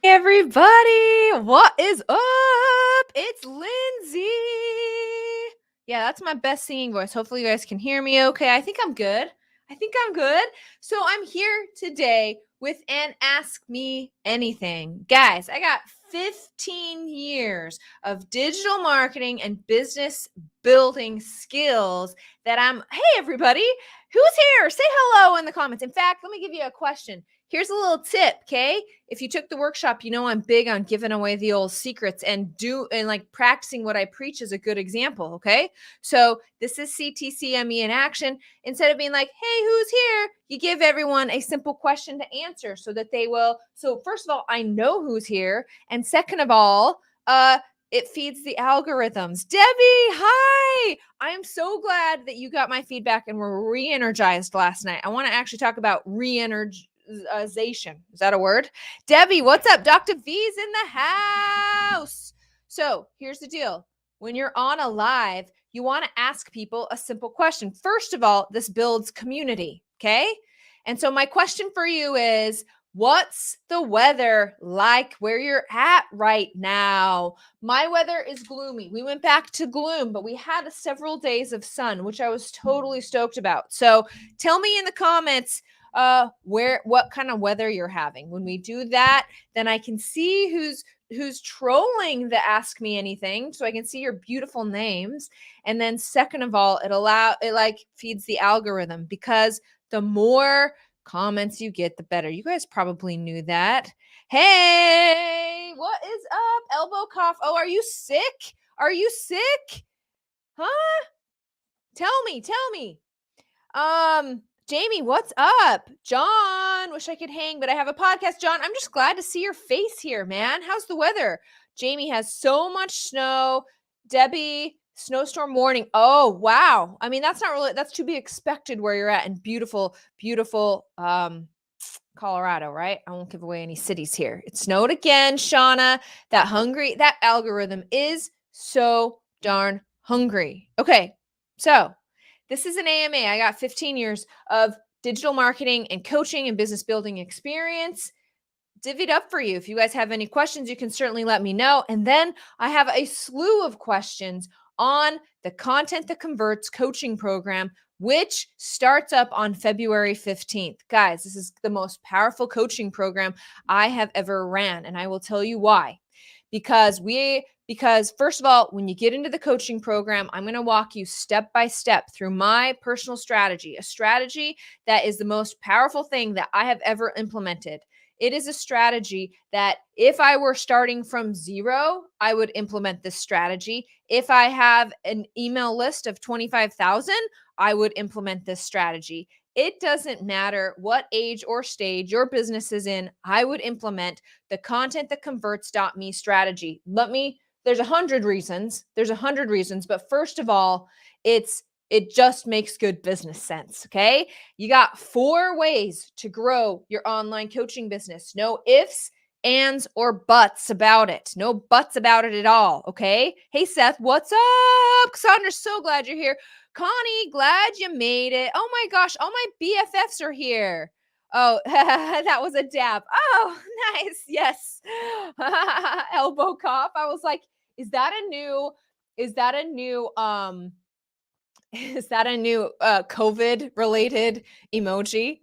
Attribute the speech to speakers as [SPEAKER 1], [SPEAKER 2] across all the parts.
[SPEAKER 1] Hey everybody, what is up? It's Lindsay. Yeah, that's my best singing voice. Hopefully you guys can hear me okay. I think I'm good. So I'm here today with an Ask Me Anything. Guys, I got 15 years of digital marketing and business building skills that hey everybody, who's here? Say hello in the comments. In fact, let me give you a question. Here's a little tip, okay? If you took the workshop, you know I'm big on giving away the old secrets and like practicing what I preach is a good example, okay? So this is CTCME in action. Instead of being like, hey, who's here? You give everyone a simple question to answer so that they will. So first of all, I know who's here. And second of all, it feeds the algorithms. Debbie, hi. I am so glad that you got my feedback and were re-energized last night. I want to actually talk about re-energization. Is that a word? Debbie, what's up? Dr. V's in the house. So here's the deal. When you're on a live, you want to ask people a simple question. First of all, this builds community, okay? And so my question for you is, what's the weather like where you're at right now? My weather is gloomy. We went back to gloom, but we had several days of sun, which I was totally stoked about. So tell me in the comments what kind of weather you're having. When we do that, then I can see who's trolling the Ask Me Anything, so I can see your beautiful names. And then second of all, it like feeds the algorithm, because the more comments you get, the better. You guys probably knew that. Hey, what is up? Elbow cough. Oh, are you sick? Are you sick? Huh? Tell me. Jamie, what's up? John, wish I could hang, but I have a podcast. John, I'm just glad to see your face here, man. How's the weather? Jamie has so much snow. Debbie, snowstorm warning. Oh, wow. I mean, that's to be expected where you're at in beautiful, Colorado, right? I won't give away any cities here. It snowed again, Shauna. That algorithm is so darn hungry. Okay, so this is an AMA. I got 15 years of digital marketing and coaching and business building experience divvied up for you. If you guys have any questions, you can certainly let me know. And then I have a slew of questions on the Content That Converts coaching program, which starts up on February 15th. Guys, this is the most powerful coaching program I have ever ran. And I will tell you why. Because first of all, when you get into the coaching program, I'm going to walk you step by step through my personal strategy, a strategy that is the most powerful thing that I have ever implemented. It is a strategy that if I were starting from zero, I would implement this strategy. If I have an email list of 25,000, I would implement this strategy. It doesn't matter what age or stage your business is in, I would implement the Content That Converts.me strategy. There's 100 reasons. But first of all, it just makes good business sense, okay? You got 4 ways to grow your online coaching business. No ifs, ands, or buts about it. No buts about it at all, okay? Hey, Seth, what's up? Cassandra's so glad you're here. Connie, glad you made it. Oh my gosh, all my BFFs are here. Oh, that was a dab. Oh, nice. Yes. Elbow cough. I was like, is that a new COVID related emoji?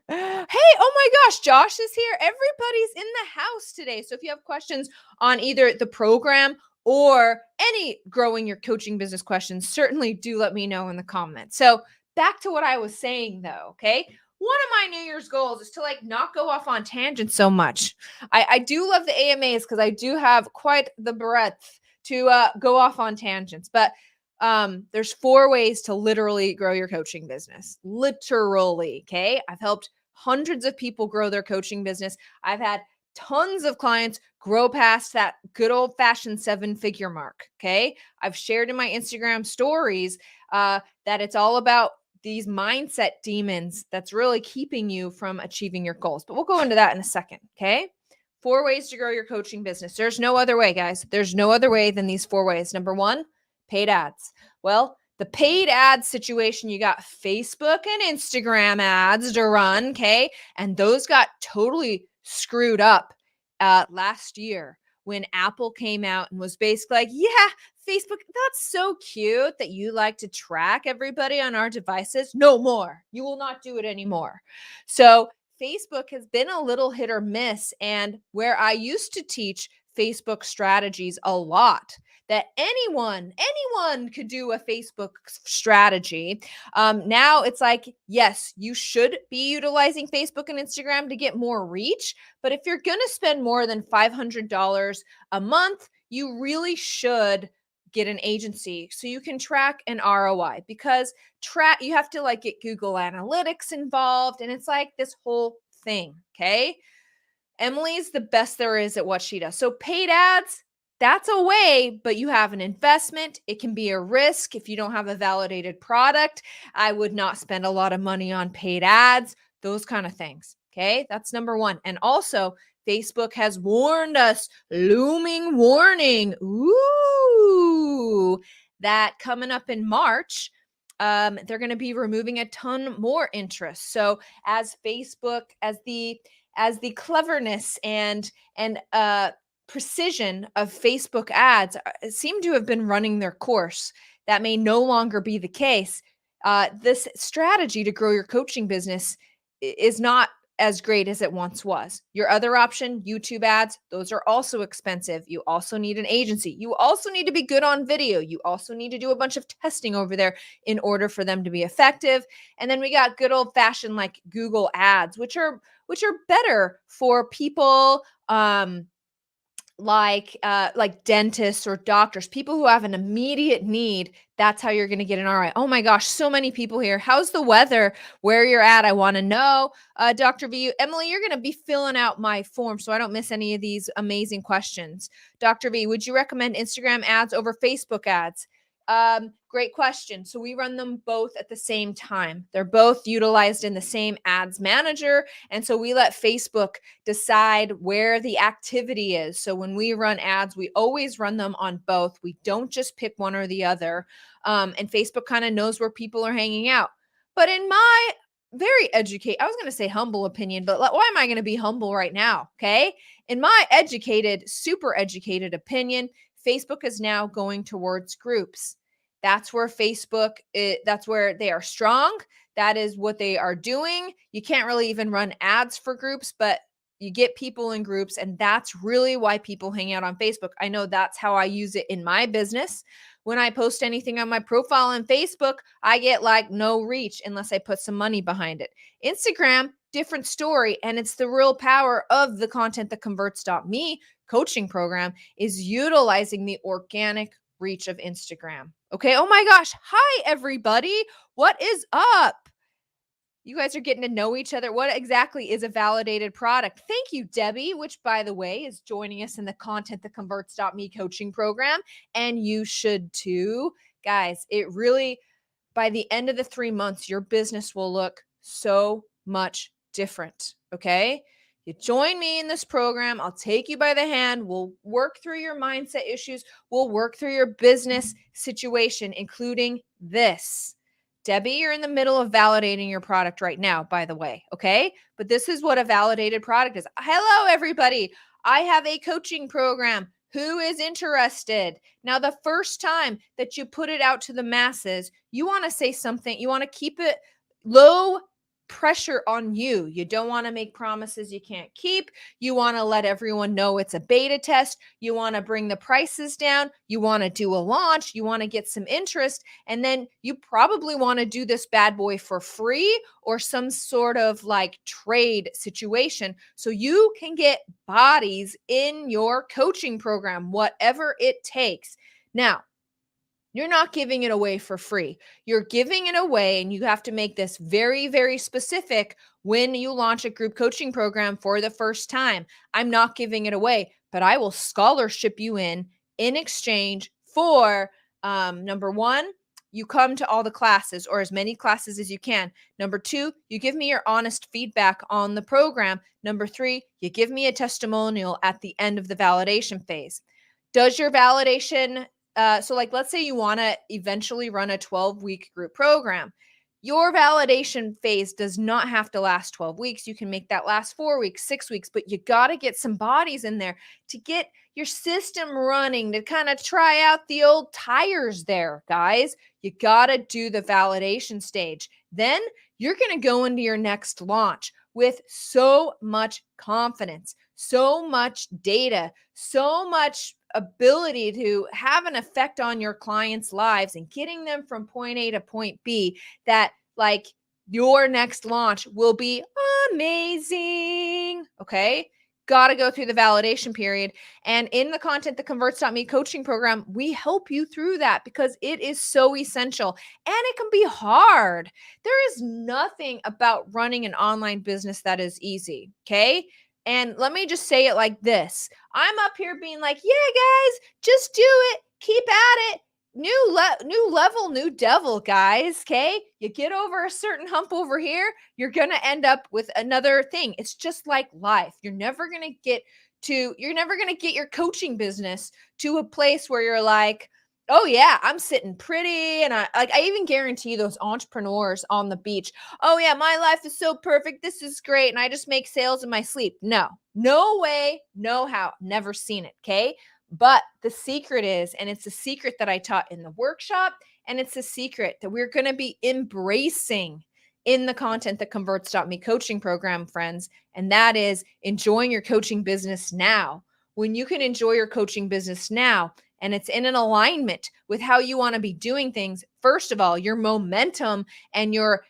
[SPEAKER 1] Hey, oh my gosh, Josh is here. Everybody's in the house today. So if you have questions on either the program or any growing your coaching business questions, certainly do let me know in the comments. So back to what I was saying though, okay? One of my New Year's goals is to not go off on tangents so much. I do love the AMAs because I do have quite the breadth to go off on tangents, but there's 4 ways to literally grow your coaching business. Literally, okay? I've helped hundreds of people grow their coaching business. I've had tons of clients grow past that good old-fashioned 7-figure mark, okay? I've shared in my Instagram stories that it's all about these mindset demons that's really keeping you from achieving your goals. But we'll go into that in a second, okay? 4 ways to grow your coaching business. There's no other way, guys. There's no other way than these 4 ways. Number 1, paid ads. Well, the paid ads situation, you got Facebook and Instagram ads to run, okay? And those got totally screwed up last year when Apple came out and was basically like, yeah, Facebook, that's so cute that you like to track everybody on our devices. No more. You will not do it anymore. So Facebook has been a little hit or miss. And where I used to teach Facebook strategies a lot, that anyone could do a Facebook strategy. Now it's like, yes, you should be utilizing Facebook and Instagram to get more reach. But if you're going to spend more than $500 a month, you really should get an agency so you can track an ROI, because you have to like get Google Analytics involved, and it's like this whole thing. Okay. Emily's the best there is at what she does. So paid ads, that's a way, but you have an investment. It can be a risk if you don't have a validated product. I would not spend a lot of money on paid ads, those kind of things. Okay, that's number one. And also, Facebook has warned us, looming warning. Ooh, that coming up in March, they're going to be removing a ton more interest. So as Facebook, as the cleverness and precision of Facebook ads seem to have been running their course, that may no longer be the case. This strategy to grow your coaching business is not as great as it once was. Your other option, YouTube ads, those are also expensive. You also need an agency. You also need to be good on video. You also need to do a bunch of testing over there in order for them to be effective. And then we got good old fashioned like Google ads, which are better for people like dentists or doctors, people who have an immediate need. That's how you're going to get an ROI. Oh my gosh, so many people here. How's the weather where you're at? I want to know. Dr. V, Emily, you're going to be filling out my form so I don't miss any of these amazing questions. Dr. V, would you recommend Instagram ads over Facebook ads? Great question. So we run them both at the same time. They're both utilized in the same ads manager. And so we let Facebook decide where the activity is. So when we run ads, we always run them on both. We don't just pick one or the other. And Facebook kind of knows where people are hanging out. But in my I was going to say humble opinion, but why am I going to be humble right now? Okay. In my super educated opinion, Facebook is now going towards groups. That's where that's where they are strong. That is what they are doing. You can't really even run ads for groups, but you get people in groups, and that's really why people hang out on Facebook. I know that's how I use it in my business. When I post anything on my profile on Facebook, I get like no reach unless I put some money behind it. Instagram, different story, and it's the real power of the Content That Converts.me coaching program is utilizing the organic reach of Instagram. Okay. Oh my gosh. Hi, everybody. What is up? You guys are getting to know each other. What exactly is a validated product? Thank you, Debbie, which, by the way, is joining us in the Content That Converts.me coaching program. And you should too. Guys, it really, by the end of the 3 months, your business will look so much different. Okay. You join me in this program. I'll take you by the hand. We'll work through your mindset issues. We'll work through your business situation, including this. Debbie, you're in the middle of validating your product right now, by the way. Okay. But this is what a validated product is. Hello, everybody. I have a coaching program. Who is interested? Now, the first time that you put it out to the masses, you want to say something. You want to keep it low pressure on you. You don't want to make promises you can't keep. You want to let everyone know it's a beta test. You want to bring the prices down. You want to do a launch. You want to get some interest. And then you probably want to do this bad boy for free or some sort of like trade situation so you can get bodies in your coaching program, whatever it takes. Now, you're not giving it away for free. You're giving it away, and you have to make this very, very specific when you launch a group coaching program for the first time. I'm not giving it away, but I will scholarship you in exchange for number one, you come to all the classes or as many classes as you can. Number two, you give me your honest feedback on the program. Number three, you give me a testimonial at the end of the validation phase. Does your validation so like, let's say you want to eventually run a 12-week group program. Your validation phase does not have to last 12 weeks. You can make that last 4 weeks, 6 weeks, but you got to get some bodies in there to get your system running, to kind of try out the old tires there, guys. You got to do the validation stage. Then you're going to go into your next launch with so much confidence, so much data, so much ability to have an effect on your clients' lives and getting them from point A to point B, that like your next launch will be amazing. Okay. Got to go through the validation period. And in the Content That Converts.me coaching program, we help you through that because it is so essential and it can be hard. There is nothing about running an online business that is easy. Okay. And let me just say it like this. I'm up here being like, yeah, guys, just do it. Keep at it. New level, new devil, guys. Okay. You get over a certain hump over here, you're going to end up with another thing. It's just like life. You're never going to get your coaching business to a place where you're like, oh yeah, I'm sitting pretty. And I even guarantee those entrepreneurs on the beach, oh yeah, my life is so perfect. This is great. And I just make sales in my sleep. No way, no how, never seen it. Okay. But the secret is, and it's a secret that I taught in the workshop, and it's a secret that we're going to be embracing in the Content That Converts.me coaching program, friends. And that is enjoying your coaching business now. When you can enjoy your coaching business now, and it's in an alignment with how you want to be doing things, first of all, your momentum and your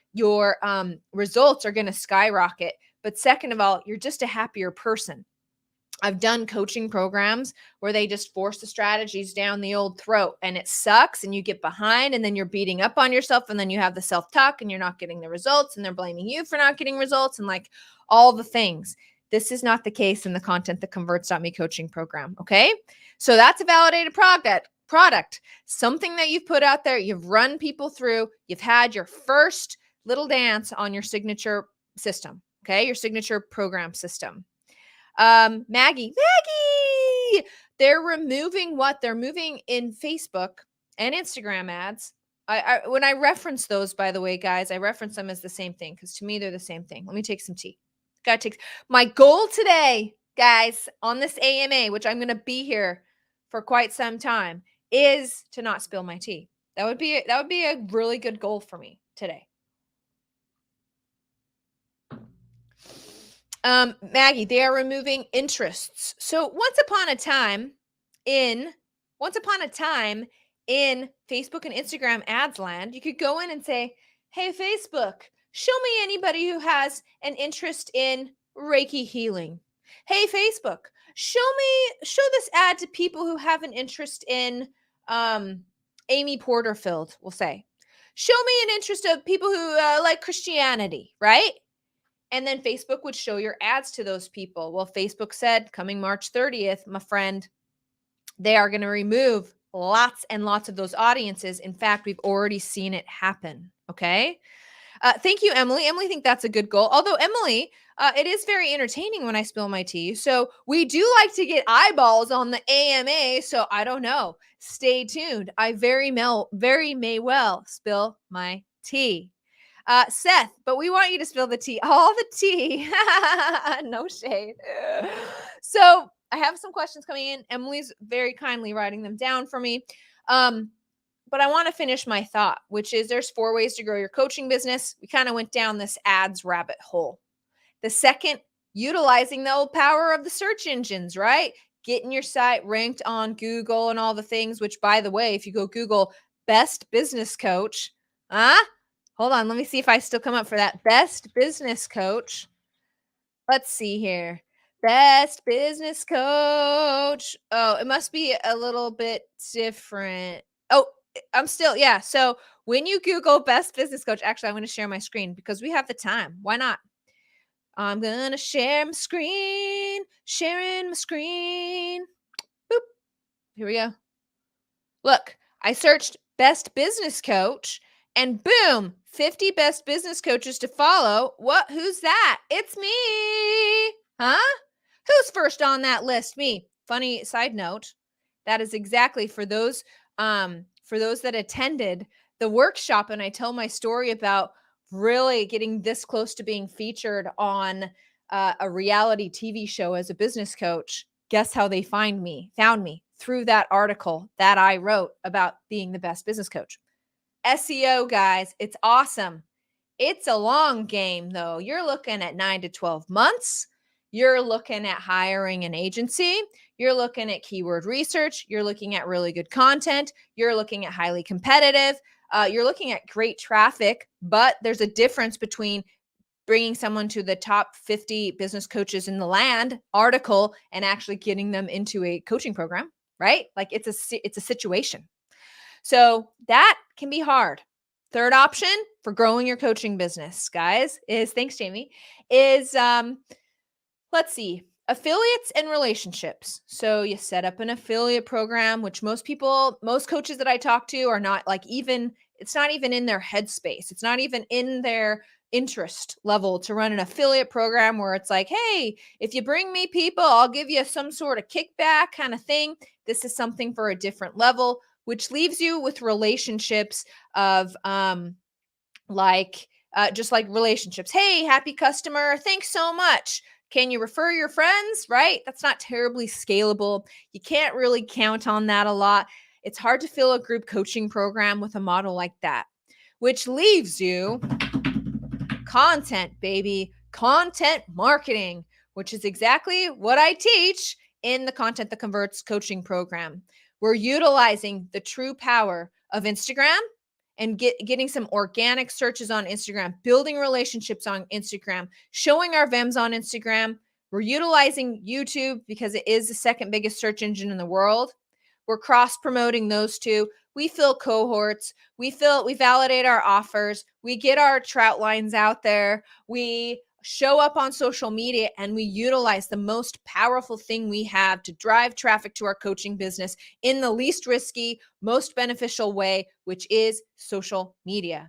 [SPEAKER 1] results are going to skyrocket. But second of all, you're just a happier person. I've done coaching programs where they just force the strategies down the old throat and it sucks and you get behind and then you're beating up on yourself and then you have the self-talk and you're not getting the results and they're blaming you for not getting results and like all the things. This is not the case in the Content That Converts.me coaching program. Okay. So that's a validated product, something that you've put out there, you've run people through, you've had your first little dance on your signature system. Okay. Your signature program system. Maggie, they're removing what? They're moving in Facebook and Instagram ads. When I reference those, by the way, guys, I reference them as the same thing because to me, they're the same thing. Let me take some tea. My goal today, guys, on this AMA, which I'm going to be here for quite some time, is to not spill my tea. That would be a really good goal for me today. Maggie, they are removing interests. So once upon a time in Facebook and Instagram ads land, you could go in and say, hey, Facebook, show me anybody who has an interest in Reiki healing. Hey, Facebook, show this ad to people who have an interest in Amy Porterfield, we'll say. Show me an interest of people who like Christianity, right? And then Facebook would show your ads to those people. Well, Facebook said coming March 30th, my friend, they are going to remove lots and lots of those audiences. In fact, we've already seen it happen. Okay. Thank you, Emily. Emily, think that's a good goal. Although, Emily, it is very entertaining when I spill my tea. So we do like to get eyeballs on the AMA. So I don't know. Stay tuned. I very may well spill my tea. Seth, but we want you to spill the tea, all the tea. No shade. So I have some questions coming in. Emily's very kindly writing them down for me. But I want to finish my thought, which is there's 4 ways to grow your coaching business. We kind of went down this ads rabbit hole. The second, utilizing the old power of the search engines, right? Getting your site ranked on Google and all the things, which, by the way, if you go Google best business coach, hold on, let me see if I still come up for that. Best business coach. Let's see here. Best business coach. Oh, it must be a little bit different. Oh, I'm still, yeah. So when you Google best business coach, actually, I'm going to share my screen because we have the time. Why not? I'm going to share my screen. Sharing my screen. Boop. Here we go. Look, I searched best business coach. And boom, 50 best business coaches to follow. What? Who's that? It's me. Huh? Who's first on that list? Me. Funny side note. That is exactly for those that attended the workshop and I tell my story about really getting this close to being featured on a reality TV show as a business coach, guess how they found me through that article that I wrote about being the best business coach. SEO, guys, it's awesome. It's a long game, though. You're looking at 9 to 12 months. You're looking at hiring an agency. You're looking at keyword research. You're looking at really good content. You're looking at highly competitive. You're looking at great traffic, but there's a difference between bringing someone to the top 50 business coaches in the land article and actually getting them into a coaching program, right? Like it's a situation. So that can be hard. Third option for growing your coaching business, guys, is thanks, Jamie, is let's see, affiliates and relationships. So you set up an affiliate program, which most coaches that I talk to are not like even, it's not even in their headspace. It's not even in their interest level to run an affiliate program where it's like, hey, if you bring me people, I'll give you some sort of kickback kind of thing. This is something for a different level, which leaves you with relationships of just like relationships. Hey, happy customer. Thanks so much. Can you refer your friends? Right? That's not terribly scalable. You can't really count on that a lot. It's hard to fill a group coaching program with a model like that, which leaves you content, baby, content marketing, which is exactly what I teach in the Content That Converts coaching program. We're utilizing the true power of Instagram and getting some organic searches on Instagram, building relationships on Instagram, showing our VEMs on Instagram. We're utilizing YouTube because it is the second biggest search engine in the world. We're cross promoting those two. We fill cohorts. We validate our offers. We get our trout lines out there. We show up on social media and we utilize the most powerful thing we have to drive traffic to our coaching business in the least risky, most beneficial way, which is social media.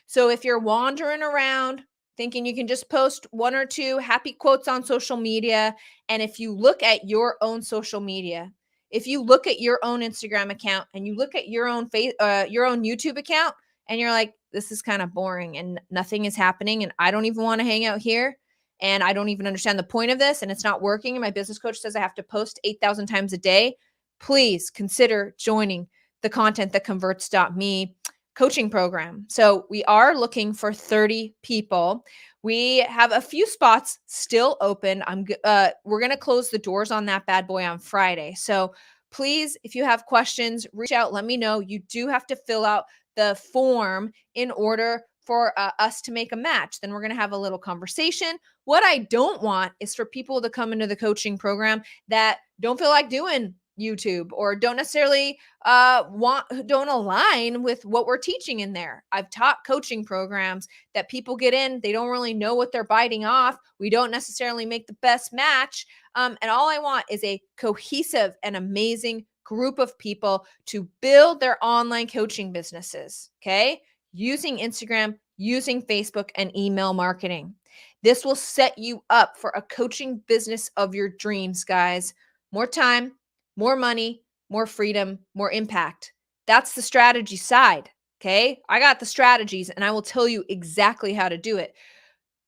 [SPEAKER 1] So if you're wandering around thinking you can just post one or two happy quotes on social media, and if you look at your own social media, if you look at your own Instagram account and you look at your own YouTube account and you're like, this is kind of boring and nothing is happening and I don't even want to hang out here and I don't even understand the point of this and it's not working and my business coach says I have to post 8,000 times a day, please consider joining the Content That Converts.me coaching program. So we are looking for 30 people. We have a few spots still open. We're going to close the doors on that bad boy on Friday. So please, if you have questions, reach out, let me know. You do have to fill out the form in order for us to make a match. Then we're going to have a little conversation. What I don't want is for people to come into the coaching program that don't feel like doing YouTube or don't necessarily don't align with what we're teaching in there. I've taught coaching programs that people get in, they don't really know what they're biting off. We don't necessarily make the best match. And all I want is a cohesive and amazing group of people to build their online coaching businesses. Okay. Using Instagram, using Facebook and email marketing. This will set you up for a coaching business of your dreams, guys. More time, more money, more freedom, more impact. That's the strategy side. Okay. I got the strategies and I will tell you exactly how to do it.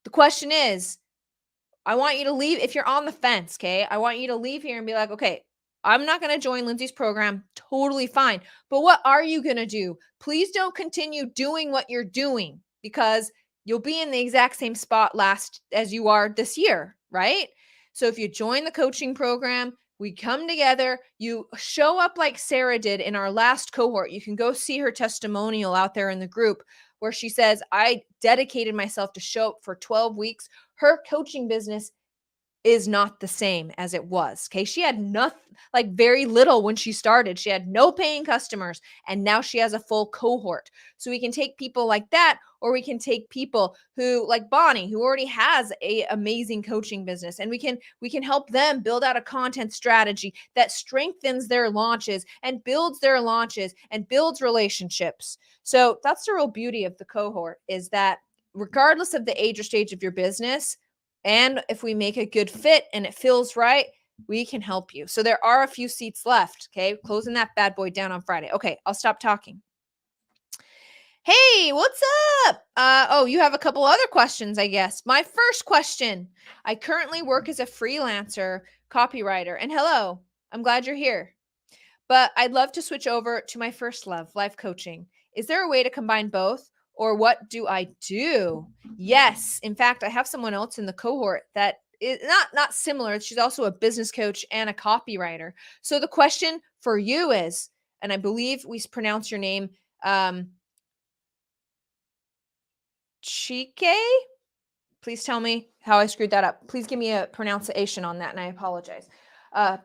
[SPEAKER 1] The question is, I want you to leave. If you're on the fence, okay, I want you to leave here and be like, okay, I'm not going to join Lindsay's program. Totally fine. But what are you going to do? Please don't continue doing what you're doing because you'll be in the exact same spot as you are this year, right? So if you join the coaching program, we come together, you show up like Sarah did in our last cohort. You can go see her testimonial out there in the group where she says, I dedicated myself to show up for 12 weeks. Her coaching business is not the same as it was. Okay. She had nothing, like very little when she started. She had no paying customers and now she has a full cohort. So we can take people like that, or we can take people who like Bonnie, who already has a amazing coaching business, and we can help them build out a content strategy that strengthens their launches and builds their launches and builds relationships. So that's the real beauty of the cohort, is that regardless of the age or stage of your business, and if we make a good fit and it feels right, we can help you. So there are a few seats left. Okay. Closing that bad boy down on Friday. Okay. I'll stop talking. Hey, what's up? Oh, you have a couple other questions, I guess. My first question. I currently work as a freelancer copywriter. And hello, I'm glad you're here. But I'd love to switch over to my first love, life coaching. Is there a way to combine both? Or what do I do? Yes. In fact, I have someone else in the cohort that is not similar. She's also a business coach and a copywriter. So the question for you is, and I believe we pronounce your name Chike? Please tell me how I screwed that up. Please give me a pronunciation on that, and I apologize. Uh,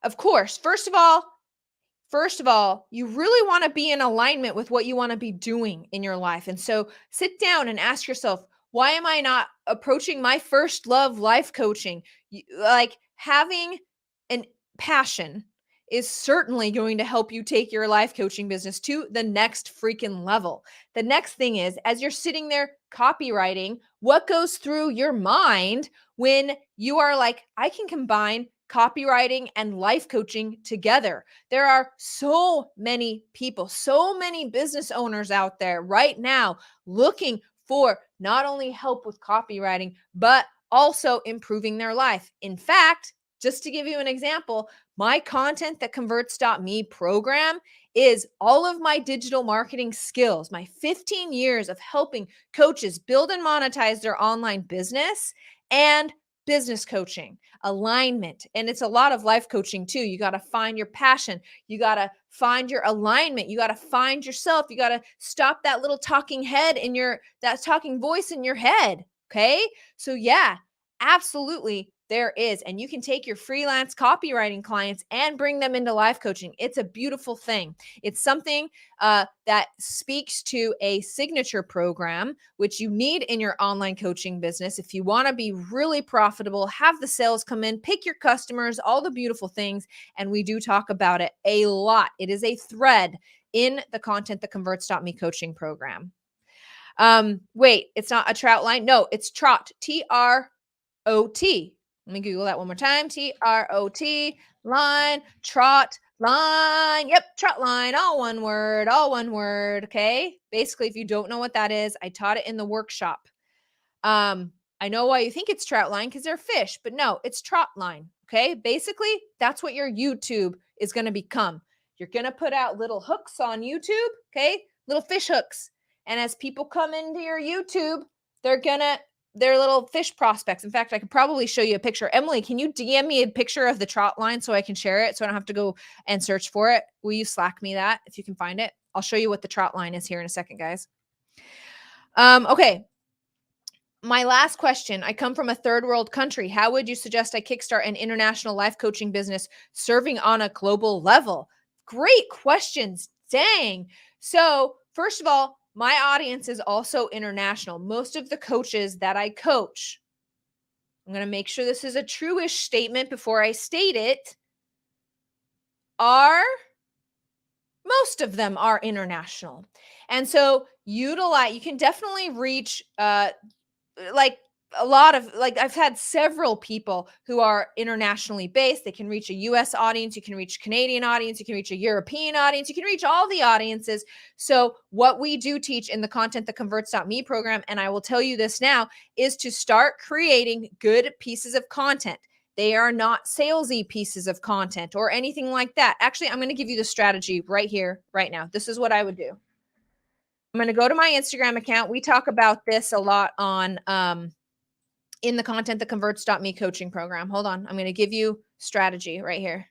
[SPEAKER 1] of course, first of all, you really want to be in alignment with what you want to be doing in your life. And so sit down and ask yourself, why am I not approaching my first love life coaching? Like having an passion is certainly going to help you take your life coaching business to the next freaking level. The next thing is, as you're sitting there copywriting, what goes through your mind when you are like, I can combine copywriting and life coaching together? There are so many people, so many business owners out there right now looking for not only help with copywriting, but also improving their life. In fact, just to give you an example, my content that converts.me program is all of my digital marketing skills, my 15 years of helping coaches build and monetize their online business, and business coaching, alignment. And it's a lot of life coaching too. You got to find your passion. You got to find your alignment. You got to find yourself. You got to stop that little that talking voice in your head. Okay. So yeah, absolutely. There is. And you can take your freelance copywriting clients and bring them into life coaching. It's a beautiful thing. It's something that speaks to a signature program, which you need in your online coaching business. If you want to be really profitable, have the sales come in, pick your customers, all the beautiful things. And we do talk about it a lot. It is a thread in the content that converts.me coaching program. Wait, it's not a trout line. No, it's trot, TROT. Let me Google that one more time. TROT, line, trot, line. Yep, trot line, all one word, all one word. Okay. Basically, if you don't know what that is, I taught it in the workshop. I know why you think it's trout line because they're fish, but no, it's trot line. Okay. Basically, that's what your YouTube is going to become. You're going to put out little hooks on YouTube. Okay. Little fish hooks. And as people come into your YouTube, they're little fish prospects. In fact, I could probably show you a picture. Emily, can you DM me a picture of the trot line so I can share it so I don't have to go and search for it? Will you Slack me that if you can find it? I'll show you what the trot line is here in a second, guys. Okay. My last question. I come from a third world country. How would you suggest I kickstart an international life coaching business serving on a global level? Great questions. Dang. So, first of all, my audience is also international. Most of the coaches that I coach, I'm going to make sure this is a true-ish statement before I state it, most of them are international. And so you can definitely reach like a lot of I've had several people who are internationally based. They can reach a US audience, you can reach a Canadian audience, you can reach a European audience, you can reach all the audiences. So what we do teach in the content that converts.me program, and I will tell you this now, is to start creating good pieces of content. They are not salesy pieces of content or anything like that. Actually, I'm going to give you the strategy right here, right now. This is what I would do. I'm going to go to my Instagram account. We talk about this a lot on in the content that converts.me coaching program. Hold on. I'm going to give you strategy right here.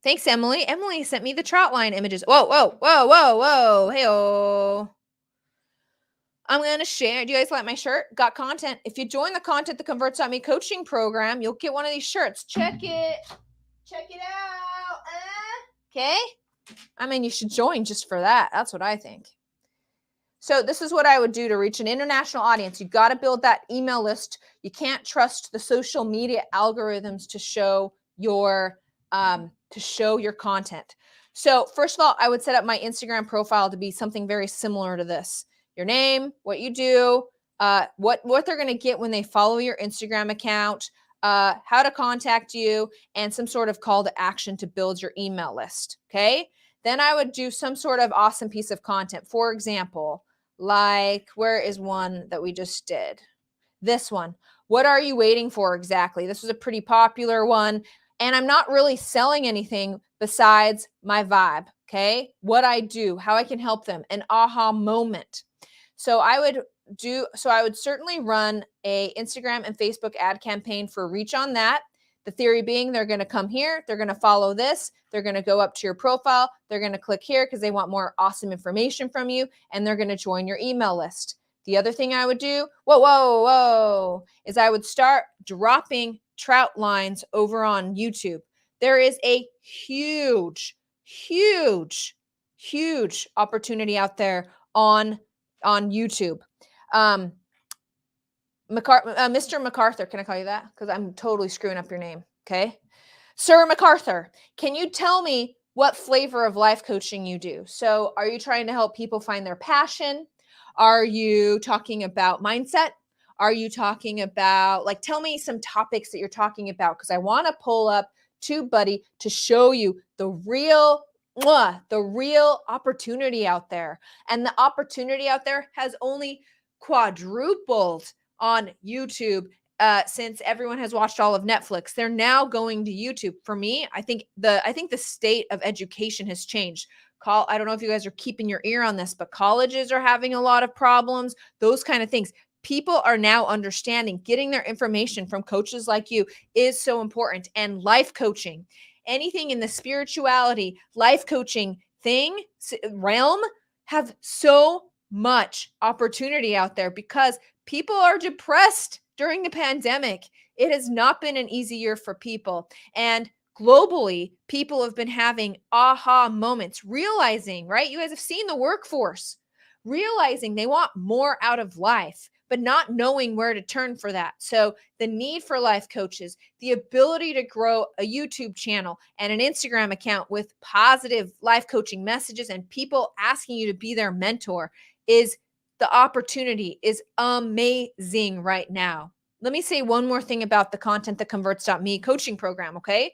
[SPEAKER 1] Thanks, Emily. Emily sent me the trot line images. Whoa, whoa, whoa, whoa, whoa. Hey-oh. I'm going to share. Do you guys like my shirt? Got content. If you join the content that converts.me coaching program, you'll get one of these shirts. Check it. Check it out. Okay. I mean, you should join just for that. That's what I think. So this is what I would do to reach an international audience. You've got to build that email list. You can't trust the social media algorithms to show your content. So first of all, I would set up my Instagram profile to be something very similar to this. Your name, what you do, what they're going to get when they follow your Instagram account, how to contact you, and some sort of call to action to build your email list. Okay. Then I would do some sort of awesome piece of content. For example, like, where is one that we just did? This one. What are you waiting for exactly? This was a pretty popular one. And I'm not really selling anything besides my vibe, okay? What I do, how I can help them, an aha moment. So I would certainly run a Instagram and Facebook ad campaign for reach on that. The theory being they're going to come here, they're going to follow this, they're going to go up to your profile, they're going to click here because they want more awesome information from you, and they're going to join your email list. The other thing I would do, is I would start dropping trout lines over on YouTube. There is a huge, huge, huge opportunity out there on YouTube. Mr. MacArthur, can I call you that? Because I'm totally screwing up your name. Okay. Sir MacArthur, can you tell me what flavor of life coaching you do? So are you trying to help people find their passion? Are you talking about mindset? Are you talking about, like, tell me some topics that you're talking about, because I want to pull up TubeBuddy to show you the real opportunity out there. And the opportunity out there has only quadrupled on YouTube since everyone has watched all of Netflix. They're now going to YouTube. For me, I think the state of education has changed. I don't know if you guys are keeping your ear on this, but colleges are having a lot of problems, those kind of things. People are now understanding getting their information from coaches like you is so important. And life coaching, anything in the spirituality, life coaching realm, have so much opportunity out there because people are depressed during the pandemic. It has not been an easy year for people. And globally, people have been having aha moments, realizing, right? You guys have seen the workforce, realizing they want more out of life, but not knowing where to turn for that. So the need for life coaches, the ability to grow a YouTube channel and an Instagram account with positive life coaching messages and people asking you to be their mentor, the opportunity is amazing right now. Let me say one more thing about the Content That Converts.me coaching program, okay?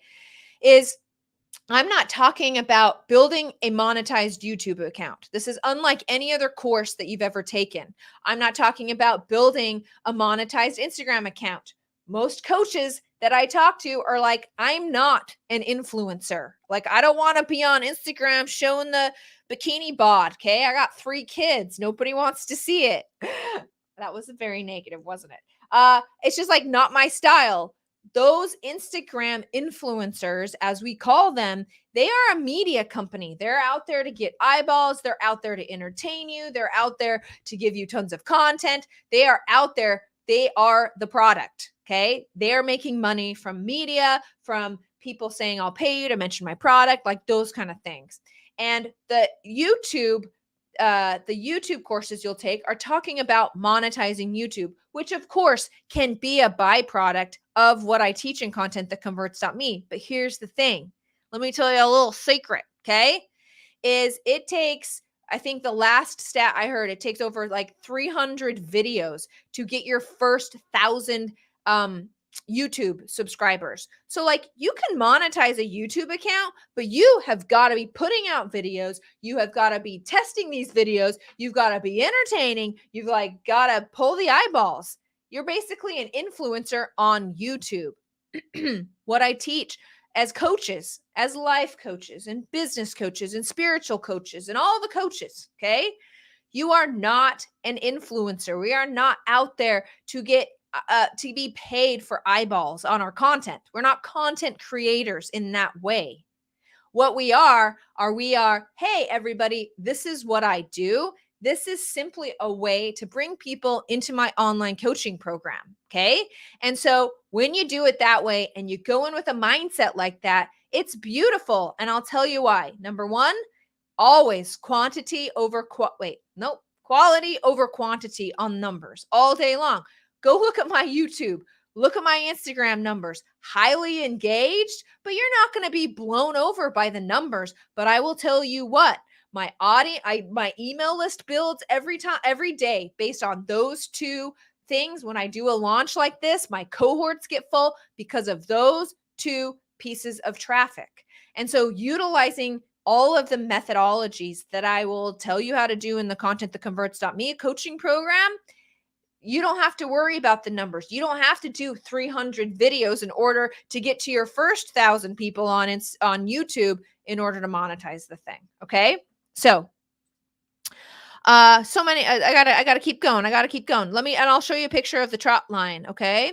[SPEAKER 1] I'm not talking about building a monetized YouTube account. This is unlike any other course that you've ever taken. I'm not talking about building a monetized Instagram account. Most coaches that I talk to are like, I'm not an influencer. Like, I don't want to be on Instagram showing the bikini bod. Okay. I got 3 kids. Nobody wants to see it. That was very negative, wasn't it? It's just like not my style. Those Instagram influencers, as we call them, they are a media company. They're out there to get eyeballs. They're out there to entertain you. They're out there to give you tons of content. They are out there. They are the product. Okay. They are making money from media, from people saying, I'll pay you to mention my product, like those kind of things. And the YouTube courses you'll take are talking about monetizing YouTube, which of course can be a byproduct of what I teach in Content That Converts.me. But here's the thing. Let me tell you a little secret, okay? It takes, I think the last stat I heard, it takes over like 300 videos to get your first 1,000 YouTube subscribers. So like, you can monetize a YouTube account, but you have got to be putting out videos. You have got to be testing these videos. You've got to be entertaining. You've like got to pull the eyeballs. You're basically an influencer on YouTube. What I teach as coaches, as life coaches and business coaches and spiritual coaches and all the coaches, okay? You are not an influencer. We are not out there to be paid for eyeballs on our content. We're not content creators in that way. What we are, hey, everybody, this is what I do. This is simply a way to bring people into my online coaching program. Okay. And so when you do it that way and you go in with a mindset like that, it's beautiful. And I'll tell you why. Number one, always quality over quantity on numbers all day long. Go look at my YouTube. Look at my Instagram numbers. Highly engaged, but you're not going to be blown over by the numbers. But I will tell you what, my email list builds every day based on those 2 things. When I do a launch like this, my cohorts get full because of those 2 pieces of traffic. And so utilizing all of the methodologies that I will tell you how to do in the Content That Converts.me coaching program. You don't have to worry about the numbers. You don't have to do 300 videos in order to get to your first 1,000 people on YouTube in order to monetize the thing. Okay. So so many, I gotta keep going. And I'll show you a picture of the trot line. Okay.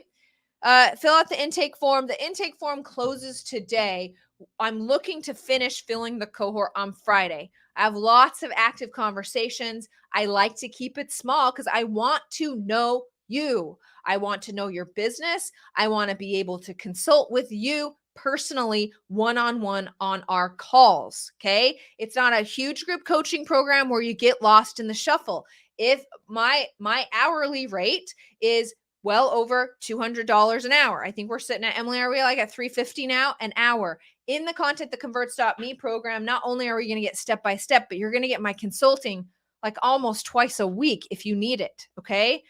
[SPEAKER 1] Fill out the intake form. The intake form closes today. I'm looking to finish filling the cohort on Friday. I have lots of active conversations. I like to keep it small because I want to know you. I want to know your business. I want to be able to consult with you personally, one-on-one on our calls. Okay. It's not a huge group coaching program where you get lost in the shuffle. If my hourly rate is well over $200 an hour. I think we're sitting at, Emily, are we like at $350 now an hour? In the Content That Converts.me program, not only are we going to get step by step, but you're going to get my consulting like almost twice a week if you need it. Okay.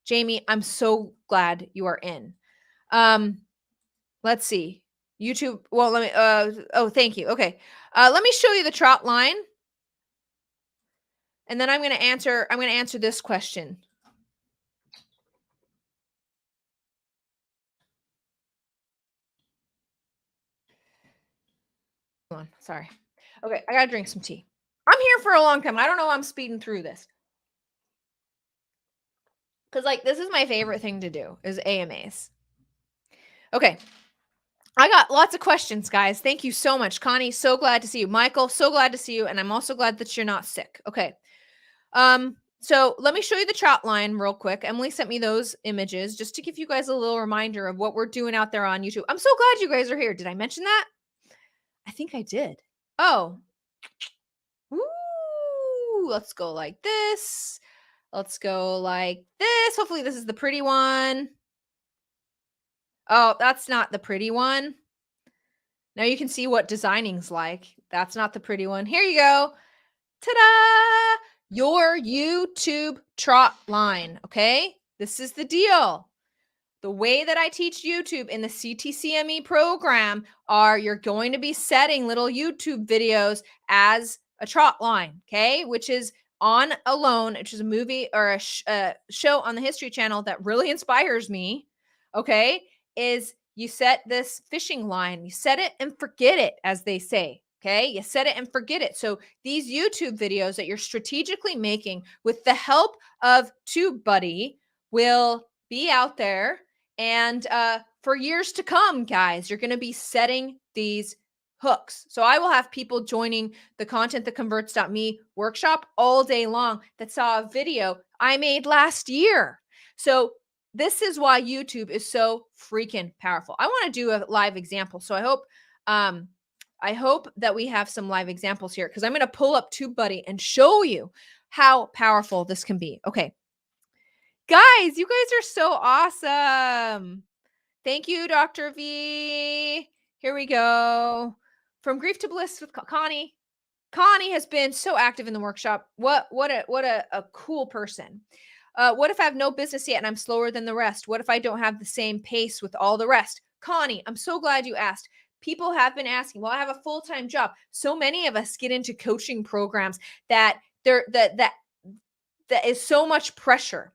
[SPEAKER 1] Jamie, I'm so glad you are in. Let's see. YouTube. Well, let me, oh, thank you. Okay. Let me show you the trot line. And then I'm going to answer this question. Hold on. Sorry. Okay. I got to drink some tea. I'm here for a long time. I don't know why I'm speeding through this. Because, like, this is my favorite thing to do is AMAs. Okay. I got lots of questions, guys. Thank you so much. Connie, so glad to see you. Michael, so glad to see you. And I'm also glad that you're not sick. Okay. So let me show you the trot line real quick. Emily sent me those images just to give you guys a little reminder of what we're doing out there on YouTube. I'm so glad you guys are here. Did I mention that? I think I did. Oh. Woo! Let's go like this. Let's go like this. Hopefully this is the pretty one. Oh, that's not the pretty one. Now you can see what designing's like. That's not the pretty one. Here you go. Ta-da! Your YouTube trot line. Okay. This is the deal. The way that I teach YouTube in the CTCME program are you're going to be setting little YouTube videos as a trot line, okay? Which is On Alone, which is a movie or a show on the History Channel that really inspires me, okay? Is you set this fishing line, you set it and forget it, as they say, okay? You set it and forget it. So these YouTube videos that you're strategically making with the help of TubeBuddy will be out there. And for years to come, guys, you're going to be setting these hooks. So I will have people joining the Content That Converts.me workshop all day long that saw a video I made last year. So this is why YouTube is so freaking powerful. I want to do a live example. So I hope that we have some live examples here because I'm going to pull up TubeBuddy and show you how powerful this can be. Okay. Guys, you guys are so awesome. Thank you, Dr. V. Here we go. From Grief to Bliss with Connie. Connie has been so active in the workshop. What a cool person. What if I have no business yet and I'm slower than the rest? What if I don't have the same pace with all the rest? Connie, I'm so glad you asked. People have been asking, well, I have a full-time job. So many of us get into coaching programs that is so much pressure.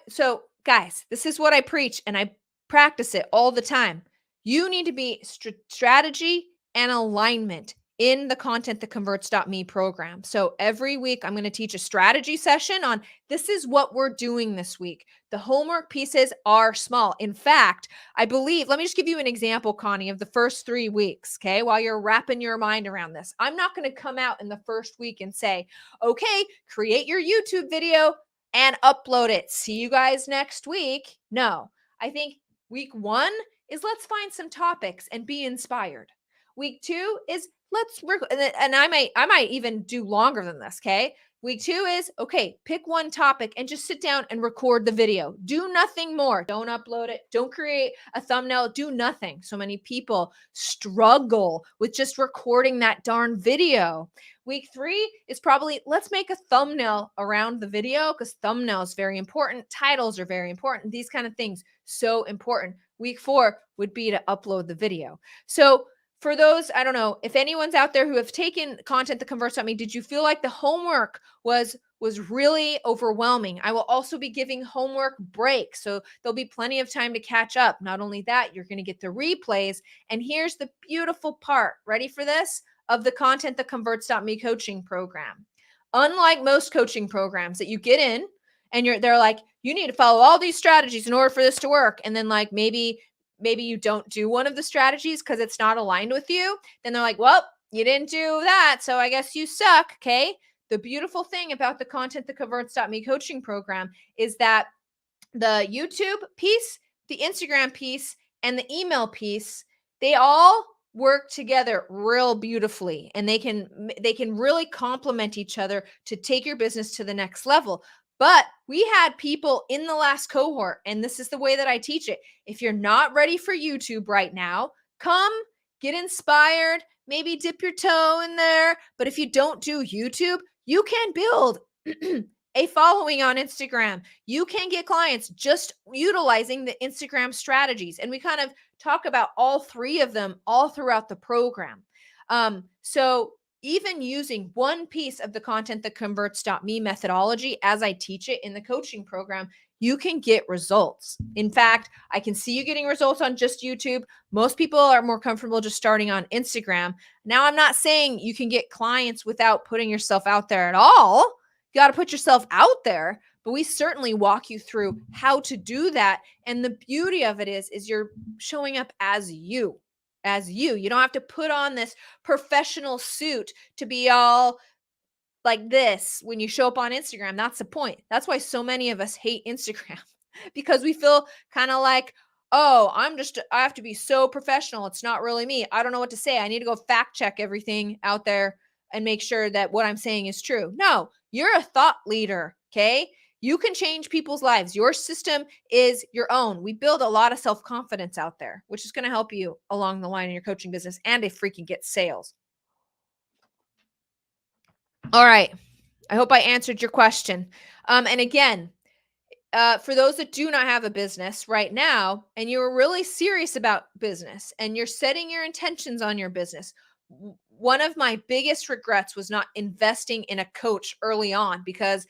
[SPEAKER 1] So guys, this is what I preach and I practice it all the time. You need to be strategy and alignment in the Content That Converts.me program. So every week I'm going to teach a strategy session on this is what we're doing this week. The homework pieces are small. In fact, I believe, let me just give you an example, Connie, of the first 3 weeks, okay? While you're wrapping your mind around this. I'm not going to come out in the first week and say, okay, create your YouTube video and upload it. See you guys next week. No, I think week 1 is let's find some topics and be inspired. Week 2 is and I might even do longer than this. Okay. Week 2 is okay, pick one topic and just sit down and record the video. Do nothing more. Don't upload it. Don't create a thumbnail. Do nothing. So many people struggle with just recording that darn video. Week 3 is probably let's make a thumbnail around the video because thumbnail is very important. Titles are very important. These kind of things, so important. Week 4 would be to upload the video. So for those, I don't know if anyone's out there who have taken content that converts on me, did you feel like the homework was really overwhelming? I will also be giving homework breaks, so there'll be plenty of time to catch up. Not only that, you're going to get the replays. And here's the beautiful part. Ready for this? Of the content that converts.me coaching program. Unlike most coaching programs that you get in and they're like, you need to follow all these strategies in order for this to work. And then like maybe you don't do one of the strategies because it's not aligned with you, then they're like, well, you didn't do that, so I guess you suck. Okay. The beautiful thing about the content that converts.me coaching program is that the YouTube piece, the Instagram piece, and the email piece, they all work together real beautifully, and they can really complement each other to take your business to the next level. But we had people in the last cohort, and this is the way that I teach it. If you're not ready for YouTube right now, come get inspired, maybe dip your toe in there. But if you don't do YouTube, you can build a following on Instagram. You can get clients just utilizing the Instagram strategies. And we kind of talk about all three of them all throughout the program. So even using one piece of the content that converts.me methodology as I teach it in the coaching program, you can get results. In fact, I can see you getting results on just YouTube. Most people are more comfortable just starting on Instagram. Now, I'm not saying you can get clients without putting yourself out there at all. You got to put yourself out there, but we certainly walk you through how to do that. And the beauty of it is you're showing up as you. You don't have to put on this professional suit to be all like this when you show up on Instagram. That's the point. That's why so many of us hate Instagram because we feel kind of like, oh, I have to be so professional. It's not really me. I don't know what to say. I need to go fact check everything out there and make sure that what I'm saying is true. No, you're a thought leader. Okay. You can change people's lives. Your system is your own. We build a lot of self-confidence out there, which is going to help you along the line in your coaching business and if freaking get sales. All right. I hope I answered your question. And again, for those that do not have a business right now, and you're really serious about business and you're setting your intentions on your business, one of my biggest regrets was not investing in a coach early on because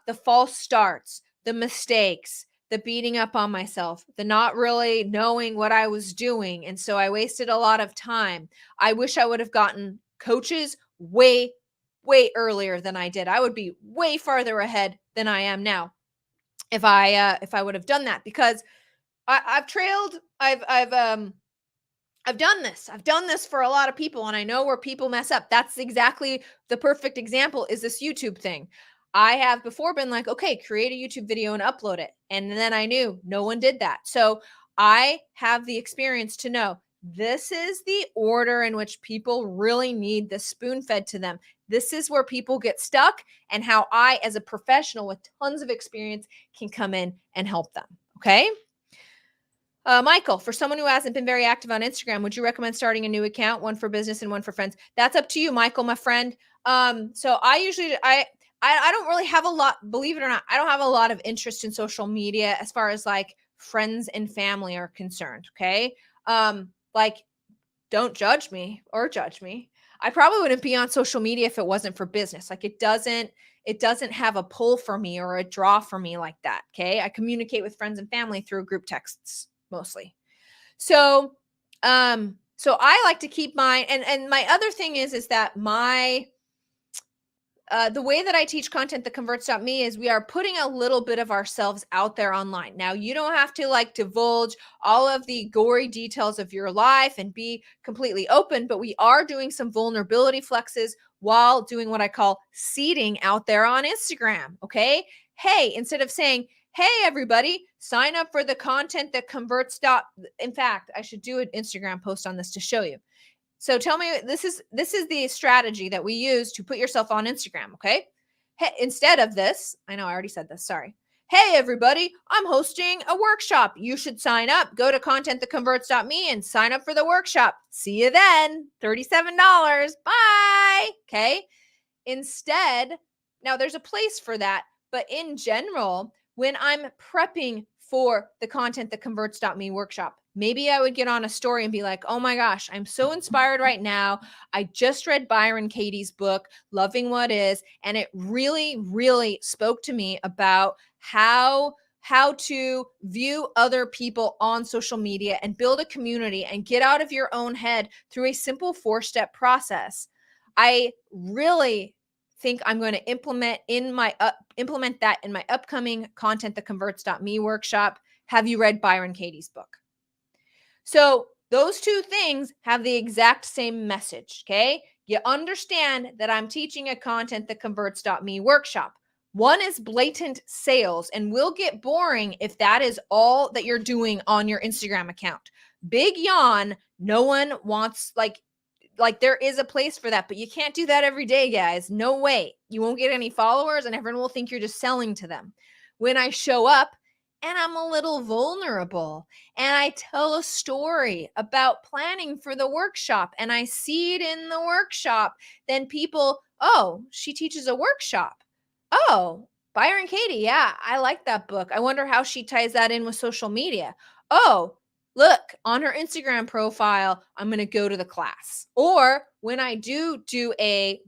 [SPEAKER 1] the false starts, the mistakes, the beating up on myself, the not really knowing what I was doing. And so I wasted a lot of time. I wish I would have gotten coaches way earlier than I did. I would be way farther ahead than I am now if I would have done that, because I've trailed. I've done this. I've done this for a lot of people, and I know where people mess up. That's exactly the perfect example is this YouTube thing. I have before been like, okay, create a YouTube video and upload it. And then I knew no one did that. So I have the experience to know this is the order in which people really need the spoon fed to them. This is where people get stuck and how I, as a professional with tons of experience, can come in and help them. Okay. Michael, for someone who hasn't been very active on Instagram, would you recommend starting a new account, one for business and one for friends? That's up to you, Michael, my friend. So I usually, I don't really have a lot, believe it or not, I don't have a lot of interest in social media as far as like friends and family are concerned. Okay. Like don't judge me or judge me. I probably wouldn't be on social media if it wasn't for business. Like it doesn't have a pull for me or a draw for me like that. Okay. I communicate with friends and family through group texts mostly. So, so I like to keep mine. And my other thing is that the way that I teach content that converts.me is we are putting a little bit of ourselves out there online. Now, you don't have to like divulge all of the gory details of your life and be completely open, but we are doing some vulnerability flexes while doing what I call seeding out there on Instagram. Okay. Hey, instead of saying, hey, everybody, sign up for the content that converts. In fact, I should do an Instagram post on this to show you. So tell me, this is the strategy that we use to put yourself on Instagram, okay? Hey, instead of this, I know I already said this, sorry. Hey, everybody, I'm hosting a workshop. You should sign up. Go to contentthatconverts.me and sign up for the workshop. See you then. $37. Bye. Okay. Instead, now there's a place for that, but in general, when I'm prepping for the content that converts.me workshop, maybe I would get on a story and be like, oh my gosh, I'm so inspired right now. I just read Byron Katie's book, Loving What Is, and it really, really spoke to me about how to view other people on social media and build a community and get out of your own head through a simple 4-step process. I really think I'm going to implement that in my upcoming Content That Converts.me workshop. Have you read Byron Katie's book? So those two things have the exact same message, okay? You understand that I'm teaching a Content That Converts.me workshop. One is blatant sales and will get boring if that is all that you're doing on your Instagram account. Big yawn. No one wants, like there is a place for that, but you can't do that every day, guys. No way. You won't get any followers and everyone will think you're just selling to them. When I show up and I'm a little vulnerable and I tell a story about planning for the workshop and I see it in the workshop, then people, oh, she teaches a workshop. Oh, Byron Katie. Yeah, I like that book. I wonder how she ties that in with social media. Oh, look, on her Instagram profile, I'm going to go to the class. Or when I do a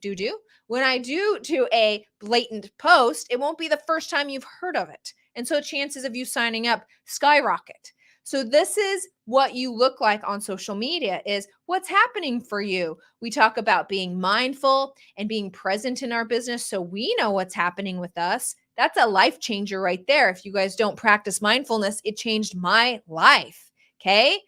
[SPEAKER 1] blatant post, it won't be the first time you've heard of it. And so chances of you signing up skyrocket. So this is what you look like on social media, is what's happening for you. We talk about being mindful and being present in our business so we know what's happening with us. That's a life changer right there. If you guys don't practice mindfulness, it changed my life. Okay.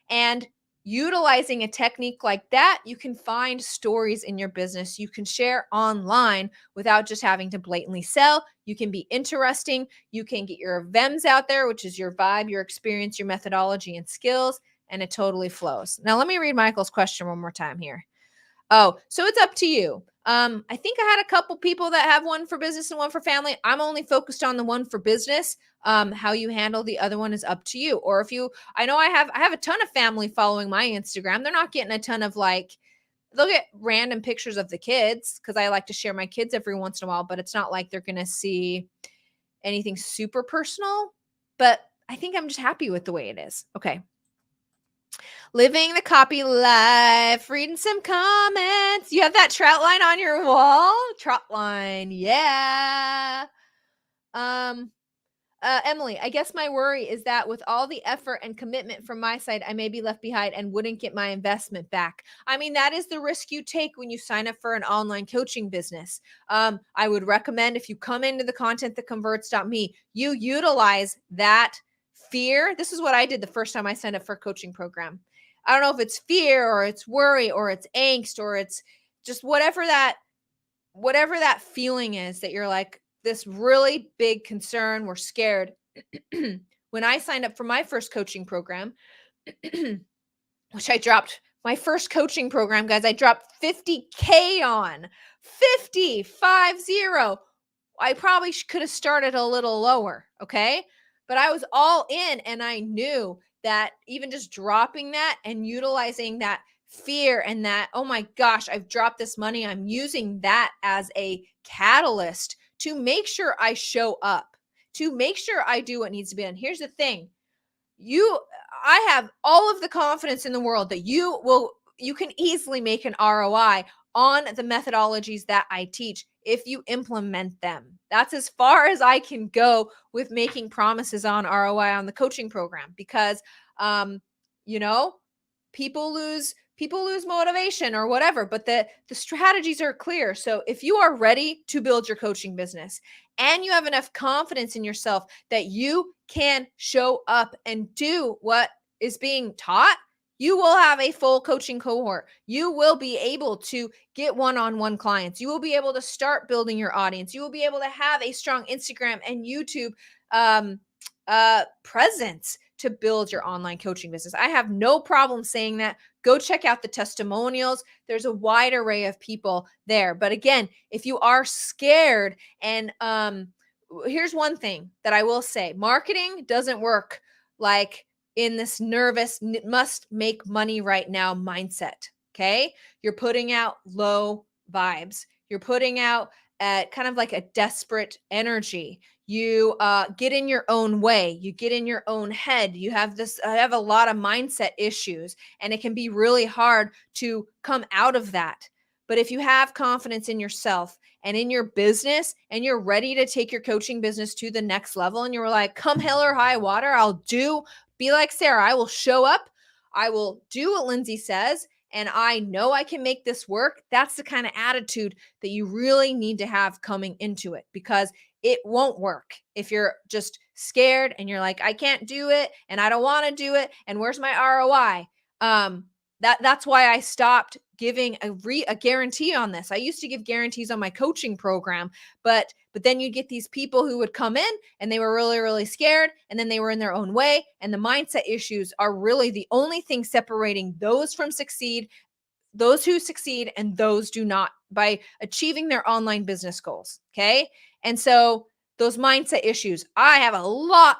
[SPEAKER 1] And utilizing a technique like that, you can find stories in your business you can share online without just having to blatantly sell. You can be interesting. You can get your VEMS out there, which is your vibe, your experience, your methodology, and skills, and it totally flows. Now, let me read Michael's question one more time here. Oh, so it's up to you. I think I had a couple people that have one for business and one for family. I'm only focused on the one for business. How you handle the other one is up to you. Or if you, I know I have a ton of family following my Instagram. They're not getting a ton of they'll get random pictures of the kids because I like to share my kids every once in a while, but it's not like they're going to see anything super personal. But I think I'm just happy with the way it is. Okay. Living the copy life, reading some comments. You have that trout line on your wall? Trout line, yeah. Emily, I guess my worry is that with all the effort and commitment from my side, I may be left behind and wouldn't get my investment back. I mean, that is the risk you take when you sign up for an online coaching business. I would recommend, if you come into the Content That Converts.me, you utilize that fear. This is what I did the first time I signed up for a coaching program. I don't know if it's fear or it's worry or it's angst or it's just whatever that feeling is that you're like, this really big concern, we're scared. When I signed up for my first coaching program, which I dropped my first coaching program, guys, I dropped $50K on 50. I probably could have started a little lower. Okay. But I was all in and I knew that even just dropping that and utilizing that fear and that, oh my gosh, I've dropped this money. I'm using that as a catalyst to make sure I show up, to make sure I do what needs to be done. Here's the thing. I have all of the confidence in the world that you can easily make an ROI on the methodologies that I teach if you implement them. That's as far as I can go with making promises on ROI on the coaching program because, people lose motivation or whatever, but the strategies are clear. So if you are ready to build your coaching business and you have enough confidence in yourself that you can show up and do what is being taught, you will have a full coaching cohort. You will be able to get one-on-one clients. You will be able to start building your audience. You will be able to have a strong Instagram and YouTube presence to build your online coaching business. I have no problem saying that. Go check out the testimonials. There's a wide array of people there. But again, if you are scared, and here's one thing that I will say, marketing doesn't work like in this nervous, must make money right now mindset. Okay. You're putting out low vibes. You're putting out at kind of like a desperate energy. You get in your own way. You get in your own head. You have I have a lot of mindset issues, and it can be really hard to come out of that. But if you have confidence in yourself and in your business, and you're ready to take your coaching business to the next level, and you're like, come hell or high water, be like Sarah. I will show up. I will do what Lindsay says, and I know I can make this work. That's the kind of attitude that you really need to have coming into it, because it won't work if you're just scared and you're like, I can't do it and I don't want to do it. And where's my ROI? That's why I stopped giving a guarantee on this. I used to give guarantees on my coaching program, but then you get these people who would come in and they were really, really scared, and then they were in their own way. And the mindset issues are really the only thing separating those who succeed and those do not, by achieving their online business goals. Okay. And so those mindset issues, I have a lot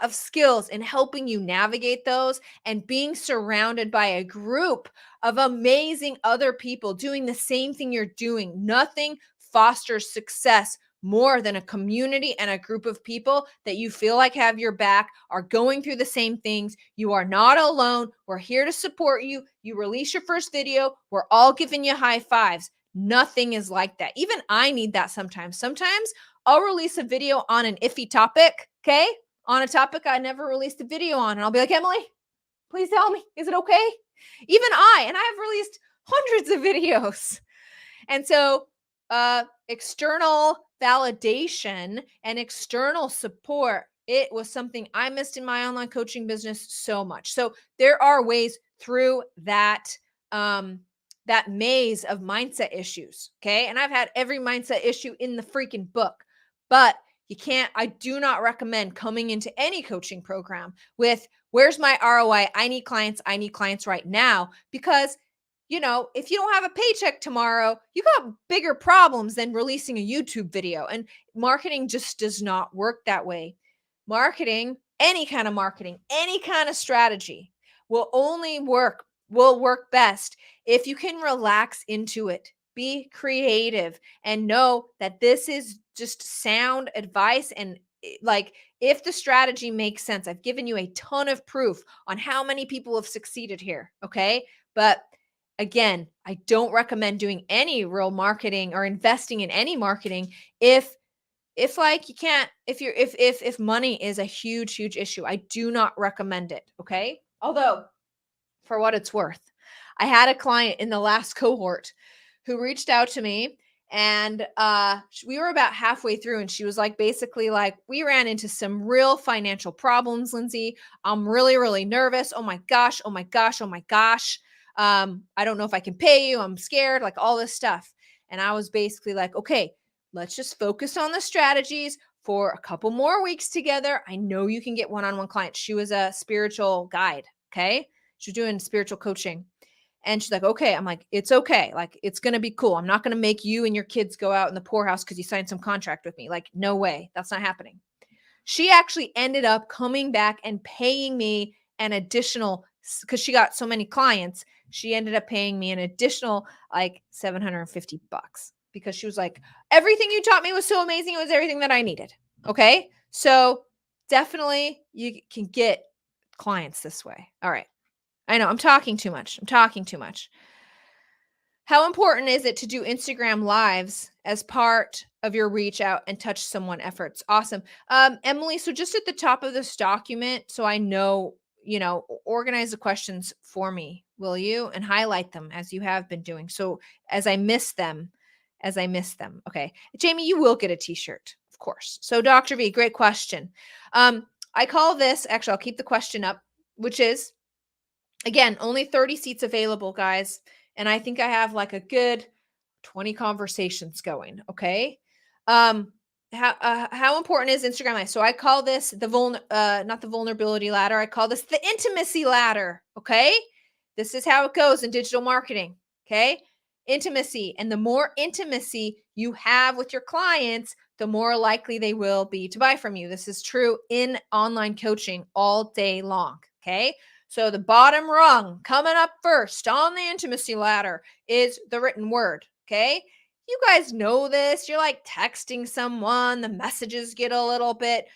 [SPEAKER 1] of skills in helping you navigate those, and being surrounded by a group of amazing other people doing the same thing you're doing. Nothing fosters success more than a community and a group of people that you feel like have your back, are going through the same things. You are not alone. We're here to support you. You release your first video, we're all giving you high fives. Nothing is like that. Even I need that sometimes. Sometimes I'll release a video on an iffy topic, okay? On a topic I never released a video on, and I'll be like, Emily, please tell me, is it okay? Even I have released hundreds of videos. And so external validation and external support, it was something I missed in my online coaching business so much. So there are ways through that that maze of mindset issues, okay? And I've had every mindset issue in the freaking book. But I do not recommend coming into any coaching program with, where's my ROI? I need clients right now. Because if you don't have a paycheck tomorrow, you got bigger problems than releasing a YouTube video. And marketing just does not work that way. Marketing, any kind of strategy will work best if you can relax into it, be creative, and know that this is just sound advice. And like, if the strategy makes sense, I've given you a ton of proof on how many people have succeeded here. Okay. But again, I don't recommend doing any real marketing or investing in any marketing if like you can't, if money is a huge issue. I do not recommend it. Okay. Although, for what it's worth, I had a client in the last cohort who reached out to me, and we were about halfway through, and she was like, basically like, we ran into some real financial problems, Lindsay. I'm really, really nervous. Oh my gosh. I don't know if I can pay you. I'm scared, like all this stuff. And I was basically like, okay, let's just focus on the strategies for a couple more weeks together. I know you can get one-on-one clients. She was a spiritual guide. Okay. She was doing spiritual coaching. And she's like, okay. I'm like, it's okay. Like, it's going to be cool. I'm not going to make you and your kids go out in the poorhouse because you signed some contract with me. Like, no way. That's not happening. She actually ended up coming back and paying me an additional, because she got so many clients, she ended up paying me an additional like $750, because she was like, everything you taught me was so amazing. It was everything that I needed. Okay. So definitely you can get clients this way. All right. I know I'm talking too much. How important is it to do Instagram lives as part of your reach out and touch someone efforts? Awesome. Emily, so just at the top of this document, so I know, organize the questions for me, will you? And highlight them as you have been doing. So as I miss them. Okay. Jamie, you will get a t-shirt, of course. So Dr. V, great question. I call this, actually, I'll keep the question up, which is, again, only 30 seats available, guys. And I think I have like a good 20 conversations going. Okay. How important is Instagram Live? So I call this not the vulnerability ladder. I call this the intimacy ladder. Okay. This is how it goes in digital marketing. Okay. Intimacy. And the more intimacy you have with your clients, the more likely they will be to buy from you. This is true in online coaching all day long. Okay. So the bottom rung coming up first on the intimacy ladder is the written word. Okay. You guys know this. You're like texting someone, the messages get a little bit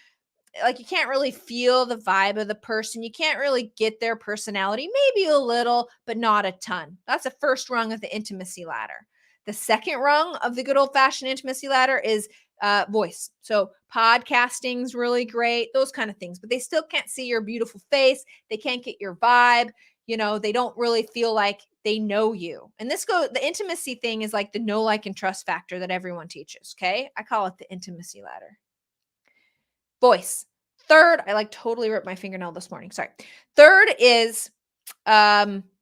[SPEAKER 1] like you can't really feel the vibe of the person. You can't really get their personality, maybe a little, but not a ton. That's the first rung of the intimacy ladder. The second rung of the good old fashioned intimacy ladder is voice. So podcasting's really great, those kind of things, but they still can't see your beautiful face. They can't get your vibe. They don't really feel like they know you. And the intimacy thing is like the know, like, and trust factor that everyone teaches. Okay. I call it the intimacy ladder. Voice. Third, I like totally ripped my fingernail this morning. Sorry. Third is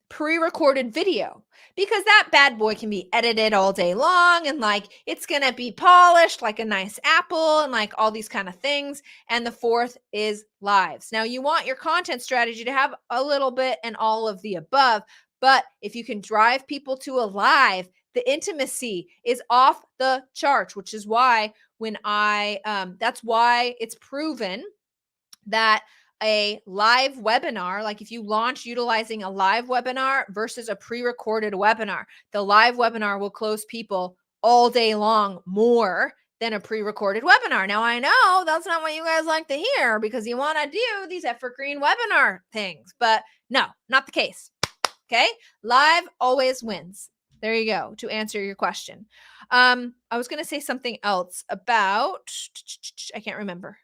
[SPEAKER 1] pre-recorded video, because that bad boy can be edited all day long and like it's going to be polished like a nice apple and like all these kind of things. And the fourth is lives. Now you want your content strategy to have a little bit and all of the above, but if you can drive people to a live, the intimacy is off the charts, which is why that's why it's proven that a live webinar, like if you launch utilizing a live webinar versus a pre-recorded webinar, the live webinar will close people all day long more than a pre-recorded webinar. Now I know that's not what you guys like to hear because you want to do these evergreen webinar things, but no, not the case. Okay. Live always wins. There you go, to answer your question. I was going to say something else about, I can't remember.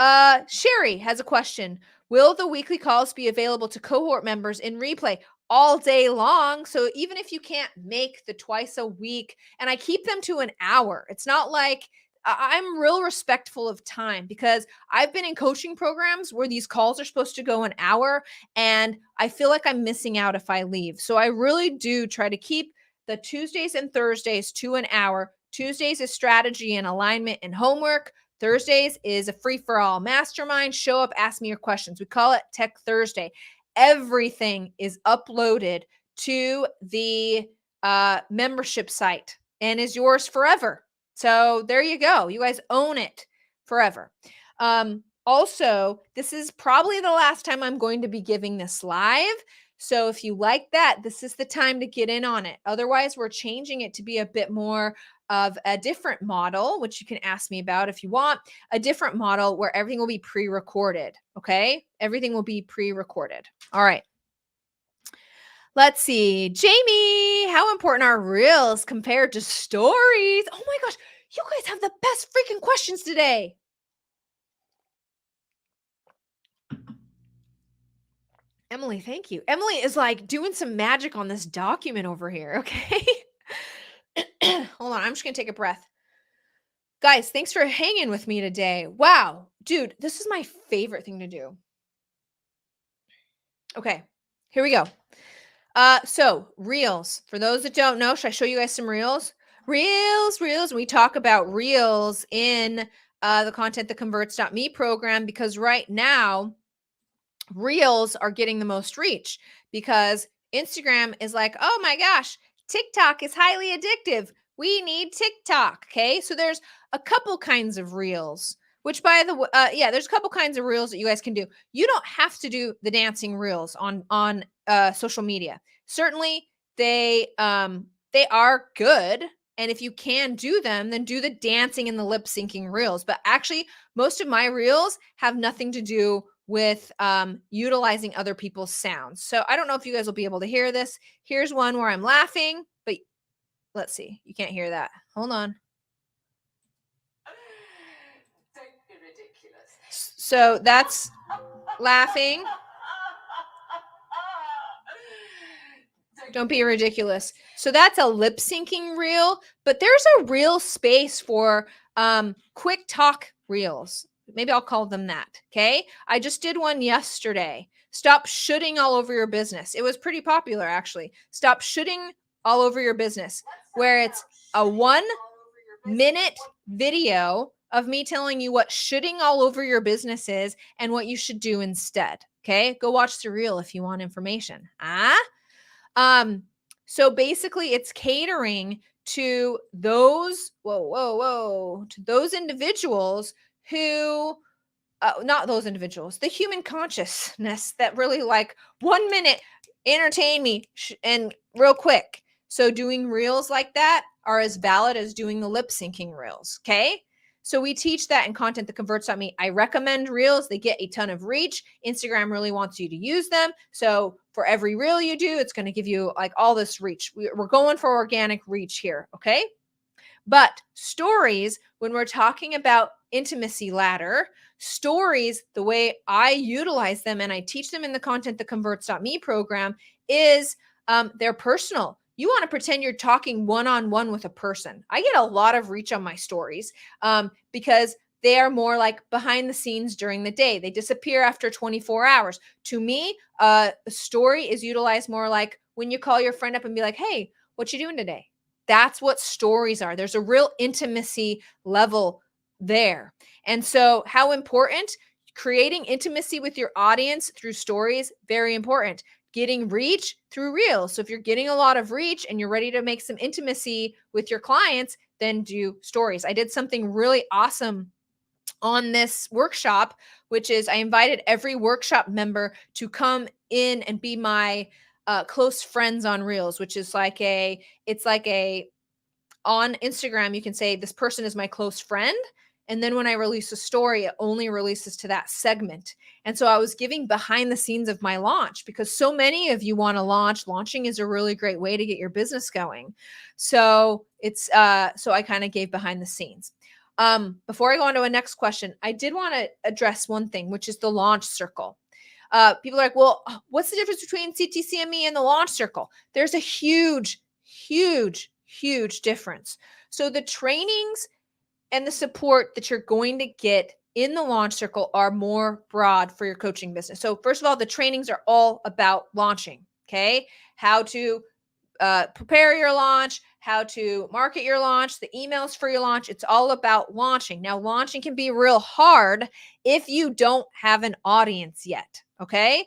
[SPEAKER 1] Sherry has a question. Will the weekly calls be available to cohort members in replay all day long? So even if you can't make the twice a week, and I keep them to an hour, it's not like I'm real respectful of time, because I've been in coaching programs where these calls are supposed to go an hour and I feel like I'm missing out if I leave. So I really do try to keep the Tuesdays and Thursdays to an hour. Tuesdays is strategy and alignment and homework. Thursdays is a free-for-all mastermind. Show up, ask me your questions. We call it Tech Thursday. Everything is uploaded to the membership site and is yours forever. So there you go. You guys own it forever. Also, this is probably the last time I'm going to be giving this live. So if you like that, this is the time to get in on it. Otherwise, we're changing it to be a bit more of a different model, which you can ask me about if you want, a different model where everything will be pre-recorded. Okay. Everything will be pre-recorded. All right. Let's see. Jamie, how important are reels compared to stories? Oh my gosh, you guys have the best freaking questions today. Emily, thank you. Emily is like doing some magic on this document over here. Okay. Hold on. I'm just going to take a breath. Guys, thanks for hanging with me today. Wow. Dude, this is my favorite thing to do. Okay. Here we go. So reels, for those that don't know, should I show you guys some reels? Reels. We talk about reels in the Content That Converts.me program, because right now reels are getting the most reach because Instagram is like, oh my gosh, TikTok is highly addictive. We need TikTok. Okay. So there's a couple kinds of reels, which by the way, there's a couple kinds of reels that you guys can do. You don't have to do the dancing reels on social media. Certainly they are good. And if you can do them, then do the dancing and the lip syncing reels. But actually, most of my reels have nothing to do with utilizing other people's sounds. So I don't know if you guys will be able to hear this. Here's one where I'm laughing, but let's see. You can't hear that. Hold on. Don't be ridiculous. So that's laughing. Don't be ridiculous. So that's a lip syncing reel, but there's a real space for quick talk reels. Maybe I'll call them that. Okay. I just did one yesterday. Stop shooting all over your business. It was pretty popular, actually. Stop shooting all over your business, where it's a 1-minute video of me telling you what shooting all over your business is and what you should do instead. Okay. Go watch the reel if you want information. So basically it's catering to those, to those individuals who, not those individuals, the human consciousness that really like 1 minute, entertain me and real quick. So doing reels like that are as valid as doing the lip syncing reels. Okay. So we teach that in content that converts.me. I recommend reels. They get a ton of reach. Instagram really wants you to use them. So for every reel you do, it's going to give you like all this reach. We're going for organic reach here. Okay. But stories, when we're talking about intimacy ladder, stories, the way I utilize them and I teach them in the content that converts.me program is they're personal. You want to pretend you're talking one-on-one with a person. I get a lot of reach on my stories because they are more like behind the scenes during the day. They disappear after 24 hours. To me, a story is utilized more like when you call your friend up and be like, hey, what you doing today? That's what stories are. There's a real intimacy level there. And so, how important creating intimacy with your audience through stories, very important. Getting reach through reels. So, if you're getting a lot of reach and you're ready to make some intimacy with your clients, then do stories. I did something really awesome on this workshop, which is I invited every workshop member to come in and be my close friends on reels, which is like it's like a on Instagram, you can say, this person is my close friend. And then when I release a story, it only releases to that segment. And so I was giving behind the scenes of my launch because so many of you want to launch. Launching is a really great way to get your business going. So so I kind of gave behind the scenes. Before I go on to a next question, I did want to address one thing, which is the launch circle. People are like, well, what's the difference between CTCME and the launch circle? There's a huge, huge, huge difference. So the trainings and the support that you're going to get in the launch circle are more broad for your coaching business. So first of all, the trainings are all about launching. Okay. How to prepare your launch, how to market your launch, the emails for your launch. It's all about launching. Now, launching can be real hard if you don't have an audience yet. Okay.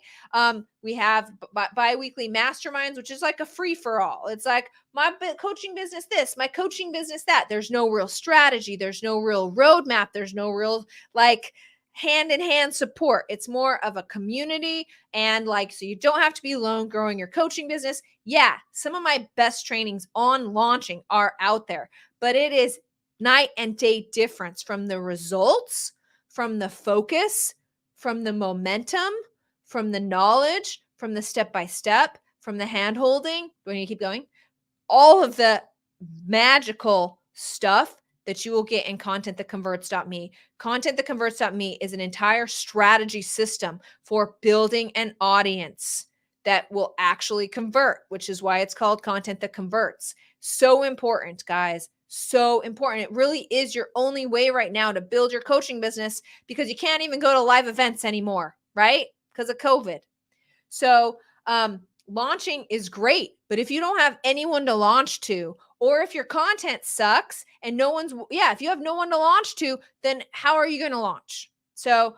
[SPEAKER 1] We have bi-weekly masterminds, which is like a free for all. It's like my coaching business, this, my coaching business, that. There's no real strategy. There's no real roadmap. There's no real like hand in hand support. It's more of a community. And like, so you don't have to be alone growing your coaching business. Yeah, some of my best trainings on launching are out there, but it is night and day difference from the results, from the focus, from the momentum, from the knowledge, from the step by step, from the hand holding. When you keep going, all of the magical stuff that you will get in content that converts.me. Content that converts.me is an entire strategy system for building an audience that will actually convert, which is why it's called content that converts. So important, guys. So important. It really is your only way right now to build your coaching business because you can't even go to live events anymore, right? Because of COVID. So, launching is great, but if you don't have anyone to launch to, or if your content sucks and if you have no one to launch to, then how are you going to launch? So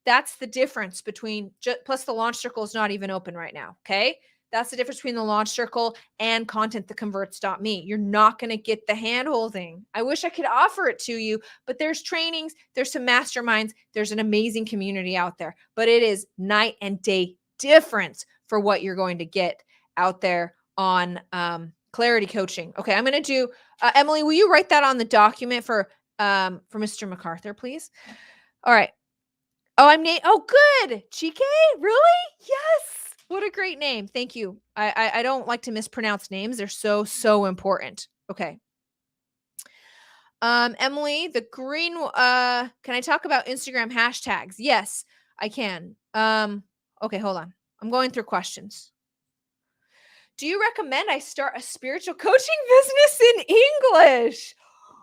[SPEAKER 1] that's the difference between, plus the launch circle is not even open right now. Okay. That's the difference between the launch circle and content that converts.me. You're not going to get the hand holding. I wish I could offer it to you, but there's trainings, there's some masterminds, there's an amazing community out there, but it is night and day difference for what you're going to get out there on Clarity Coaching. Okay, I'm going to do Emily, will you write that on the document for Mr. MacArthur, please? All right. Oh, I'm Nate. Oh, good. Chike? Really? Yes. What a great name. Thank you. I don't like to mispronounce names. They're so important. Okay. Emily, the green can I talk about Instagram hashtags? Yes, I can. Okay, hold on. I'm going through questions. Do you recommend I start a spiritual coaching business in English?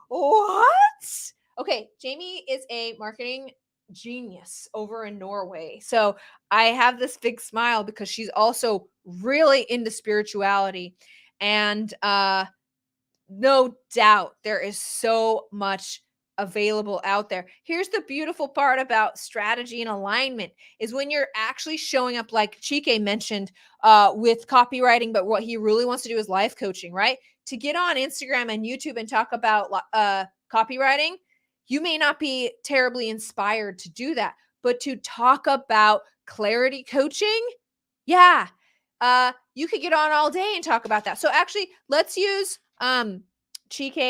[SPEAKER 1] What? Okay, Jamie is a marketing genius over in Norway. So I have this big smile because she's also really into spirituality. And no doubt there is so much available out there. Here's the beautiful part about strategy and alignment is when you're actually showing up like Chike mentioned with copywriting, but what he really wants to do is life coaching, right? To get on Instagram and YouTube and talk about copywriting, you may not be terribly inspired to do that, but to talk about clarity coaching, yeah. You could get on all day and talk about that. So actually, let's use Chike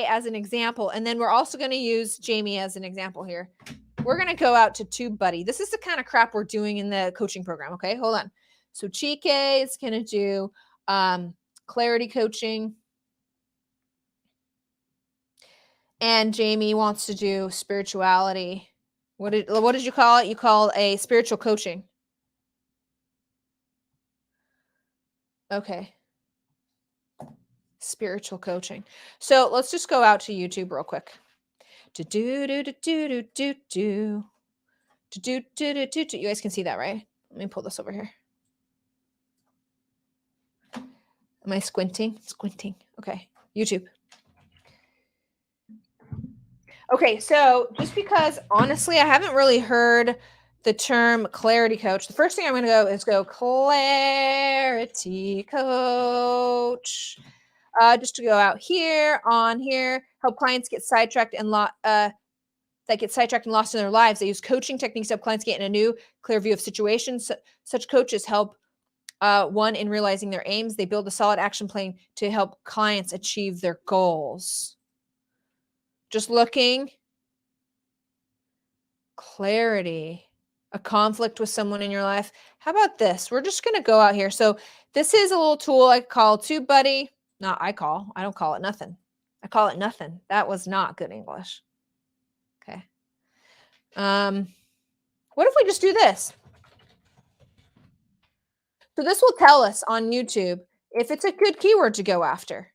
[SPEAKER 1] as an example. And then we're also going to use Jamie as an example here. We're going to go out to TubeBuddy. This is the kind of crap we're doing in the coaching program. Okay, hold on. So Chike is going to do clarity coaching. And Jamie wants to do spirituality. What did you call it? You call a spiritual coaching. Okay. Spiritual coaching. So let's just go out to YouTube real quick. You guys can see that, right? Let me pull this over here. Am I squinting? Squinting. Okay. YouTube. Okay, so just because honestly, I haven't really heard the term clarity coach. The first thing I'm going to go is clarity coach. Just to go out here, on here, help clients get sidetracked and lost in their lives. They use coaching techniques to help clients get in a new, clear view of situations. Such coaches help one in realizing their aims. They build a solid action plan to help clients achieve their goals. Just looking. Clarity, a conflict with someone in your life. How about this? We're just going to go out here. So this is a little tool I call TubeBuddy. I don't call it nothing. I call it nothing. That was not good English. Okay. What if we just do this? So this will tell us on YouTube if it's a good keyword to go after.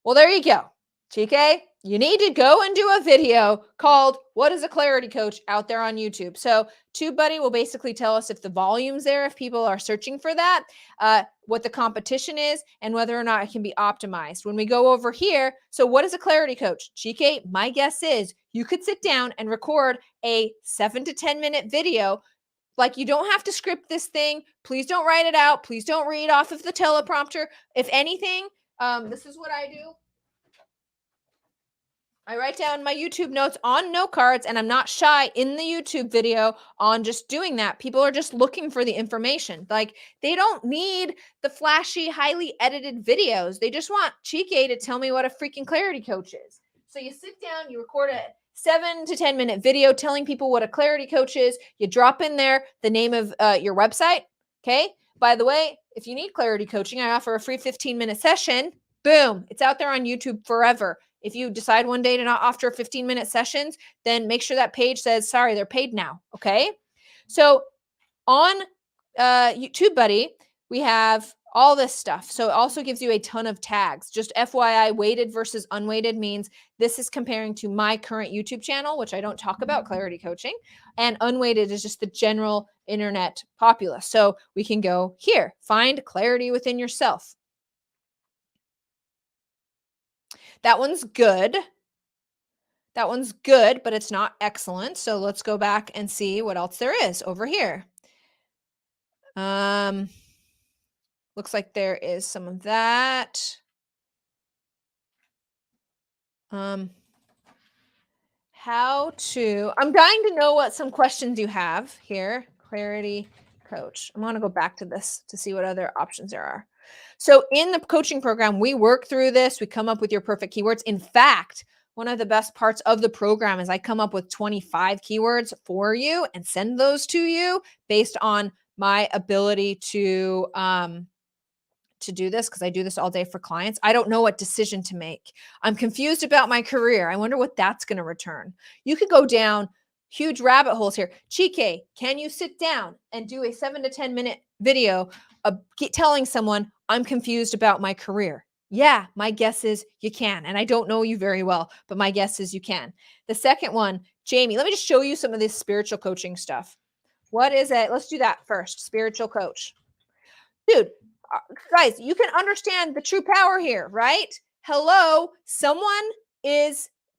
[SPEAKER 1] Well, there you go. TK, you need to go and do a video called What is a Clarity Coach out there on YouTube. So TubeBuddy will basically tell us if the volume's there, if people are searching for that, what the competition is, and whether or not it can be optimized. When we go over here, so what is a clarity coach? TK, my guess is you could sit down and record a 7 to 10 minute video. Like, you don't have to script this thing. Please don't write it out. Please don't read off of the teleprompter. If anything, this is what I do. I write down my YouTube notes on note cards, and I'm not shy in the YouTube video on just doing that. People are just looking for the information. Like, they don't need the flashy, highly edited videos. They just want Chike to tell me what a freaking clarity coach is. So you sit down, you record a 7 to 10 minute video telling people what a clarity coach is. You drop in there the name of your website. Okay. By the way, if you need clarity coaching, I offer a free 15-minute session. Boom. It's out there on YouTube forever. If you decide one day to not offer 15-minute sessions, then make sure that page says, sorry, they're paid now. Okay. So on TubeBuddy, we have all this stuff. So it also gives you a ton of tags. Just FYI, weighted versus unweighted means this is comparing to my current YouTube channel, which I don't talk about, clarity coaching. And unweighted is just the general internet populace. So we can go here, find clarity within yourself. That one's good. That one's good, but it's not excellent. So let's go back and see what else there is over here. Looks like there is some of that. I'm dying to know what some questions you have here. Clarity coach. I'm going to go back to this to see what other options there are. So in the coaching program, we work through this. We come up with your perfect keywords. In fact, one of the best parts of the program is I come up with 25 keywords for you and send those to you based on my ability to do this, because I do this all day for clients. I don't know what decision to make. I'm confused about my career. I wonder what that's going to return. You could go down huge rabbit holes here. Chike, can you sit down and do a 7 to 10 minute video telling someone I'm confused about my career? Yeah, my guess is you can. And I don't know you very well, but my guess is you can. The second one, Jamie, let me just show you some of this spiritual coaching stuff. What is it? Let's do that first. Spiritual coach. Dude, guys, you can understand the true power here, right? Hello,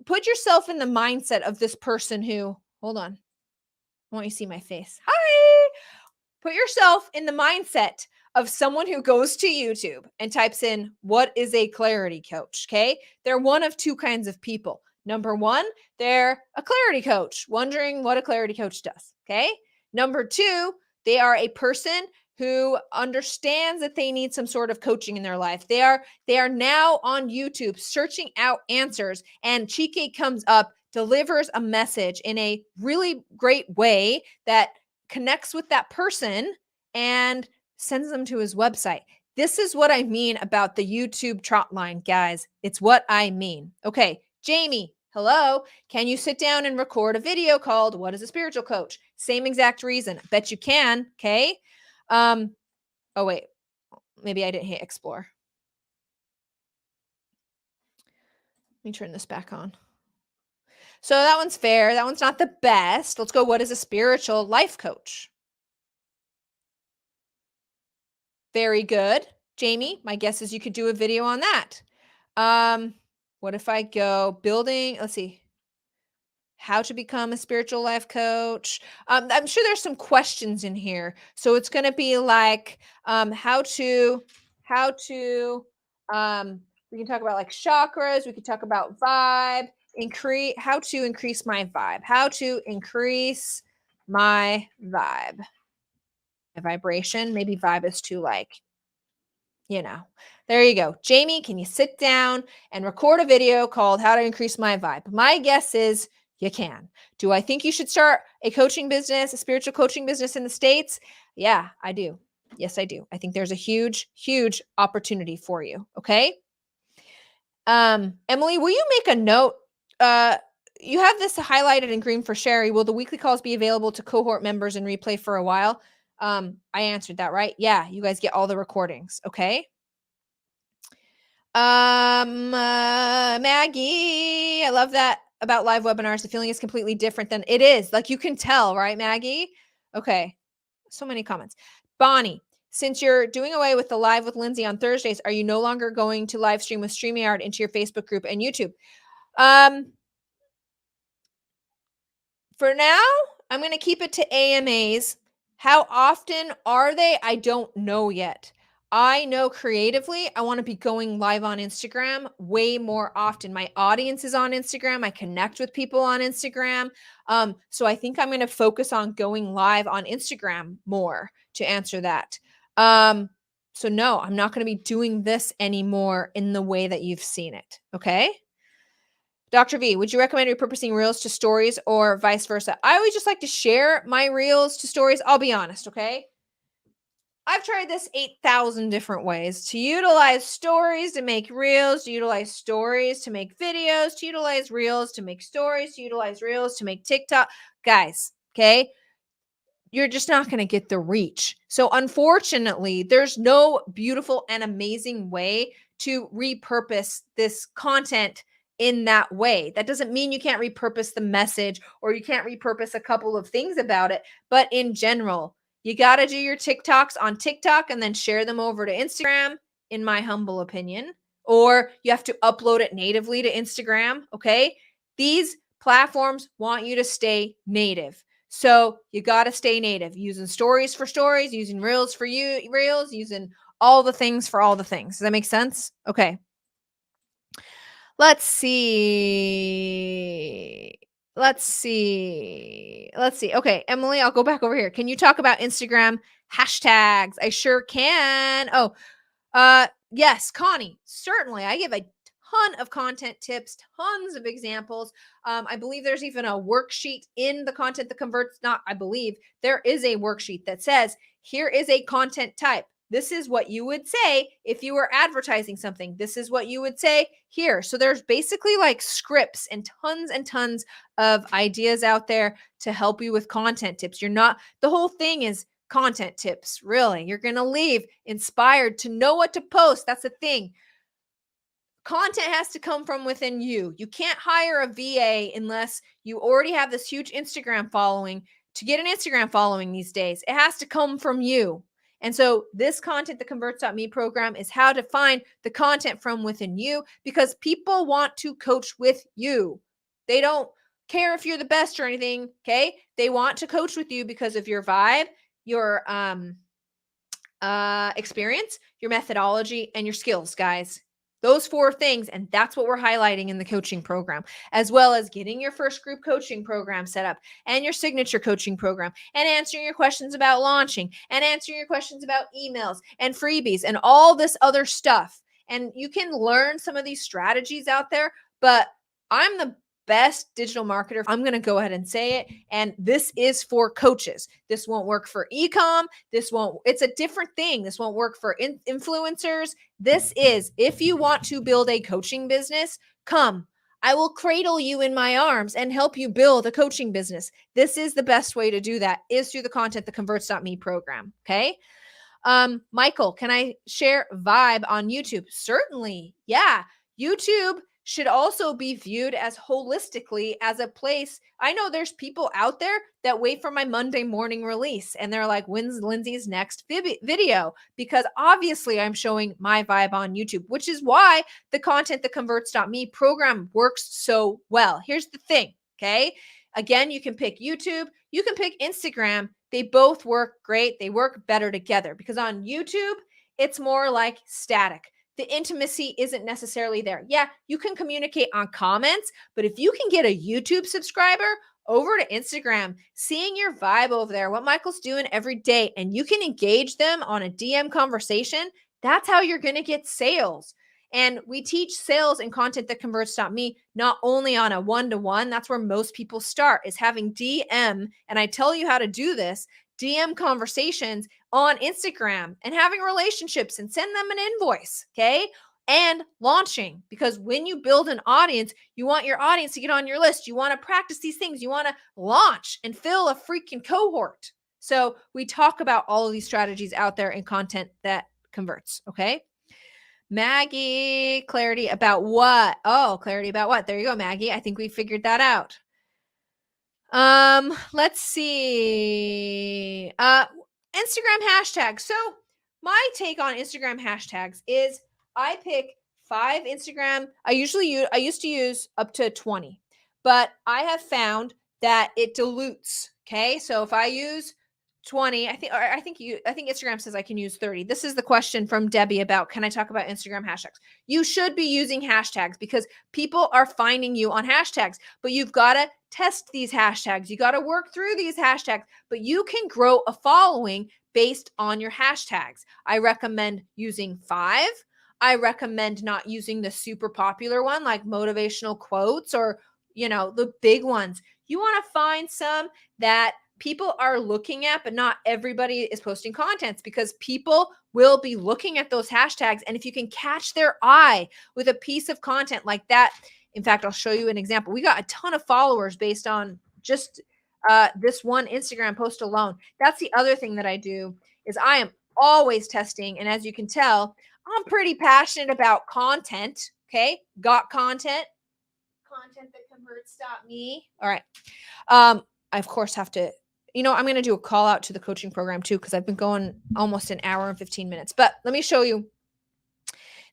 [SPEAKER 1] put yourself in the mindset of this person who, hold on, I want you to see my face. Hi. Put yourself in the mindset of someone who goes to YouTube and types in, what is a clarity coach? Okay. They're one of two kinds of people. Number one, they're a clarity coach, wondering what a clarity coach does. Okay. Number two, they are a person who understands that they need some sort of coaching in their life. They are now on YouTube searching out answers, and Chike comes up, delivers a message in a really great way that connects with that person and sends them to his website. This is what I mean about the YouTube trot line, guys. It's what I mean. Okay, Jamie, hello. Can you sit down and record a video called What is a Spiritual Coach? Same exact reason. Bet you can. Okay. Oh wait, maybe I didn't hit explore. Let me turn this back on. So that one's fair. That one's not the best. Let's go. What is a spiritual life coach? Very good. Jamie, my guess is you could do a video on that. What if I go building, let's see, how to become a spiritual life coach. I'm sure there's some questions in here. So it's going to be like how to, we can talk about like chakras. We could talk about vibe, how to increase my vibe, how to increase my vibe, my vibration. Maybe vibe is too like, there you go. Jamie, can you sit down and record a video called How to Increase My Vibe? My guess is you can. Do I think you should start a coaching business, a spiritual coaching business in the States? Yeah, I do. Yes, I do. I think there's a huge, huge opportunity for you. Okay. Emily, will you make a note? You have this highlighted in green for Sherry. Will the weekly calls be available to cohort members and replay for a while? I answered that, right? Yeah, you guys get all the recordings. Okay. Maggie, I love that about live webinars. The feeling is completely different than it is. Like you can tell, right, Maggie? Okay. So many comments. Bonnie, since you're doing away with the live with Lindsay on Thursdays, are you no longer going to live stream with StreamYard into your Facebook group and YouTube? For now, I'm going to keep it to AMAs. How often are they? I don't know yet. I know creatively, I want to be going live on Instagram way more often. My audience is on Instagram. I connect with people on Instagram. So I think I'm going to focus on going live on Instagram more to answer that. So no, I'm not going to be doing this anymore in the way that you've seen it. Okay. Dr. V, would you recommend repurposing reels to stories or vice versa? I always just like to share my reels to stories. I'll be honest, okay? I've tried this 8,000 different ways to utilize stories to make reels, to utilize stories to make videos, to utilize reels to make stories, to utilize reels to make TikTok. Guys, okay? You're just not going to get the reach. So unfortunately, there's no beautiful and amazing way to repurpose this content in that way. That doesn't mean you can't repurpose the message or you can't repurpose a couple of things about it. But in general, you got to do your TikToks on TikTok and then share them over to Instagram, in my humble opinion. Or you have to upload it natively to Instagram. Okay. These platforms want you to stay native. So you got to stay native, using stories for stories, using reels for reels, using all the things for all the things. Does that make sense? Okay. Let's see. Okay, Emily, I'll go back over here. Can you talk about Instagram hashtags? I sure can. Oh, yes, Connie, certainly. I give a ton of content tips, tons of examples. I believe there's even a worksheet in the content that converts. Not, I believe there is a worksheet that says, here is a content type. This is what you would say if you were advertising something. This is what you would say here. So there's basically like scripts and tons of ideas out there to help you with content tips. The whole thing is content tips, really. You're going to leave inspired to know what to post. That's the thing. Content has to come from within you. You can't hire a VA unless you already have this huge Instagram following. To get an Instagram following these days, it has to come from you. And so this content, the converts.me program, is how to find the content from within you, because people want to coach with you. They don't care if you're the best or anything, okay? They want to coach with you because of your vibe, your experience, your methodology, and your skills, guys. Those 4 things, and that's what we're highlighting in the coaching program, as well as getting your first group coaching program set up and your signature coaching program and answering your questions about launching and answering your questions about emails and freebies and all this other stuff. And you can learn some of these strategies out there, but I'm the best digital marketer. I'm going to go ahead and say it. And this is for coaches. This won't work for ecom. It's a different thing. This won't work for influencers. This is, if you want to build a coaching business, come. I will cradle you in my arms and help you build a coaching business. This is the best way to do that, is through the Content That Converts.me program. Okay. Michael, can I share Vibe on YouTube? Certainly. Yeah. YouTube should also be viewed as holistically as a place. I know there's people out there that wait for my Monday morning release and they're like, when's Lindsay's next video? Because obviously I'm showing my vibe on YouTube, which is why the Content That Converts.me program works so well. Here's the thing. Okay. Again, you can pick YouTube, you can pick Instagram. They both work great. They work better together because on YouTube, it's more like static. The intimacy isn't necessarily there. Yeah, you can communicate on comments, but if you can get a YouTube subscriber over to Instagram, seeing your vibe over there, what Michael's doing every day, and you can engage them on a DM conversation, that's how you're going to get sales. And we teach sales and Content That Converts.me not only on a one-to-one, that's where most people start, is having DM, and I tell you how to do this, DM conversations on Instagram and having relationships and send them an invoice, okay? And launching, because when you build an audience, you want your audience to get on your list. You want to practice these things. You want to launch and fill a freaking cohort. So we talk about all of these strategies out there in Content That Converts, okay? Maggie, clarity about what? Oh, clarity about what? There you go, Maggie. I think we figured that out. Let's see. Instagram hashtags. So my take on Instagram hashtags is I pick 5 Instagram. I used to use up to 20, but I have found that it dilutes. Okay. So if I use 20, I think Instagram says I can use 30. This is the question from Debbie about, can I talk about Instagram hashtags? You should be using hashtags because people are finding you on hashtags, but you've got to test these hashtags. You got to work through these hashtags, but you can grow a following based on your hashtags. I recommend using 5. I recommend not using the super popular one like motivational quotes or, the big ones. You want to find some that people are looking at, but not everybody is posting contents because people will be looking at those hashtags. And if you can catch their eye with a piece of content like that, in fact, I'll show you an example. We got a ton of followers based on just this one Instagram post alone. That's the other thing that I do is I am always testing. And as you can tell, I'm pretty passionate about content. Okay. Got content that converts.me. All right. I of course have to, I'm going to do a call out to the coaching program too, because I've been going almost an hour and 15 minutes, but let me show you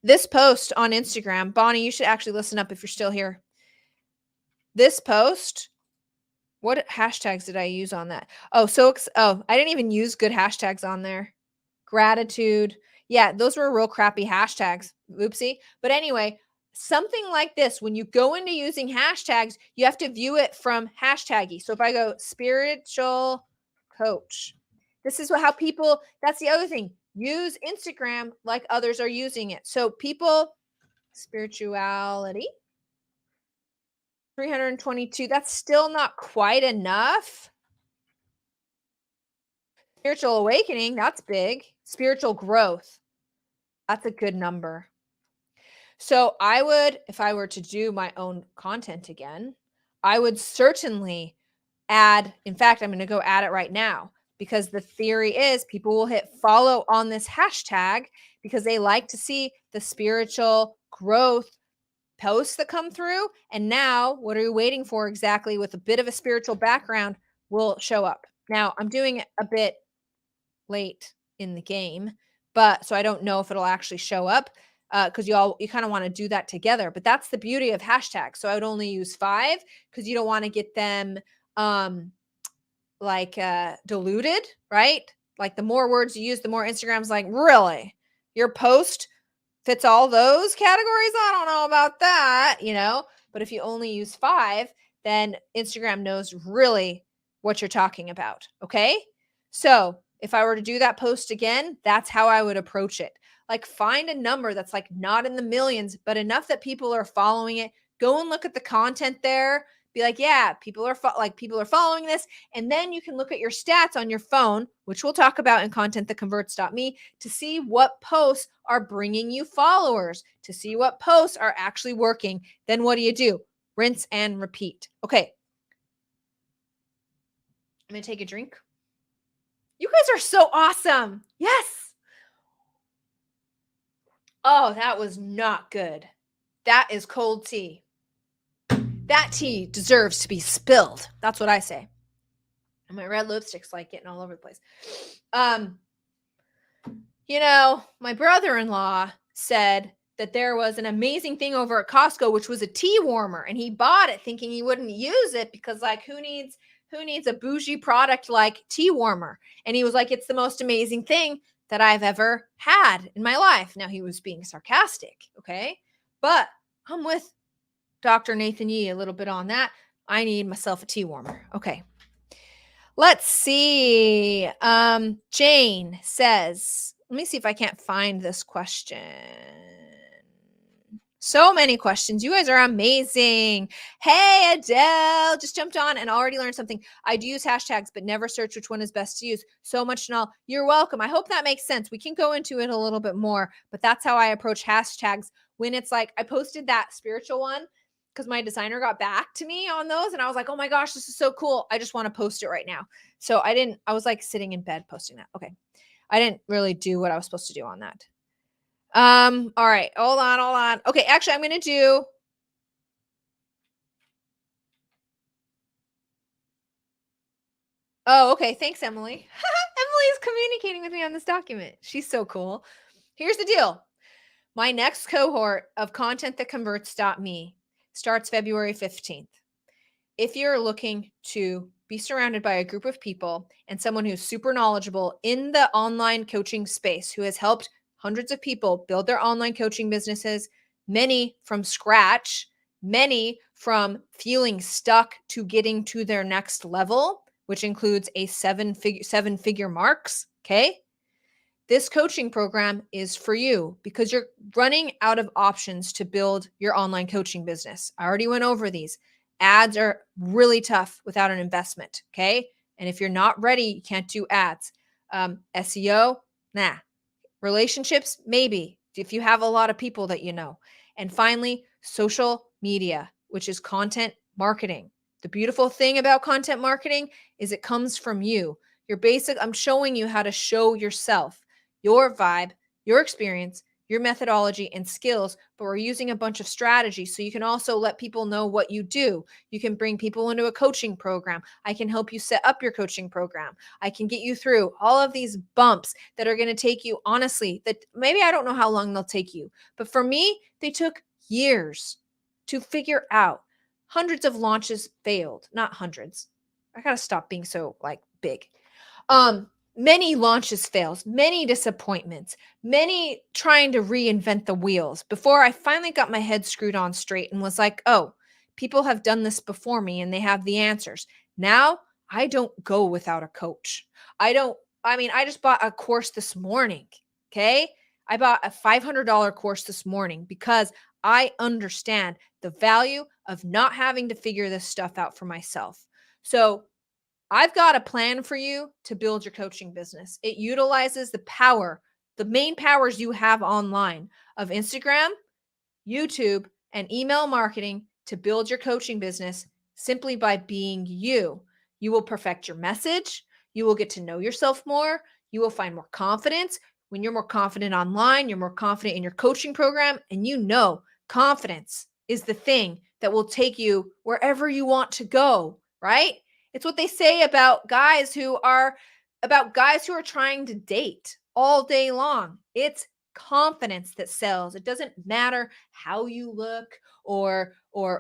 [SPEAKER 1] this post on Instagram. Bonnie, you should actually listen up if you're still here. This post, what hashtags did I use on that? I didn't even use good hashtags on there. Gratitude. Yeah, those were real crappy hashtags. Oopsie. But anyway, something like this, when you go into using hashtags, you have to view it from hashtaggy. So if I go spiritual coach, this is how people, that's the other thing, use Instagram like others are using it. So people, spirituality, 322, that's still not quite enough. Spiritual awakening, that's big. Spiritual growth, that's a good number. So I would, if I were to do my own content again, I would certainly add, in fact, I'm going to go add it right now because the theory is people will hit follow on this hashtag because they like to see the spiritual growth posts that come through. And now what are you waiting for exactly with a bit of a spiritual background will show up. Now I'm doing it a bit late in the game, but so I don't know if it'll actually show up because you kind of want to do that together. But that's the beauty of hashtags. So I would only use 5 because you don't want to get them diluted, right? Like the more words you use, the more Instagram's like, really? Your post fits all those categories, I don't know about that, but if you only use 5, then Instagram knows really what you're talking about. Okay. So if I were to do that post again, that's how I would approach it. Like, find a number that's like not in the millions, but enough that people are following it. Go and look at the content there. Be like, yeah, people are people are following this. And then you can look at your stats on your phone, which we'll talk about in contentthatconverts.me, to see what posts are bringing you followers, to see what posts are actually working. Then what do? Rinse and repeat. Okay. I'm going to take a drink. You guys are so awesome. Yes. Oh, that was not good. That is cold tea. That tea deserves to be spilled. That's what I say. And my red lipstick's like getting all over the place. My brother-in-law said that there was an amazing thing over at Costco, which was a tea warmer, and he bought it thinking he wouldn't use it because, like, who needs a bougie product like tea warmer? And he was like, it's the most amazing thing that I've ever had in my life. Now, he was being sarcastic, okay? But I'm with Dr. Nathan Yee a little bit on that. I need myself a tea warmer. Okay. Let's see. Jane says, let me see if I can't find this question. So many questions. You guys are amazing. Hey, Adele, just jumped on and already learned something. I do use hashtags, but never search which one is best to use. So much to know. You're welcome. I hope that makes sense. We can go into it a little bit more, but that's how I approach hashtags when it's like, I posted that spiritual one because my designer got back to me on those. And I was like, oh my gosh, this is so cool. I just want to post it right now. So I was like sitting in bed posting that. Okay. I didn't really do what I was supposed to do on that. All right, hold on. Okay, actually, I'm going to do. Oh, okay. Thanks, Emily. Emily is communicating with me on this document. She's so cool. Here's the deal. My next cohort of contentthatconverts.me starts February 15th. If you're looking to be surrounded by a group of people and someone who's super knowledgeable in the online coaching space, who has helped hundreds of people build their online coaching businesses, many from scratch, many from feeling stuck to getting to their next level, which includes a seven-figure marks, okay? This coaching program is for you because you're running out of options to build your online coaching business. I already went over these. Ads are really tough without an investment, okay? And if you're not ready, you can't do ads. SEO, nah. Relationships, maybe, if you have a lot of people that you know. And finally, social media, which is content marketing. The beautiful thing about content marketing is it comes from you. I'm showing you how to show yourself, your vibe, your experience, your methodology and skills, but we're using a bunch of strategies so you can also let people know what you do. You can bring people into a coaching program. I can help you set up your coaching program. I can get you through all of these bumps that are going to take you, honestly, that maybe I don't know how long they'll take you, but for me, they took years to figure out. Hundreds of launches failed, not hundreds. I got to stop being so like big. Many launches fails, many disappointments, many trying to reinvent the wheels before I finally got my head screwed on straight and was like, oh, people have done this before me and they have the answers. Now I don't go without a coach. I just bought a course this morning. Okay. I bought a $500 course this morning because I understand the value of not having to figure this stuff out for myself. So I've got a plan for you to build your coaching business. It utilizes the main powers you have online of Instagram, YouTube, and email marketing to build your coaching business simply by being you. You will perfect your message. You will get to know yourself more. You will find more confidence. When you're more confident online, you're more confident in your coaching program, and confidence is the thing that will take you wherever you want to go, right? It's what they say about guys who are trying to date all day long. It's confidence that sells. It doesn't matter how you look or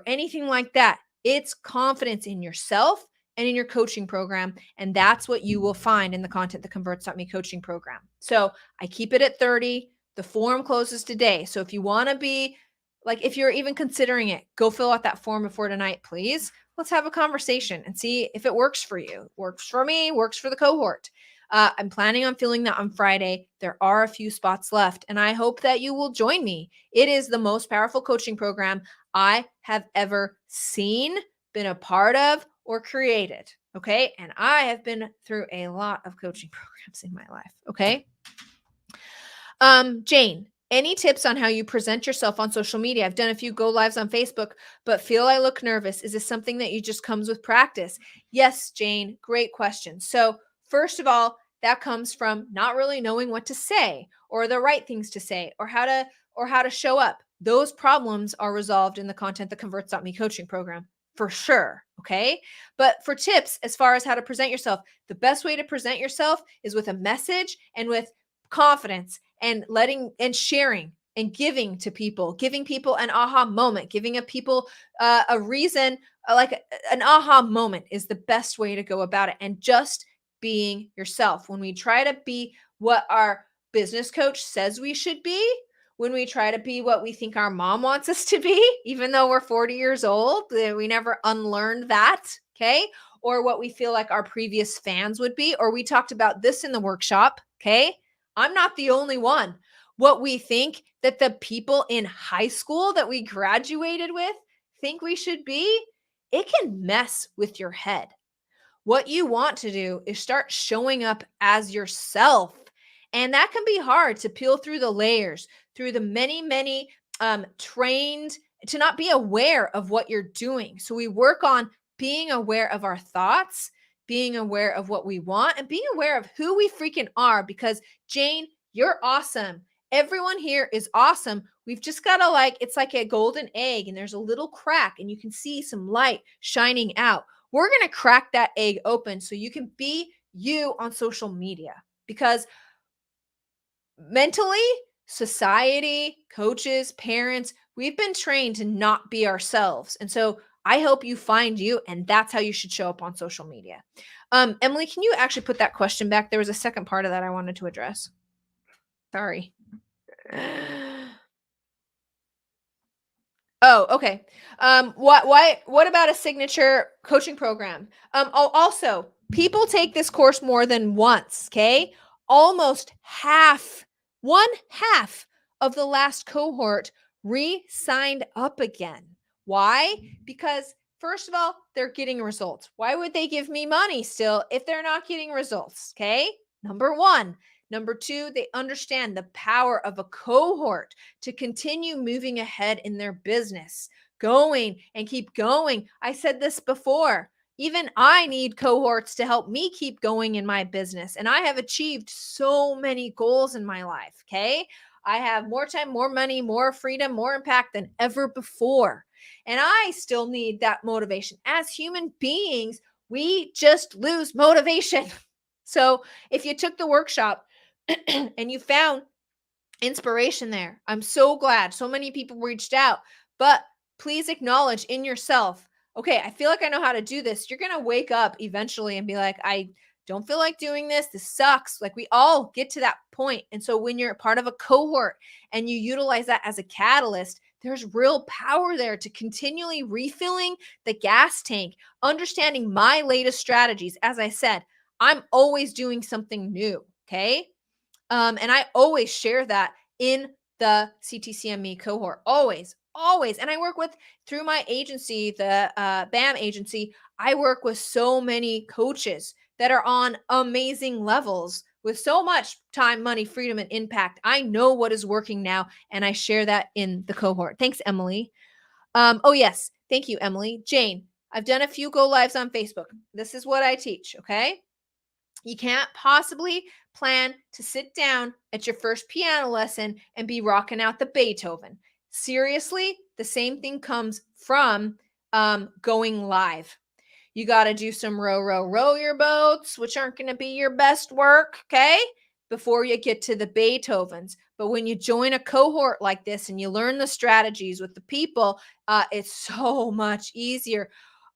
[SPEAKER 1] anything like that. It's confidence in yourself and in your coaching program, and that's what you will find in the Content That Converts.me coaching program. So I keep it at 30. The form closes today. So if you want to be like, if you're even considering it, go fill out that form before tonight, please. Let's have a conversation and see if it works for you. Works for me, works for the cohort. I'm planning on filling that on Friday. There are a few spots left, and I hope that you will join me. It is the most powerful coaching program I have ever seen, been a part of, or created. Okay. And I have been through a lot of coaching programs in my life. Okay. Jane, any tips on how you present yourself on social media? I've done a few go lives on Facebook, but feel I look nervous. Is this something that you just comes with practice? Yes, Jane, great question. So, first of all, that comes from not really knowing what to say or the right things to say or how to show up. Those problems are resolved in the Content That Converts.me coaching program for sure. Okay. But for tips as far as how to present yourself, the best way to present yourself is with a message and with confidence and letting and sharing and giving to people, giving people an aha moment, giving a people a reason, an aha moment is the best way to go about it. And just being yourself. When we try to be what our business coach says we should be, when we try to be what we think our mom wants us to be, even though we're 40 years old, we never unlearned that. Okay. Or what we feel like our previous fans would be, or we talked about this in the workshop. Okay. I'm not the only one. What we think that the people in high school that we graduated with think we should be, it can mess with your head. What you want to do is start showing up as yourself. And that can be hard to peel through the layers, through the many trained to not be aware of what you're doing. So we work on being aware of our thoughts, being aware of what we want, and being aware of who we freaking are. Because Jane, you're awesome. Everyone here is awesome. We've just got to it's like a golden egg and there's a little crack and you can see some light shining out. We're going to crack that egg open so you can be you on social media, because mentally, society, coaches, parents, we've been trained to not be ourselves. And so I hope you find you, and that's how you should show up on social media. Emily, can you actually put that question back? There was a second part of that I wanted to address. Sorry. Oh, okay. What about a signature coaching program? Also, people take this course more than once, okay? Almost one half of the last cohort re-signed up again. Why? Because first of all, they're getting results. Why would they give me money still if they're not getting results? Okay? Number one. Number two, they understand the power of a cohort to continue moving ahead in their business, going and keep going. I said this before. Even I need cohorts to help me keep going in my business. And I have achieved so many goals in my life. Okay. I have more time, more money, more freedom, more impact than ever before. And I still need that motivation. As human beings, we just lose motivation. So if you took the workshop and you found inspiration there, I'm so glad. So many people reached out, but please acknowledge in yourself, okay, I feel like I know how to do this. You're going to wake up eventually and be like, I don't feel like doing this. This sucks. Like we all get to that point. And so when you're part of a cohort and you utilize that as a catalyst, there's real power there to continually refilling the gas tank, understanding my latest strategies. As I said, I'm always doing something new. Okay. And I always share that in the CTCME cohort, always. And I work with, through my agency, the BAM agency, I work with so many coaches that are on amazing levels with so much time, money, freedom, and impact. I know what is working now, and I share that in the cohort. Thanks, Emily. Oh, yes. Thank you, Emily. Jane, I've done a few go lives on Facebook. This is what I teach, okay? You can't possibly plan to sit down at your first piano lesson and be rocking out the Beethoven. Seriously, the same thing comes from going live. You got to do some row your boats, which aren't going to be your best work, okay? Before you get to the Beethovens. But when you join a cohort like this and you learn the strategies with the people, it's so much easier.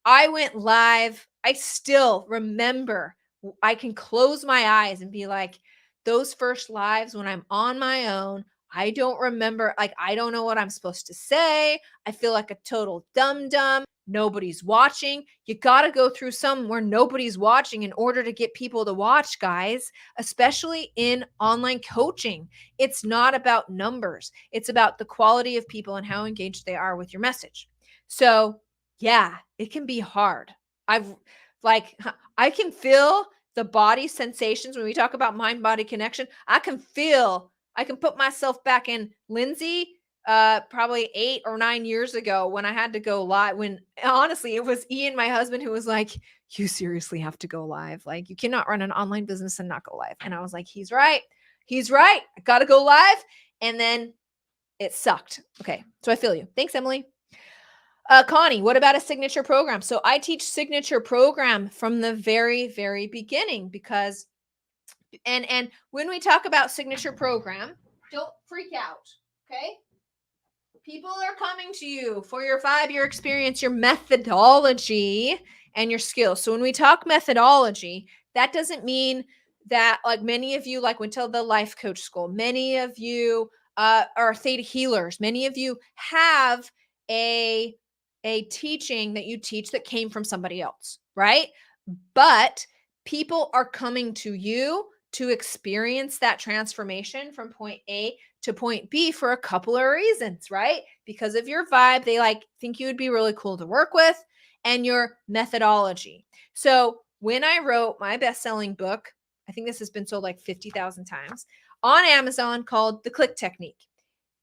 [SPEAKER 1] I went live. I still remember, I can close my eyes and be like, those first lives when I'm on my own, I don't remember, like, I don't know what I'm supposed to say. I feel like a total dum-dum. Nobody's watching. You got to go through some where nobody's watching in order to get people to watch, guys, especially in online coaching. It's not about numbers. It's about the quality of people and how engaged they are with your message. So, yeah, it can be hard. I've like, I can feel the body sensations when we talk about mind body connection. I can put myself back in Lindsay probably 8 or 9 years ago when I had to go live, when honestly it was Ian, my husband, who was like, you seriously have to go live. Like, you cannot run an online business and not go live. And I was like, he's right. I got to go live. And then it sucked. Okay. So I feel you. Thanks, Emily. Connie, what about a signature program? So I teach signature program from the very, very beginning, because and when we talk about signature program, don't freak out. Okay. People are coming to you for your 5-year experience, your methodology, and your skills. So when we talk methodology, that doesn't mean that, like, many of you like went to the life coach school. Many of you are theta healers. Many of you have a teaching that you teach that came from somebody else, right? But people are coming to you to experience that transformation from point A to point B for a couple of reasons, right? Because of your vibe, they like think you would be really cool to work with, and your methodology. So when I wrote my best-selling book, I think this has been sold like 50,000 times on Amazon, called The Click Technique.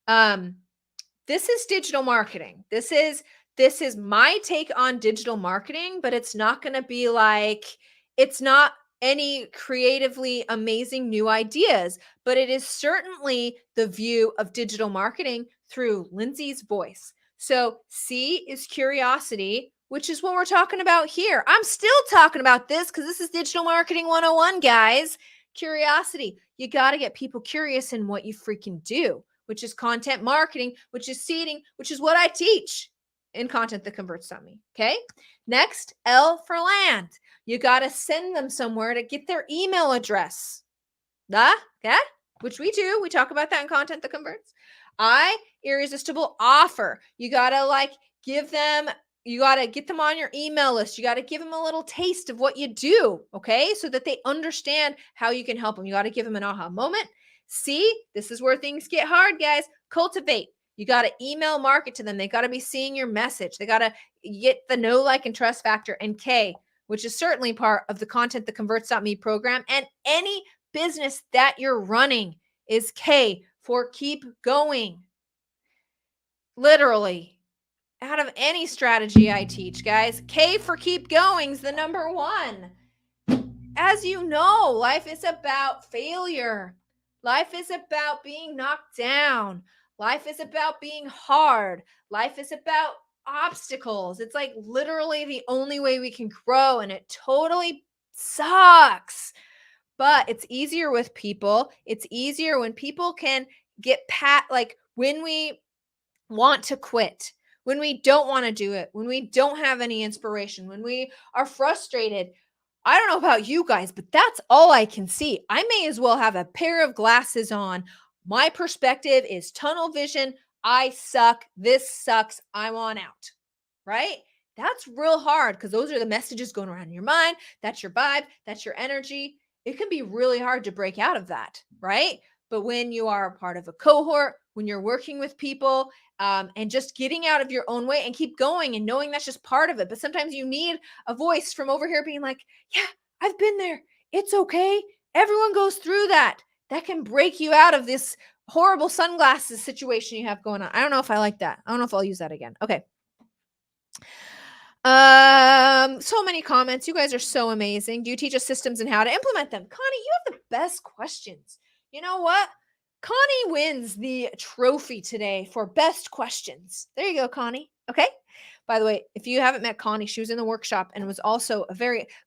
[SPEAKER 1] This is digital marketing. This is my take on digital marketing, but it's not going to be like, it's not any creatively amazing new ideas, but it is certainly the view of digital marketing through Lindsay's voice. So C is curiosity, which is what we're talking about here. I'm still talking about this because this is digital marketing 101, guys. Curiosity. You got to get people curious in what you freaking do, which is content marketing, which is seeding, which is what I teach in Content That Converts.me. Okay. Next, L for land. You got to send them somewhere to get their email address. Okay. Which we do. We talk about that in Content That Converts. I, irresistible offer. You got to give them, you got to get them on your email list. You got to give them a little taste of what you do. Okay. So that they understand how you can help them. You got to give them an aha moment. See, this is where things get hard, guys. Cultivate. You got to email market to them. They got to be seeing your message. They got to get the know, like, and trust factor. And K, which is certainly part of the Content That Converts.me program. And any business that you're running is K for keep going. Literally, out of any strategy I teach, guys, K for keep going is the number one. As you know, life is about failure. Life is about being knocked down. Life is about being hard. Life is about obstacles. It's like literally the only way we can grow, and it totally sucks. But it's easier with people. It's easier when people can get when we want to quit, when we don't want to do it, when we don't have any inspiration, when we are frustrated. I don't know about you guys, but that's all I can see. I may as well have a pair of glasses on. My perspective is tunnel vision. I suck. This sucks. I want out. Right? That's real hard because those are the messages going around in your mind. That's your vibe. That's your energy. It can be really hard to break out of that. Right? But when you are a part of a cohort, when you're working with people, and just getting out of your own way and keep going and knowing that's just part of it. But sometimes you need a voice from over here being like, yeah, I've been there. It's okay. Everyone goes through that. That can break you out of this horrible sunglasses situation you have going on. I don't know if I like that. I don't know if I'll use that again. Okay. So many comments. You guys are so amazing. Do you teach us systems and how to implement them? Connie, you have the best questions. You know what? Connie wins the trophy today for best questions. There you go, Connie. Okay. By the way, if you haven't met Connie, she was in the workshop and was also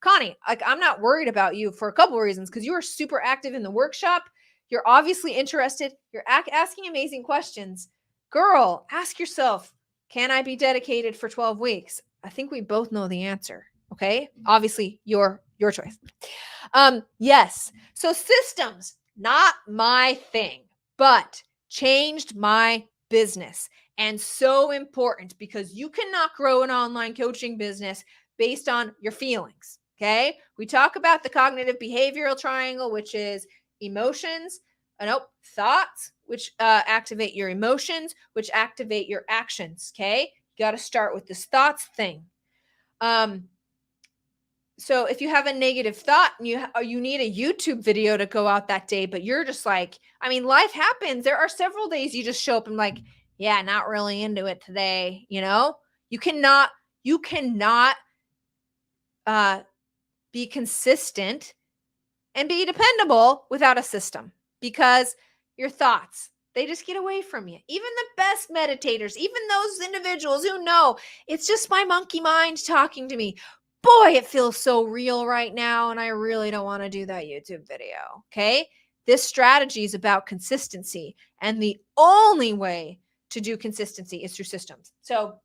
[SPEAKER 1] Connie, like, I'm not worried about you for a couple of reasons, because you are super active in the workshop. You're obviously interested. You're asking amazing questions. Girl, ask yourself, can I be dedicated for 12 weeks? I think we both know the answer. Okay. Obviously your choice. Yes. So systems, not my thing, but changed my business. And so important because you cannot grow an online coaching business based on your feelings. Okay. We talk about the cognitive behavioral triangle, which is emotions, thoughts, which activate your emotions, which activate your actions. Okay. You got to start with this thoughts thing. So if you have a negative thought and you need a YouTube video to go out that day, but you're just like, life happens. There are several days you just show up and like, yeah, not really into it today. You cannot be consistent and be dependable without a system because your thoughts, they just get away from you. Even the best meditators, even those individuals who know it's just my monkey mind talking to me. Boy, it feels so real right now, and I really don't want to do that YouTube video. Okay. This strategy is about consistency, and the only way to do consistency is through systems. So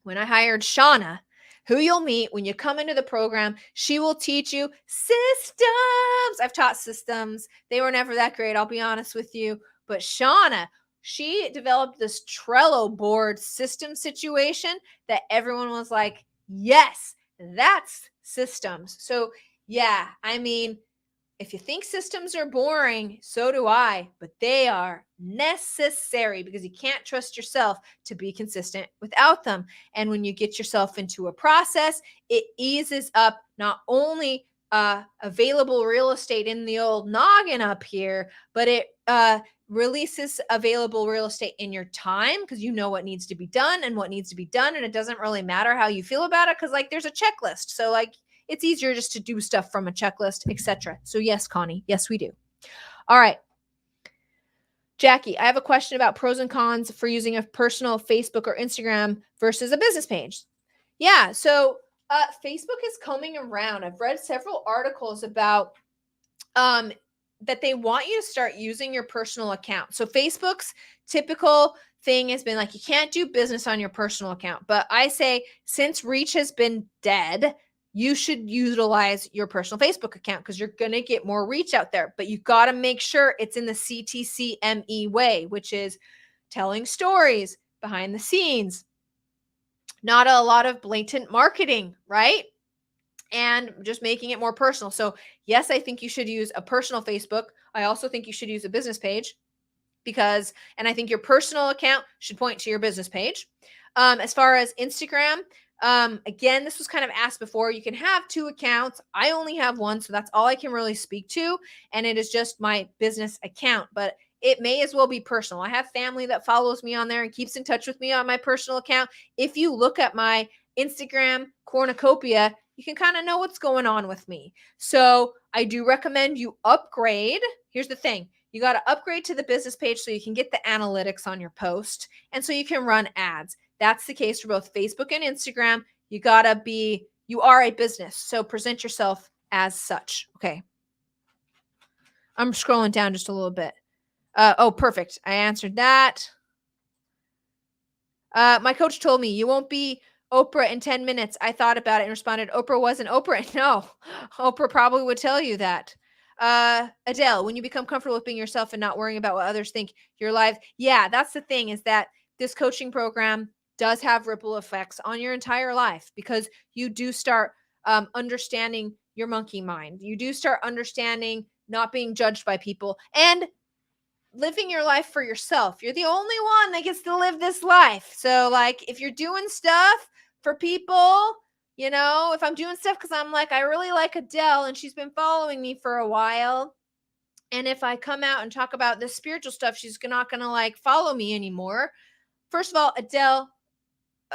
[SPEAKER 1] when I hired Shauna, who you'll meet when you come into the program, she will teach you systems. I've taught systems. They were never that great, I'll be honest with you. But Shauna, she developed this Trello board system situation that everyone was like, yes, that's systems. So yeah, if you think systems are boring, so do I, but they are necessary because you can't trust yourself to be consistent without them. And when you get yourself into a process, it eases up not only available real estate in the old noggin up here, but it releases available real estate in your time because you know what needs to be done and what needs to be done. And it doesn't really matter how you feel about it because there's a checklist. So it's easier just to do stuff from a checklist, etc. So yes, Connie, yes, we do. All right. Jackie, I have a question about pros and cons for using a personal Facebook or Instagram versus a business page. Yeah. So Facebook is coming around. I've read several articles about that they want you to start using your personal account. So Facebook's typical thing has been you can't do business on your personal account. But I say since reach has been dead, you should utilize your personal Facebook account because you're going to get more reach out there. But you got to make sure it's in the CTCME way, which is telling stories behind the scenes, not a lot of blatant marketing, right? And just making it more personal. So yes, I think you should use a personal Facebook. I also think you should use a business page and I think your personal account should point to your business page. As far as Instagram, again, this was kind of asked before. You can have 2 accounts. I only have one, so that's all I can really speak to. And it is just my business account, but it may as well be personal. I have family that follows me on there and keeps in touch with me on my personal account. If you look at my Instagram cornucopia, you can kind of know what's going on with me. So I do recommend you upgrade. Here's the thing. You got to upgrade to the business page so you can get the analytics on your post and so you can run ads. That's the case for both Facebook and Instagram. You are a business. So present yourself as such. Okay. I'm scrolling down just a little bit. Perfect. I answered that. My coach told me you won't be Oprah in 10 minutes. I thought about it and responded, Oprah wasn't Oprah. No, Oprah probably would tell you that. Adele, when you become comfortable with being yourself and not worrying about what others think, you're alive. Yeah, that's the thing is that this coaching program does have ripple effects on your entire life because you do start understanding your monkey mind. You do start understanding not being judged by people and living your life for yourself. You're the only one that gets to live this life. So if you're doing stuff for people, if I'm doing stuff because I'm I really like Adele and she's been following me for a while. And if I come out and talk about this spiritual stuff, she's not going to follow me anymore. First of all, Adele,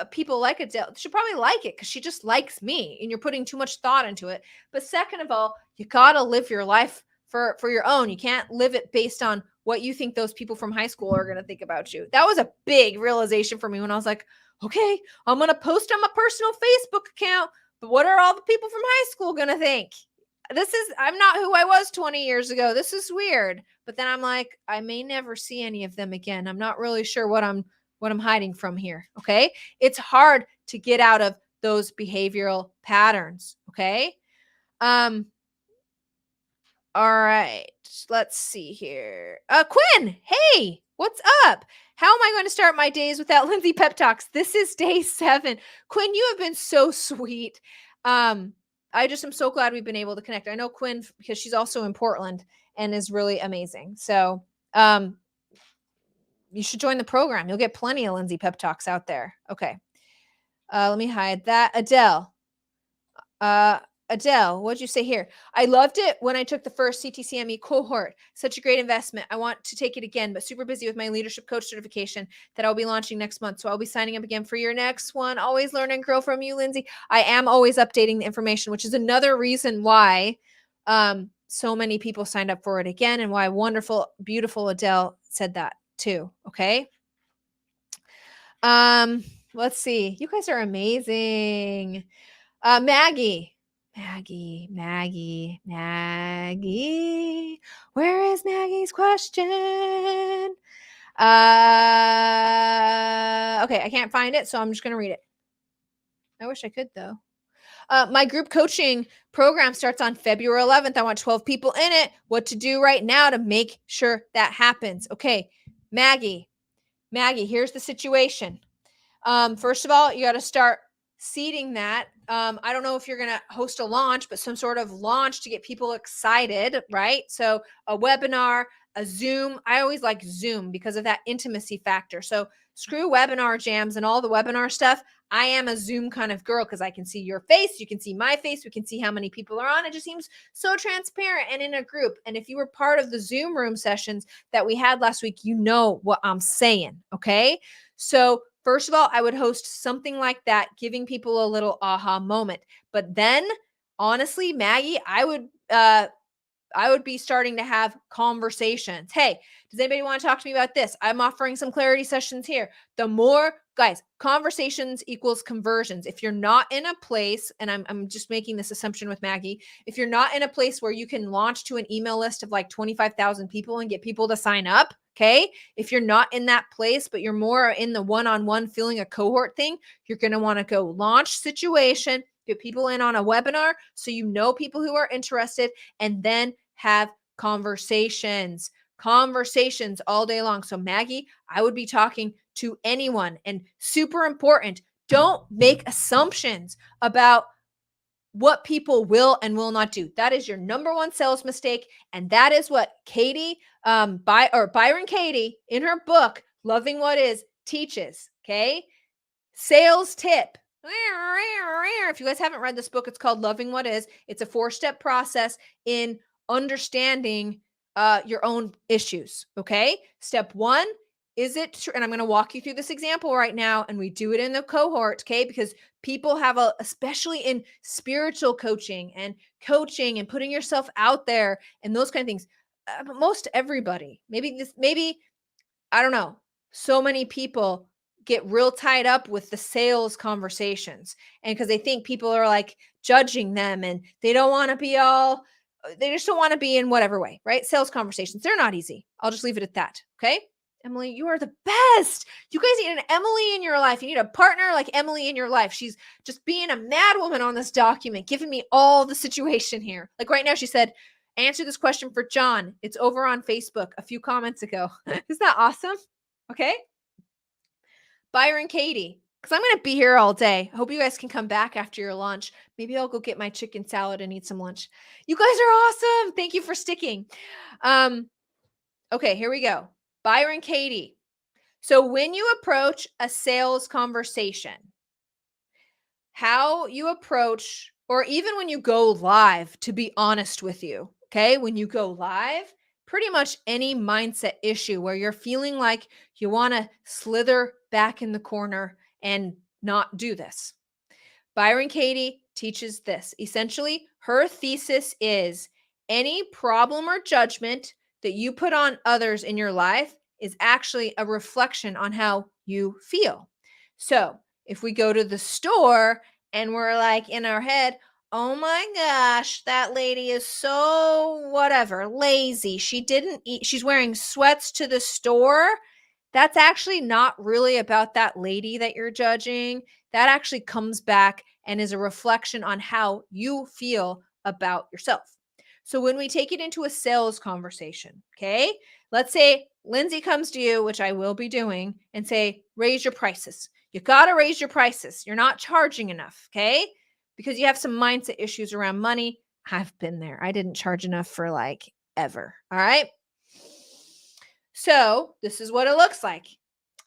[SPEAKER 1] people like Adele should probably like it because she just likes me and you're putting too much thought into it. But second of all, you got to live your life for your own. You can't live it based on what you think those people from high school are going to think about you. That was a big realization for me when I was like, okay, I'm going to post on my personal Facebook account, but what are all the people from high school going to think? I'm not who I was 20 years ago. This is weird. But then I'm like, I may never see any of them again. I'm not really sure what I'm hiding from here. Okay. It's hard to get out of those behavioral patterns. Okay. All right. Let's see here. Quinn, hey, what's up? How am I going to start my days without Lindsay pep talks? This is day 7. Quinn, you have been so sweet. I just am so glad we've been able to connect. I know Quinn because she's also in Portland and is really amazing. So, you should join the program. You'll get plenty of Lindsay pep talks out there. Okay. Let me hide that. Uh, Adele, what'd you say here? I loved it when I took the first CTCME cohort. Such a great investment. I want to take it again, but super busy with my leadership coach certification that I'll be launching next month. So I'll be signing up again for your next one. Always learn and grow from you, Lindsay. I am always updating the information, which is another reason why so many people signed up for it again and why wonderful, beautiful Adele said that too. Okay. Let's see. You guys are amazing. Maggie. Where is Maggie's question? Okay, I can't find it, so I'm just going to read it. I wish I could, though. My group coaching program starts on February 11th. I want 12 people in it. What to do right now to make sure that happens? Okay, Maggie, here's the situation. First of all, you got to start seeding that. I don't know if you're going to host a launch, but some sort of launch to get people excited, right? So a webinar, a Zoom. I always like Zoom because of that intimacy factor. So screw webinar jams and all the webinar stuff. I am a Zoom kind of girl because I can see your face. You can see my face. We can see how many people are on. It just seems so transparent and in a group. And if you were part of the Zoom room sessions that we had last week, you know what I'm saying. Okay. So first of all, I would host something like that, giving people a little aha moment. But then, honestly, Maggie, I would be starting to have conversations. Hey, does anybody want to talk to me about this? I'm offering some clarity sessions here. The more, guys, conversations equals conversions. If you're not in a place, and I'm just making this assumption with Maggie, if you're not in a place where you can launch to an email list of like 25,000 people and get people to sign up, okay? If you're not in that place, but you're more in the one-on-one feeling a cohort thing, you're going to want to go launch situation, get people in on a webinar so you know people who are interested, and then have conversations all day long. So Maggie, I would be talking to anyone, and super important, don't make assumptions about what people will and will not do. That is your number one sales mistake. And that is what Katie, Byron Katie in her book, Loving What Is, teaches. Okay. Sales tip. If you guys haven't read this book, it's called Loving What Is. It's a 4-step process in understanding your own issues. Okay. Step 1, is it true? And I'm going to walk you through this example right now, and we do it in the cohort. Okay. Because people have especially in spiritual coaching and putting yourself out there and those kind of things. But most everybody, maybe, I don't know. So many people get real tied up with the sales conversations, and because they think people are like judging them and they don't want to be they just don't want to be in whatever way, right? Sales conversations, they're not easy. I'll just leave it at that. Okay. Emily, you are the best. You guys need an Emily in your life. You need a partner like Emily in your life. She's just being a mad woman on this document, giving me all the situation here. Like right now, she said, answer this question for John. It's over on Facebook a few comments ago. Isn't that awesome? Okay. Byron Katie, because I'm going to be here all day. I hope you guys can come back after your lunch. Maybe I'll go get my chicken salad and eat some lunch. You guys are awesome. Thank you for sticking. Okay, here we go. Byron Katie. So when you approach a sales conversation, how you approach, or even when you go live, to be honest with you, okay? When you go live, pretty much any mindset issue where you're feeling like you want to slither back in the corner and not do this. Byron Katie teaches this. Essentially, her thesis is any problem or judgment that you put on others in your life is actually a reflection on how you feel. So if we go to the store and we're like in our head, oh my gosh, that lady is so whatever, lazy. She didn't eat. She's wearing sweats to the store. That's actually not really about that lady that you're judging. That actually comes back and is a reflection on how you feel about yourself. So when we take it into a sales conversation, okay, let's say Lindsay comes to you, which I will be doing, and say, raise your prices. You got to raise your prices. You're not charging enough, okay? Because you have some mindset issues around money. I've been there. I didn't charge enough for like ever. All right. So this is what it looks like.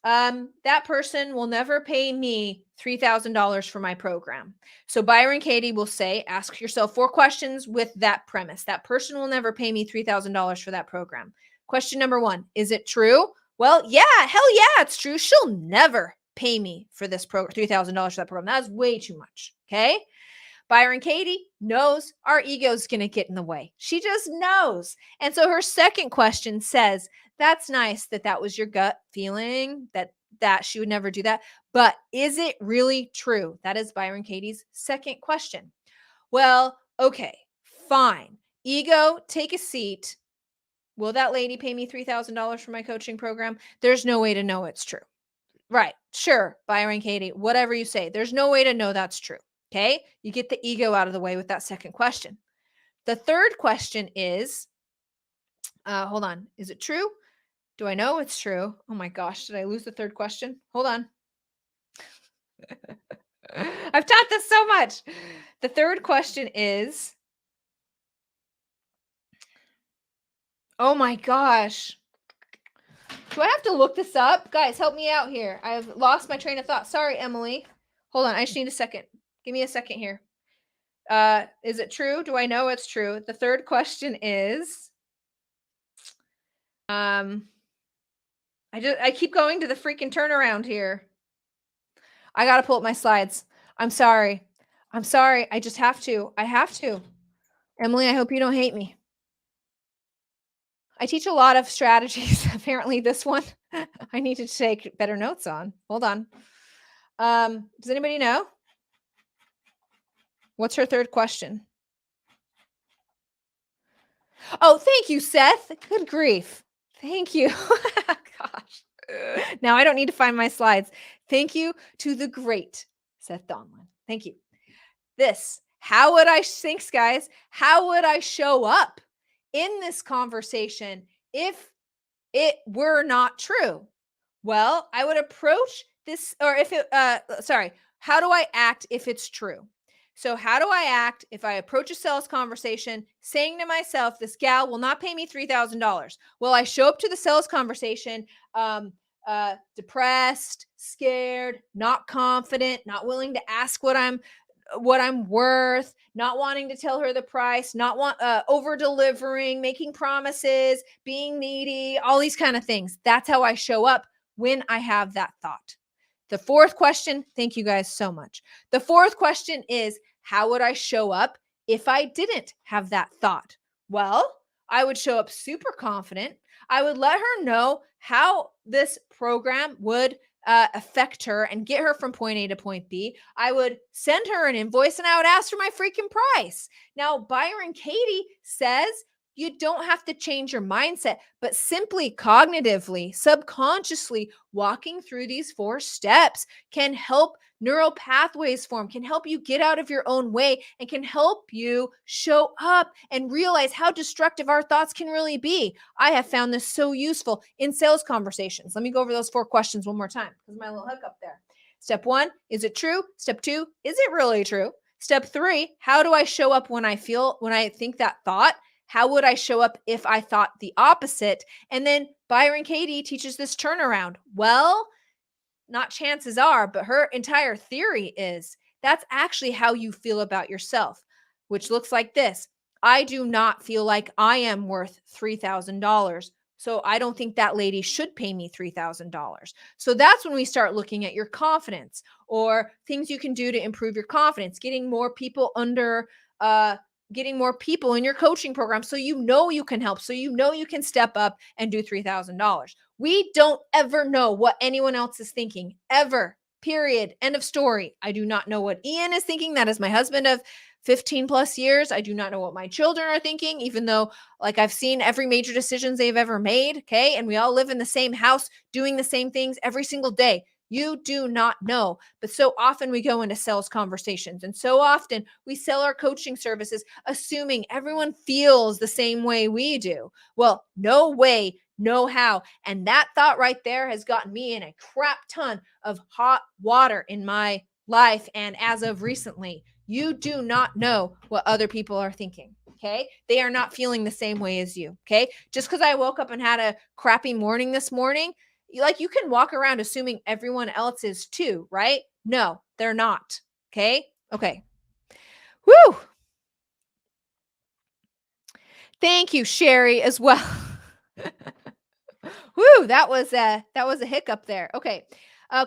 [SPEAKER 1] That person will never pay me $3,000 for my program. So Byron Katie will say, ask yourself 4 questions with that premise. That person will never pay me $3,000 for that program. Question number 1, is it true? Well, yeah, hell yeah, it's true. She'll never pay me for this program, $3,000 for that program. That's way too much. Okay. Byron Katie knows our ego is going to get in the way. She just knows. And so her second question says, that's nice that that was your gut feeling that she would never do that. But is it really true? That is Byron Katie's second question. Well, okay, fine. Ego, take a seat. Will that lady pay me $3,000 for my coaching program? There's no way to know it's true. Right. Sure, Byron Katie, whatever you say. There's no way to know that's true. Okay. You get the ego out of the way with that second question. The third question is, hold on. Is it true? Do I know it's true? Oh my gosh. Did I lose the third question? Hold on. I've taught this so much. The third question is, oh my gosh. Do I have to look this up? Guys, help me out here. I've lost my train of thought. Sorry, Emily. Hold on. I just need a second. Give me a second here. Is it true? Do I know it's true? The third question is, I keep going to the freaking turnaround here. I got to pull up my slides. I'm sorry. I just have to. I have to. Emily, I hope you don't hate me. I teach a lot of strategies. Apparently this one I need to take better notes on. Hold on. Does anybody know? What's her third question? Oh, thank you, Seth. Good grief. Thank you. Gosh. Now I don't need to find my slides. Thank you to the great Seth Donlin. Thank you. Thanks, guys. How would I show up in this conversation if it were not true? Well, I would approach this, or how do I act if it's true? So how do I act if I approach a sales conversation saying to myself, this gal will not pay me $3,000? Well, I show up to the sales conversation depressed, scared, not confident, not willing to ask what I'm worth, not wanting to tell her the price, not over delivering, making promises, being needy, all these kind of things. That's how I show up when I have that thought. The fourth question, thank you guys so much. The fourth question is, how would I show up if I didn't have that thought? Well, I would show up super confident. I would let her know how this program would affect her and get her from point A to point B. I would send her an invoice and I would ask for my freaking price. Now, Byron Katie says you don't have to change your mindset, but simply cognitively, subconsciously walking through these 4 steps can help neural pathways form, can help you get out of your own way, and can help you show up and realize how destructive our thoughts can really be. I have found this so useful in sales conversations. Let me go over those 4 questions one more time because my little hiccup there. Step 1, is it true? Step 2, is it really true? Step 3, how do I show up when I think that thought? How would I show up if I thought the opposite? And then Byron Katie teaches this turnaround. Well, not chances are, but her entire theory is that's actually how you feel about yourself, which looks like this. I do not feel like I am worth $3,000. So I don't think that lady should pay me $3,000. So that's when we start looking at your confidence or things you can do to improve your confidence, getting more people in your coaching program so you know you can help, so you know you can step up and do $3,000. We don't ever know what anyone else is thinking, ever, period, end of story. I do not know what Ian is thinking. That is my husband of 15 plus years. I do not know what my children are thinking, even though like I've seen every major decisions they've ever made, okay? And we all live in the same house doing the same things every single day. You do not know. But so often we go into sales conversations, and so often we sell our coaching services assuming everyone feels the same way we do. Well, no way, no how. And that thought right there has gotten me in a crap ton of hot water in my life. And as of recently, you do not know what other people are thinking. Okay. They are not feeling the same way as you. Okay. Just because I woke up and had a crappy morning this morning, you can walk around assuming everyone else is too, right? No, they're not. Okay. Okay. Woo. Thank you, Sherry, as well. Woo, that was a hiccup there. Okay.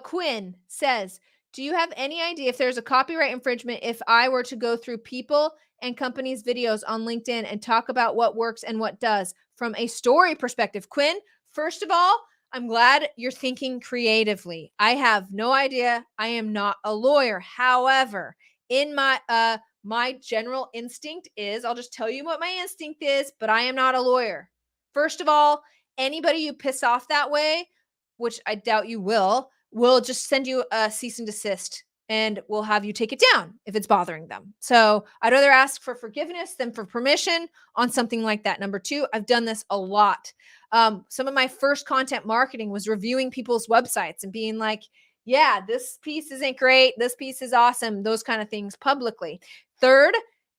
[SPEAKER 1] Quinn says, do you have any idea if there's a copyright infringement if I were to go through people and companies' videos on LinkedIn and talk about what works and what does from a story perspective? Quinn, first of all, I'm glad you're thinking creatively. I have no idea. I am not a lawyer. However, in my general instinct is, I'll just tell you what my instinct is, but I am not a lawyer. First of all, anybody you piss off that way, which I doubt you will just send you a cease and desist and will have you take it down if it's bothering them. So I'd rather ask for forgiveness than for permission on something like that. Number two, I've done this a lot. Some of my first content marketing was reviewing people's websites and being like, yeah, this piece isn't great. This piece is awesome. Those kind of things publicly. Third,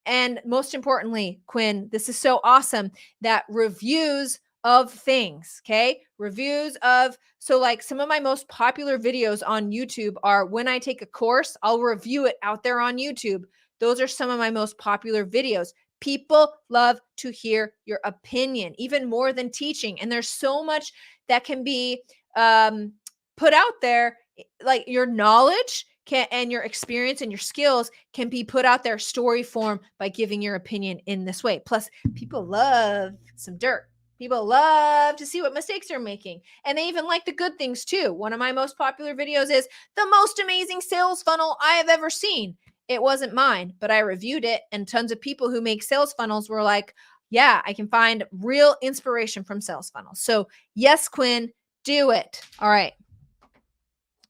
[SPEAKER 1] and most importantly, Quinn, this is so awesome that reviews of things, okay? Reviews of, so like some of my most popular videos on YouTube are when I take a course, I'll review it out there on YouTube. Those are some of my most popular videos. People love to hear your opinion, even more than teaching. And there's so much that can be put out there, like your knowledge and your experience and your skills can be put out there story form by giving your opinion in this way. Plus, people love some dirt. People love to see what mistakes they're making. And they even like the good things too. One of my most popular videos is the most amazing sales funnel I have ever seen. It wasn't mine, but I reviewed it. And tons of people who make sales funnels were like, yeah, I can find real inspiration from sales funnels. So yes, Quinn, do it. All right.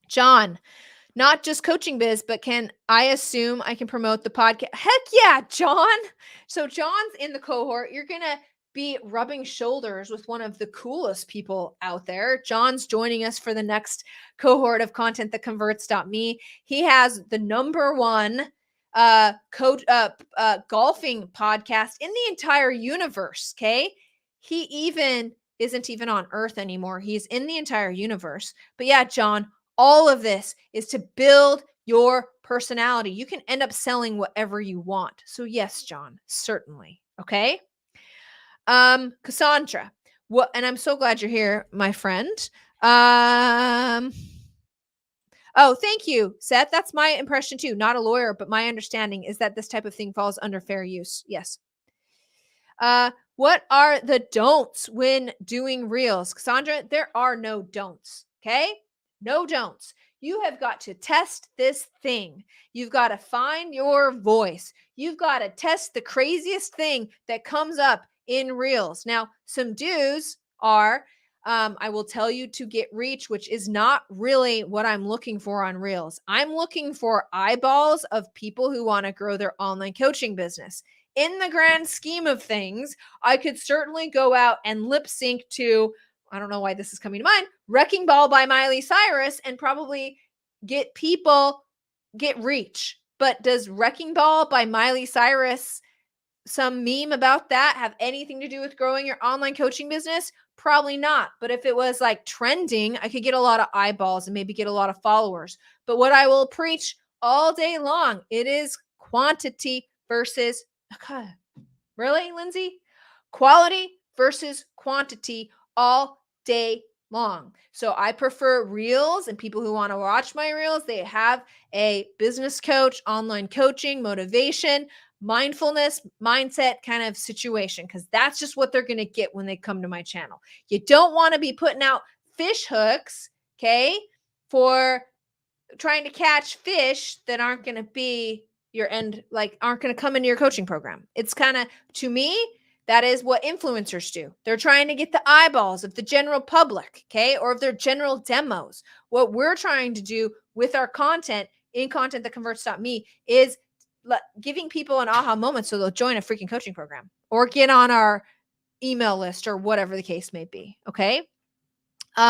[SPEAKER 1] John, not just coaching biz, but can I assume I can promote the podcast? Heck yeah, John. So John's in the cohort. You're going to be rubbing shoulders with one of the coolest people out there. John's joining us for the next cohort of Content That Converts.me. He has the number one golfing podcast in the entire universe. Okay. He isn't even on Earth anymore. He's in the entire universe. But yeah, John, all of this is to build your personality. You can end up selling whatever you want. So yes, John, certainly. Okay. Cassandra, and I'm so glad you're here, my friend. Oh, thank you, Seth. That's my impression too. Not a lawyer, but my understanding is that this type of thing falls under fair use. Yes. What are the don'ts when doing reels? Cassandra, there are no don'ts. Okay. No don'ts. You have got to test this thing. You've got to find your voice. You've got to test the craziest thing that comes up in reels. Now, some do's are, I will tell you to get reach, which is not really what I'm looking for on reels. I'm looking for eyeballs of people who want to grow their online coaching business. In the grand scheme of things, I could certainly go out and lip sync to, I don't know why this is coming to mind, Wrecking Ball by Miley Cyrus and probably get reach. But does Wrecking Ball by Miley Cyrus, some meme about that, have anything to do with growing your online coaching business? Probably not. But if it was like trending, I could get a lot of eyeballs and maybe get a lot of followers. But what I will preach all day long, it is quantity versus, okay, really, Lindsay? Quality versus quantity all day long. So I prefer reels, and people who want to watch my reels, they have a business coach, online coaching, motivation, mindfulness, mindset kind of situation, because that's just what they're going to get when they come to my channel. You don't want to be putting out fish hooks, okay, for trying to catch fish that aren't going to be your end, like aren't going to come into your coaching program. It's kind of, to me, That is what influencers do. They're trying to get the eyeballs of the general public, okay, or of their general demos. What we're trying to do with our content in content that converts.me is giving people an aha moment so they'll join a freaking coaching program or get on our email list or whatever the case may be. Okay. We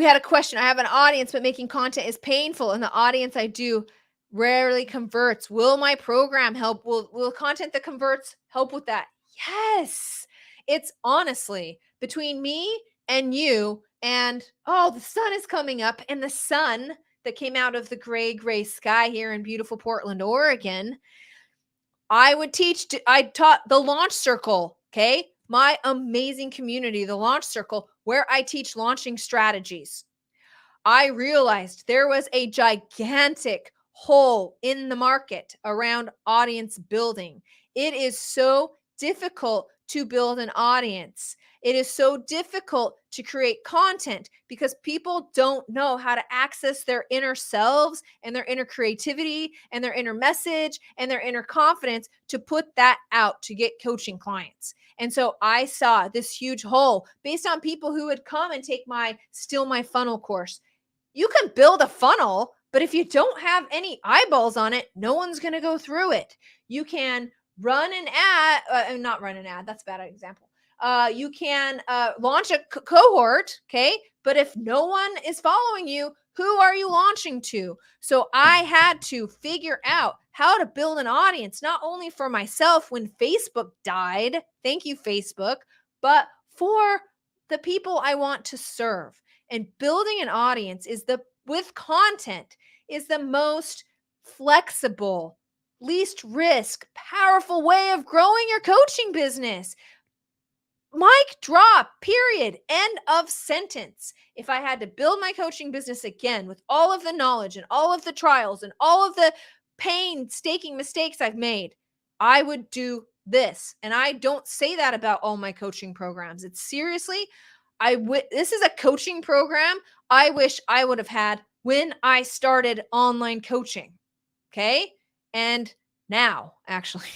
[SPEAKER 1] had a question. I have an audience, but making content is painful. And the audience I do rarely converts. Will my program help? Will content that converts help with that? Yes. It's honestly between me and you and the sun is coming up, and the sun that came out of the gray sky here in beautiful Portland, Oregon. I taught the Launch Circle, okay? My amazing community, the Launch Circle, where I teach launching strategies. I realized there was a gigantic hole in the market around audience building. It is so difficult to build an audience. It is so difficult to create content because people don't know how to access their inner selves and their inner creativity and their inner message and their inner confidence to put that out to get coaching clients. And so I saw this huge hole based on people who would come and take my Steal My Funnel course. You can build a funnel, but if you don't have any eyeballs on it, no one's going to go through it. You can run an ad, not run an ad. That's a bad example. You can launch a cohort, okay? But if no one is following you, who are you launching to? So I had to figure out how to build an audience, not only for myself when Facebook died, thank you, Facebook, but for the people I want to serve. And building an audience with content is the most flexible, least risk, powerful way of growing your coaching business. Mic drop, period, end of sentence. If I had to build my coaching business again with all of the knowledge and all of the trials and all of the painstaking mistakes I've made, I would do this. And I don't say that about all my coaching programs. It's seriously, this is a coaching program I wish I would have had when I started online coaching. Okay. And now, actually.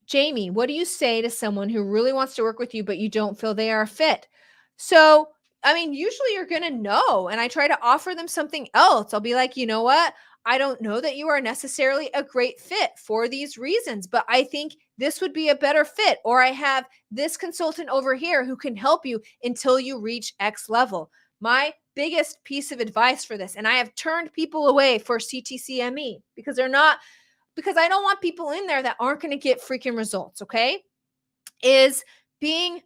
[SPEAKER 1] Jamie, what do you say to someone who really wants to work with you, but you don't feel they are a fit? So, I mean, usually you're going to know, and I try to offer them something else. I'll be like, you know what? I don't know that you are necessarily a great fit for these reasons, but I think this would be a better fit. Or I have this consultant over here who can help you until you reach X level. My biggest piece of advice for this, and I have turned people away for CTCME because I don't want people in there that aren't going to get freaking results, okay? Is being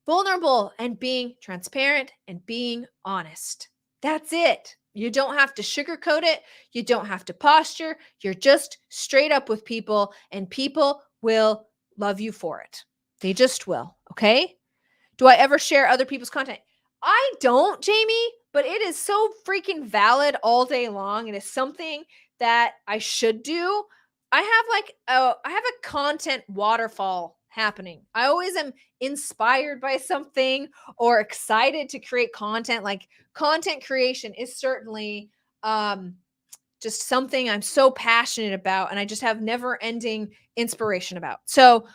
[SPEAKER 1] vulnerable and being transparent and being honest. That's it. You don't have to sugarcoat it. You don't have to posture. You're just straight up with people, and people will love you for it. They just will, okay? Do I ever share other people's content? I don't, Jamie, but it is so freaking valid all day long. It is something that I should do. I have a content waterfall happening. I always am inspired by something or excited to create content. Like content creation is certainly just something I'm so passionate about, and I just have never ending inspiration about. So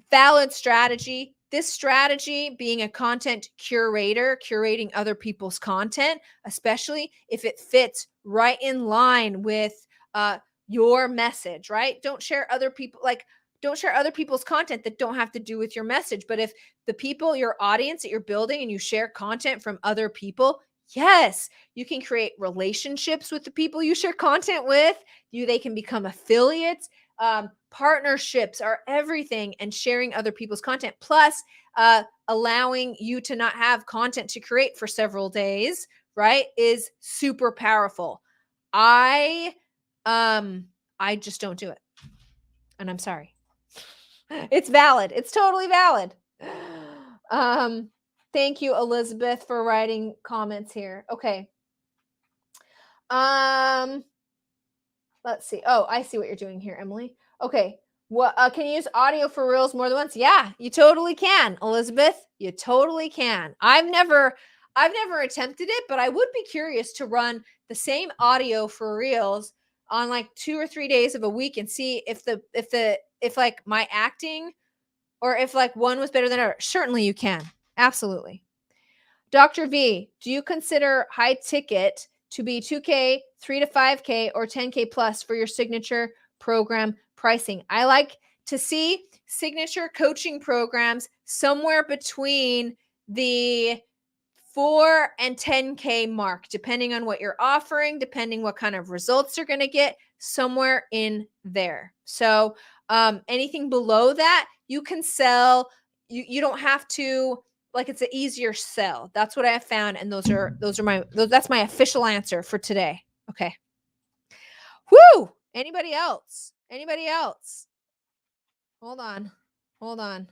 [SPEAKER 1] valid strategy. This strategy, being a content curator, curating other people's content, especially if it fits right in line with your message, right? Don't share other people's content that don't have to do with your message. But if the people, your audience that you're building, and you share content from other people, yes, you can create relationships with the people you share content with. They can become affiliates. Partnerships are everything, and sharing other people's content, plus allowing you to not have content to create for several days, right, is super powerful. I just don't do it, and I'm sorry. It's valid. It's totally valid. Thank you, Elizabeth, for writing comments here. Okay. Let's see. Oh, I see what you're doing here, Emily. Okay. What can you use audio for reels more than once? Yeah, you totally can, Elizabeth. You totally can. I've never attempted it, but I would be curious to run the same audio for reels on like 2 or 3 days of a week and see if like my acting or if like one was better than other. Certainly you can. Absolutely. Dr. V, do you consider high ticket to be 2K, 3 to 5K, or 10K plus for your signature program pricing? I like to see signature coaching programs somewhere between the 4 and 10K mark, depending on what you're offering, depending what kind of results you're going to get, somewhere in there. So anything below that, you can sell. You don't have to, like, it's an easier sell. That's what I have found. And that's my official answer for today. Okay. Whoo! Anybody else? Anybody else? Hold on. Hold on.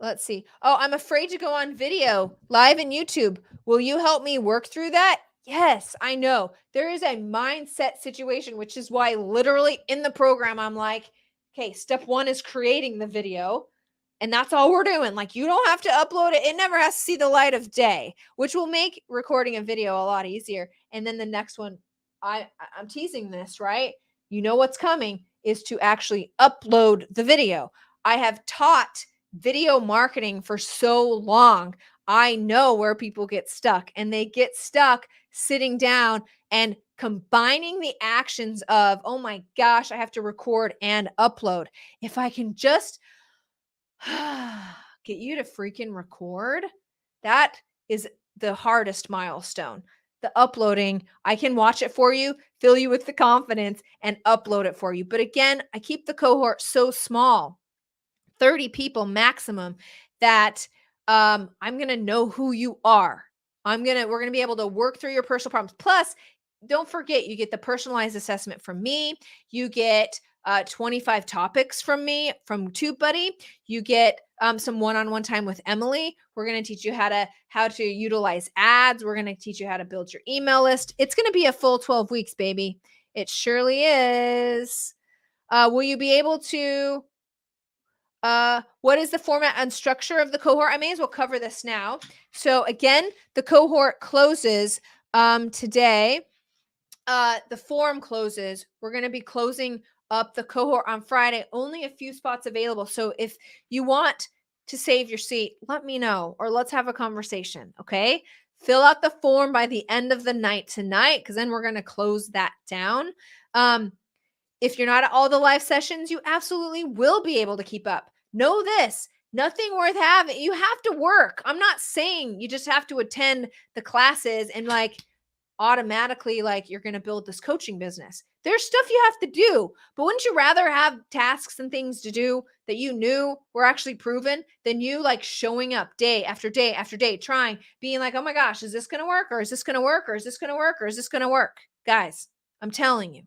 [SPEAKER 1] Let's see. Oh, I'm afraid to go on video live in YouTube. Will you help me work through that? Yes, I know. There is a mindset situation, which is why literally in the program, I'm like, okay, step one is creating the video. And that's all we're doing. Like, you don't have to upload it. It never has to see the light of day, which will make recording a video a lot easier. And then the next one, I'm teasing this, right? You know what's coming is to actually upload the video. I have taught video marketing for so long. I know where people get stuck, and they get stuck sitting down and combining the actions of, oh my gosh, I have to record and upload. If I can just get you to freaking record, that is the hardest milestone. The uploading, I can watch it for you, fill you with the confidence, and upload it for you. But again, I keep the cohort so small, 30 people maximum, that I'm going to know who you are. We're going to be able to work through your personal problems. Plus, don't forget, you get the personalized assessment from me. You get 25 topics from me, from TubeBuddy. You get some one-on-one time with Emily. We're going to teach you how to utilize ads. We're going to teach you how to build your email list. It's going to be a full 12 weeks, baby. It surely is. Will you be able to what is the format and structure of the cohort? I may as well cover this now. So again, the cohort closes today. The form closes. We're going to be closing up the cohort on Friday. Only a few spots available. So if you want to save your seat, let me know, or let's have a conversation. Okay. Fill out the form by the end of the night tonight, because then we're going to close that down. If you're not at all the live sessions, you absolutely will be able to keep up. Know this, nothing worth having. You have to work. I'm not saying you just have to attend the classes and like automatically like you're going to build this coaching business. There's stuff you have to do, but wouldn't you rather have tasks and things to do that you knew were actually proven than you like showing up day after day after day, trying, being like, oh my gosh, is this going to work? Or is this going to work? Or is this going to work? Or is this going to work? Guys, I'm telling you,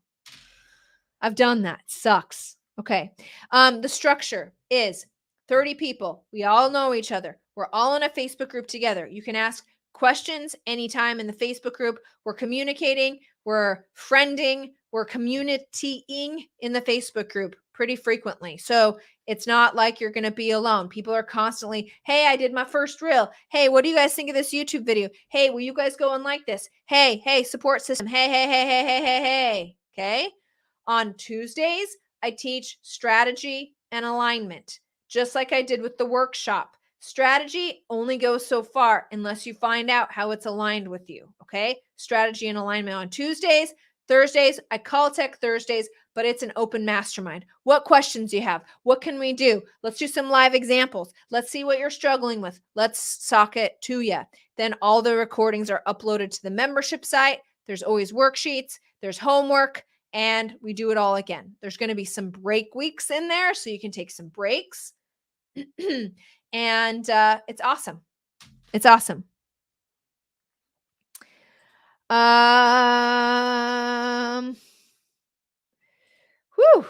[SPEAKER 1] I've done that. Sucks. Okay. The structure is 30 people. We all know each other. We're all in a Facebook group together. You can ask questions anytime in the Facebook group. We're communicating, we're friending, we're communitying in the Facebook group pretty frequently. So it's not like you're going to be alone. People are constantly, hey, I did my first reel. Hey, what do you guys think of this YouTube video? Hey, will you guys go and like this? Hey, support system. Hey. Okay. On Tuesdays, I teach strategy and alignment, just like I did with the workshop. Strategy only goes so far unless you find out how it's aligned with you, okay? Strategy and alignment on Tuesdays. Thursdays, I call Tech Thursdays, but it's an open mastermind. What questions do you have? What can we do? Let's do some live examples. Let's see what you're struggling with. Let's sock it to you. Then all the recordings are uploaded to the membership site. There's always worksheets. There's homework. And we do it all again. There's going to be some break weeks in there, so you can take some breaks. And it's awesome. It's awesome. Whew.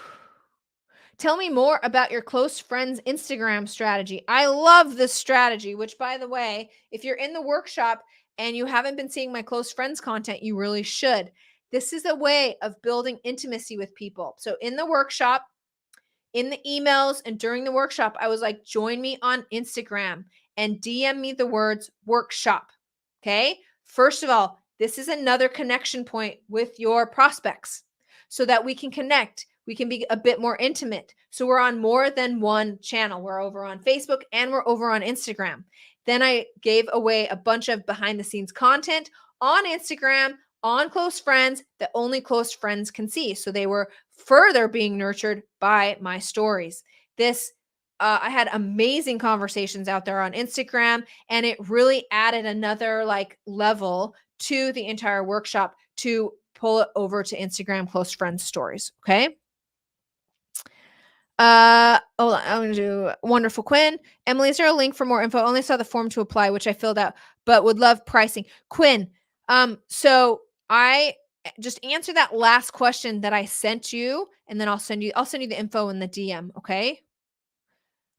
[SPEAKER 1] Tell me more about your close friends Instagram strategy. I love this strategy, which, by the way, if you're in the workshop and you haven't been seeing my close friends content, you really should. This is a way of building intimacy with people. So in the workshop, in the emails, and during the workshop, I was like, join me on Instagram and DM me the words workshop. Okay. First of all, This is another connection point with your prospects so that we can connect. We can be a bit more intimate. So we're on more than one channel. We're over on Facebook and we're over on Instagram. Then I gave away a bunch of behind the scenes content on Instagram, on close friends that only close friends can see. So they were further being nurtured by my stories. I had amazing conversations out there on Instagram, and it really added another like level to the entire workshop to pull it over to Instagram close friends stories. Okay. Hold on. I'm gonna do Wonderful Quinn. Emily, is there a link for more info? I only saw the form to apply, which I filled out, but would love pricing. Quinn, so I just answer that last question that I sent you, and then I'll send you the info in the DM. Okay.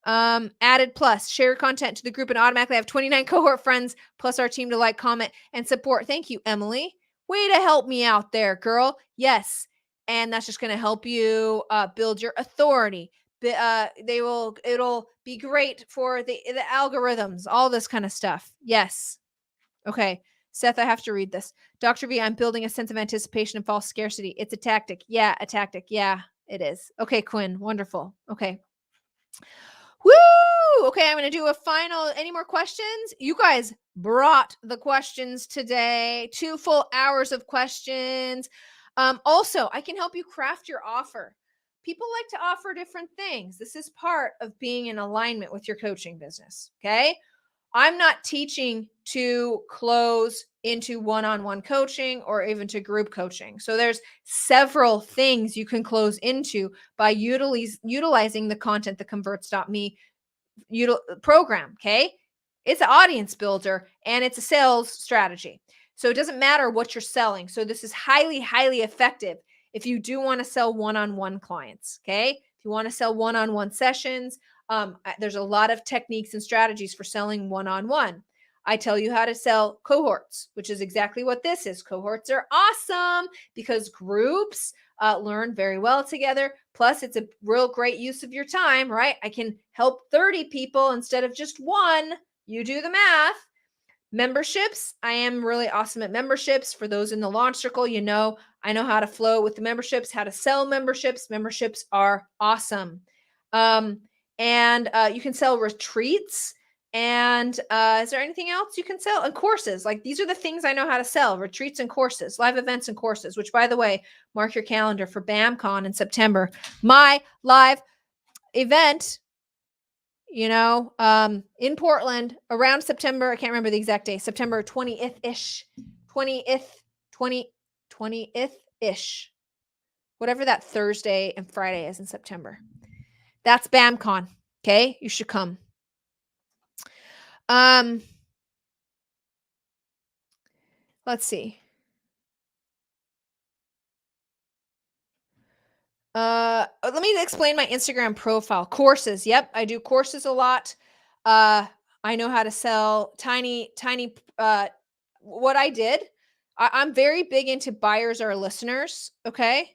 [SPEAKER 1] Added plus, share content to the group and automatically have 29 cohort friends plus our team to like, comment, and support. Thank you, Emily. Way to help me out there, girl. Yes. And that's just going to help you build your authority. It'll be great for the algorithms, all this kind of stuff. Yes. Okay. Seth, I have to read this. Dr. V, I'm building a sense of anticipation and false scarcity. It's a tactic. Yeah, a tactic. Yeah, it is. Okay, Quinn. Wonderful. Okay. Woo! Okay, I'm going to do a final. Any more questions? You guys brought the questions today. 2 full hours of questions. Also, I can help you craft your offer. People like to offer different things. This is part of being in alignment with your coaching business. Okay. I'm not teaching to close into one-on-one coaching or even to group coaching. So there's several things you can close into by utilizing the content that converts.me program. Okay. It's an audience builder and it's a sales strategy. So it doesn't matter what you're selling. So this is highly, highly effective if you do want to sell one-on-one clients. Okay. If you want to sell one-on-one sessions, there's a lot of techniques and strategies for selling one-on-one. I tell you how to sell cohorts, which is exactly what this is. Cohorts are awesome because groups learn very well together. Plus, it's a real great use of your time, right? I can help 30 people instead of just one. You do the math. Memberships. I am really awesome at memberships. For those in the launch circle, I know how to flow with the memberships, how to sell memberships. Memberships are awesome. And you can sell retreats. And is there anything else you can sell? And courses. Like these are the things I know how to sell: retreats and courses, live events and courses, which by the way, mark your calendar for BAMCon in September. My live event, in Portland around September. I can't remember the exact day, September 20th-ish, 20th-ish, whatever that Thursday and Friday is in September. That's BAMCon. Okay. You should come. Let's see. Let me explain my Instagram profile. Courses. Yep. I do courses a lot. I know how to sell tiny, what I did. I'm very big into buyers are listeners. Okay.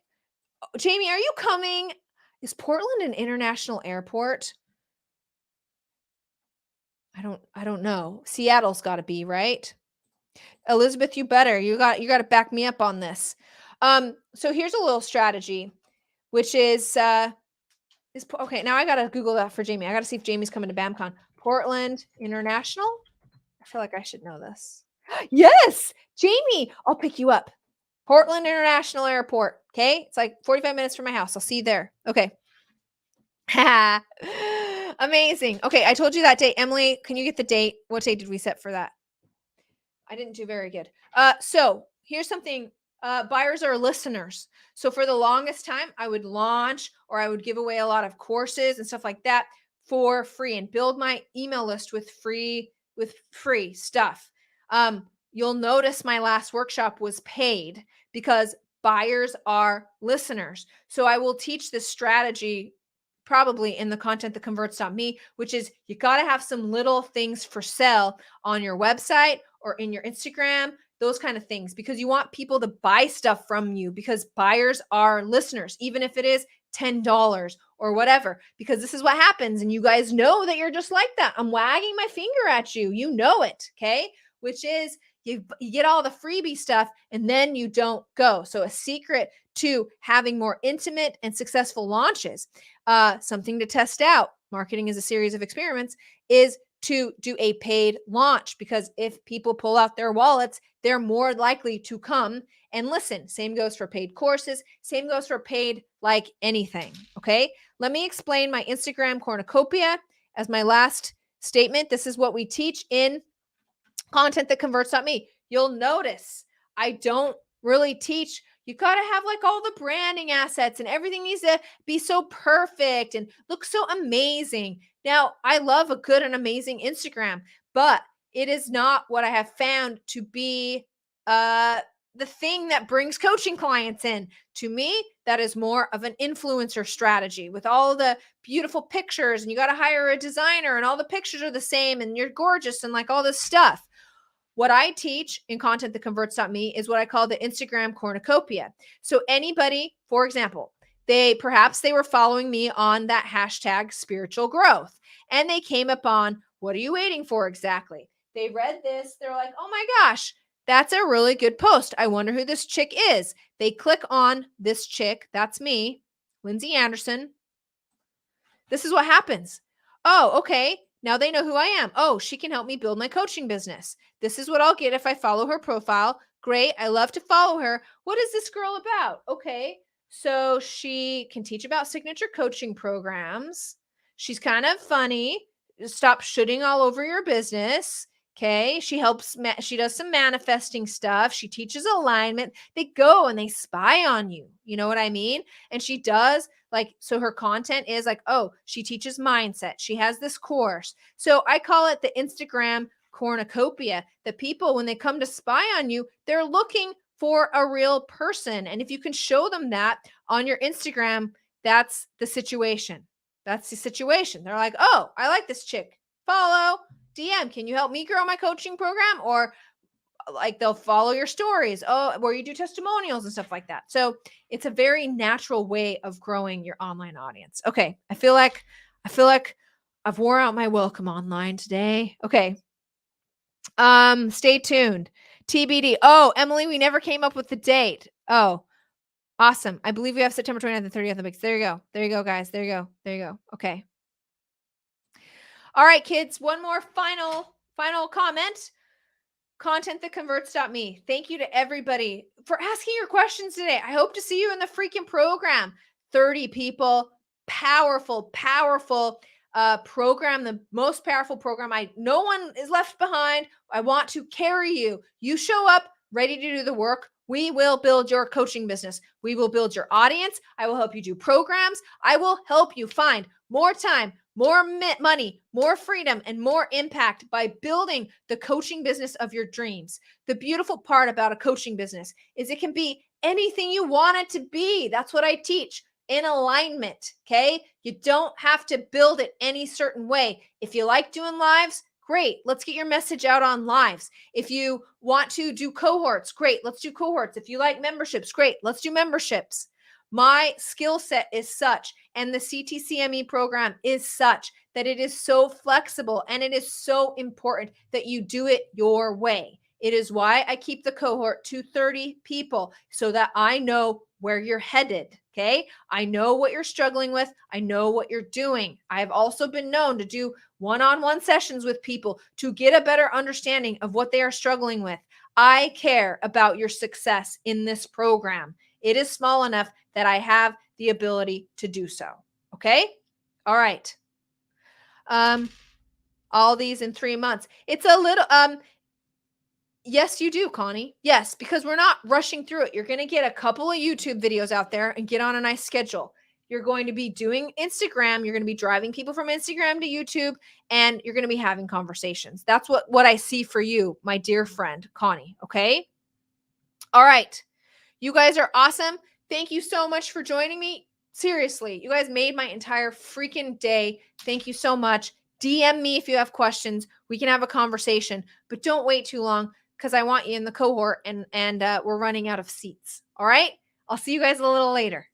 [SPEAKER 1] Jamie, are you coming? Is Portland an international airport? I don't know. Seattle's got to be, right? Elizabeth, you better. You got to back me up on this. So here's a little strategy, which is okay. Now I got to Google that for Jamie. I got to see if Jamie's coming to BAMCon. Portland International. I feel like I should know this. Yes, Jamie, I'll pick you up. Portland International Airport. Okay. It's like 45 minutes from my house. I'll see you there. Okay. Amazing. Okay. I told you that date. Emily, can you get the date? What date did we set for that? I didn't do very good. So here's something. Buyers are listeners. So for the longest time, I would launch or I would give away a lot of courses and stuff like that for free and build my email list with free stuff. You'll notice my last workshop was paid because buyers are listeners. So I will teach this strategy probably in the content that converts.me, which is you got to have some little things for sale on your website or in your Instagram, those kind of things, because you want people to buy stuff from you because buyers are listeners, even if it is $10 or whatever, because this is what happens. And you guys know that you're just like that. I'm wagging my finger at you. You know it. Okay. Which is You get all the freebie stuff and then you don't go. So a secret to having more intimate and successful launches, something to test out. Marketing is a series of experiments, is to do a paid launch, because if people pull out their wallets, they're more likely to come and listen. Same goes for paid courses. Same goes for paid like anything. Okay. Let me explain my Instagram cornucopia as my last statement. This is what we teach in Content That Converts.me. You'll notice I don't really teach. You got to have like all the branding assets and everything needs to be so perfect and look so amazing. Now, I love a good and amazing Instagram, but it is not what I have found to be the thing that brings coaching clients in. To me, that is more of an influencer strategy with all the beautiful pictures, and you got to hire a designer and all the pictures are the same and you're gorgeous and like all this stuff. What I teach in Content That Converts.me is what I call the Instagram cornucopia. So anybody, for example, they were following me on that hashtag spiritual growth, and they came upon, what are you waiting for exactly? They read this. They're like, oh my gosh, that's a really good post. I wonder who this chick is. They click on this chick. That's me, Lindsay Anderson. This is what happens. Oh, okay. Now they know who I am. Oh, she can help me build my coaching business. This is what I'll get if I follow her profile. Great. I love to follow her. What is this girl about? Okay. So she can teach about signature coaching programs. She's kind of funny. Stop shooting all over your business. Okay. She does some manifesting stuff. She teaches alignment. They go and they spy on you. You know what I mean? And she does so her content is like, oh, she teaches mindset. She has this course. So I call it the Instagram cornucopia. The people, when they come to spy on you, they're looking for a real person. And if you can show them that on your Instagram, that's the situation. That's the situation. They're like, oh, I like this chick. Follow, DM. Can you help me grow my coaching program? Or like they'll follow your stories, where you do testimonials and stuff like that. So it's a very natural way of growing your online audience. Okay. I feel like I've wore out my welcome online today. Okay. Stay tuned. TBD. Oh, Emily, we never came up with the date. Oh, awesome. I believe we have September 29th and 30th Olympics. There you go. There you go, guys. There you go. There you go. Okay. All right, kids. One more final comment. Content That Converts.me. Thank you to everybody for asking your questions today. I hope to see you in the freaking program. 30 people, powerful program, the most powerful program. No one is left behind. I want to carry you. You show up ready to do the work. We will build your coaching business. We will build your audience. I will help you do programs. I will help you find more time, more money, more freedom, and more impact by building the coaching business of your dreams. The beautiful part about a coaching business is it can be anything you want it to be. That's what I teach. In alignment, okay? You don't have to build it any certain way. If you like doing lives, great. Let's get your message out on lives. If you want to do cohorts, great. Let's do cohorts. If you like memberships, great. Let's do memberships. My skill set is such, and the CTCME program is such that it is so flexible, and it is so important that you do it your way. It is why I keep the cohort to 30 people so that I know where you're headed. Okay. I know what you're struggling with. I know what you're doing. I have also been known to do one-on-one sessions with people to get a better understanding of what they are struggling with. I care about your success in this program. It is small enough that I have the ability to do so. Okay. All right. All these in 3 months. It's a little, yes, you do, Connie. Yes, because we're not rushing through it. You're going to get a couple of YouTube videos out there and get on a nice schedule. You're going to be doing Instagram. You're going to be driving people from Instagram to YouTube, and you're going to be having conversations. That's what I see for you, my dear friend, Connie. Okay. All right. You guys are awesome. Thank you so much for joining me. Seriously, you guys made my entire freaking day. Thank you so much. DM me if you have questions. We can have a conversation, but don't wait too long because I want you in the cohort, and we're running out of seats. All right. I'll see you guys a little later.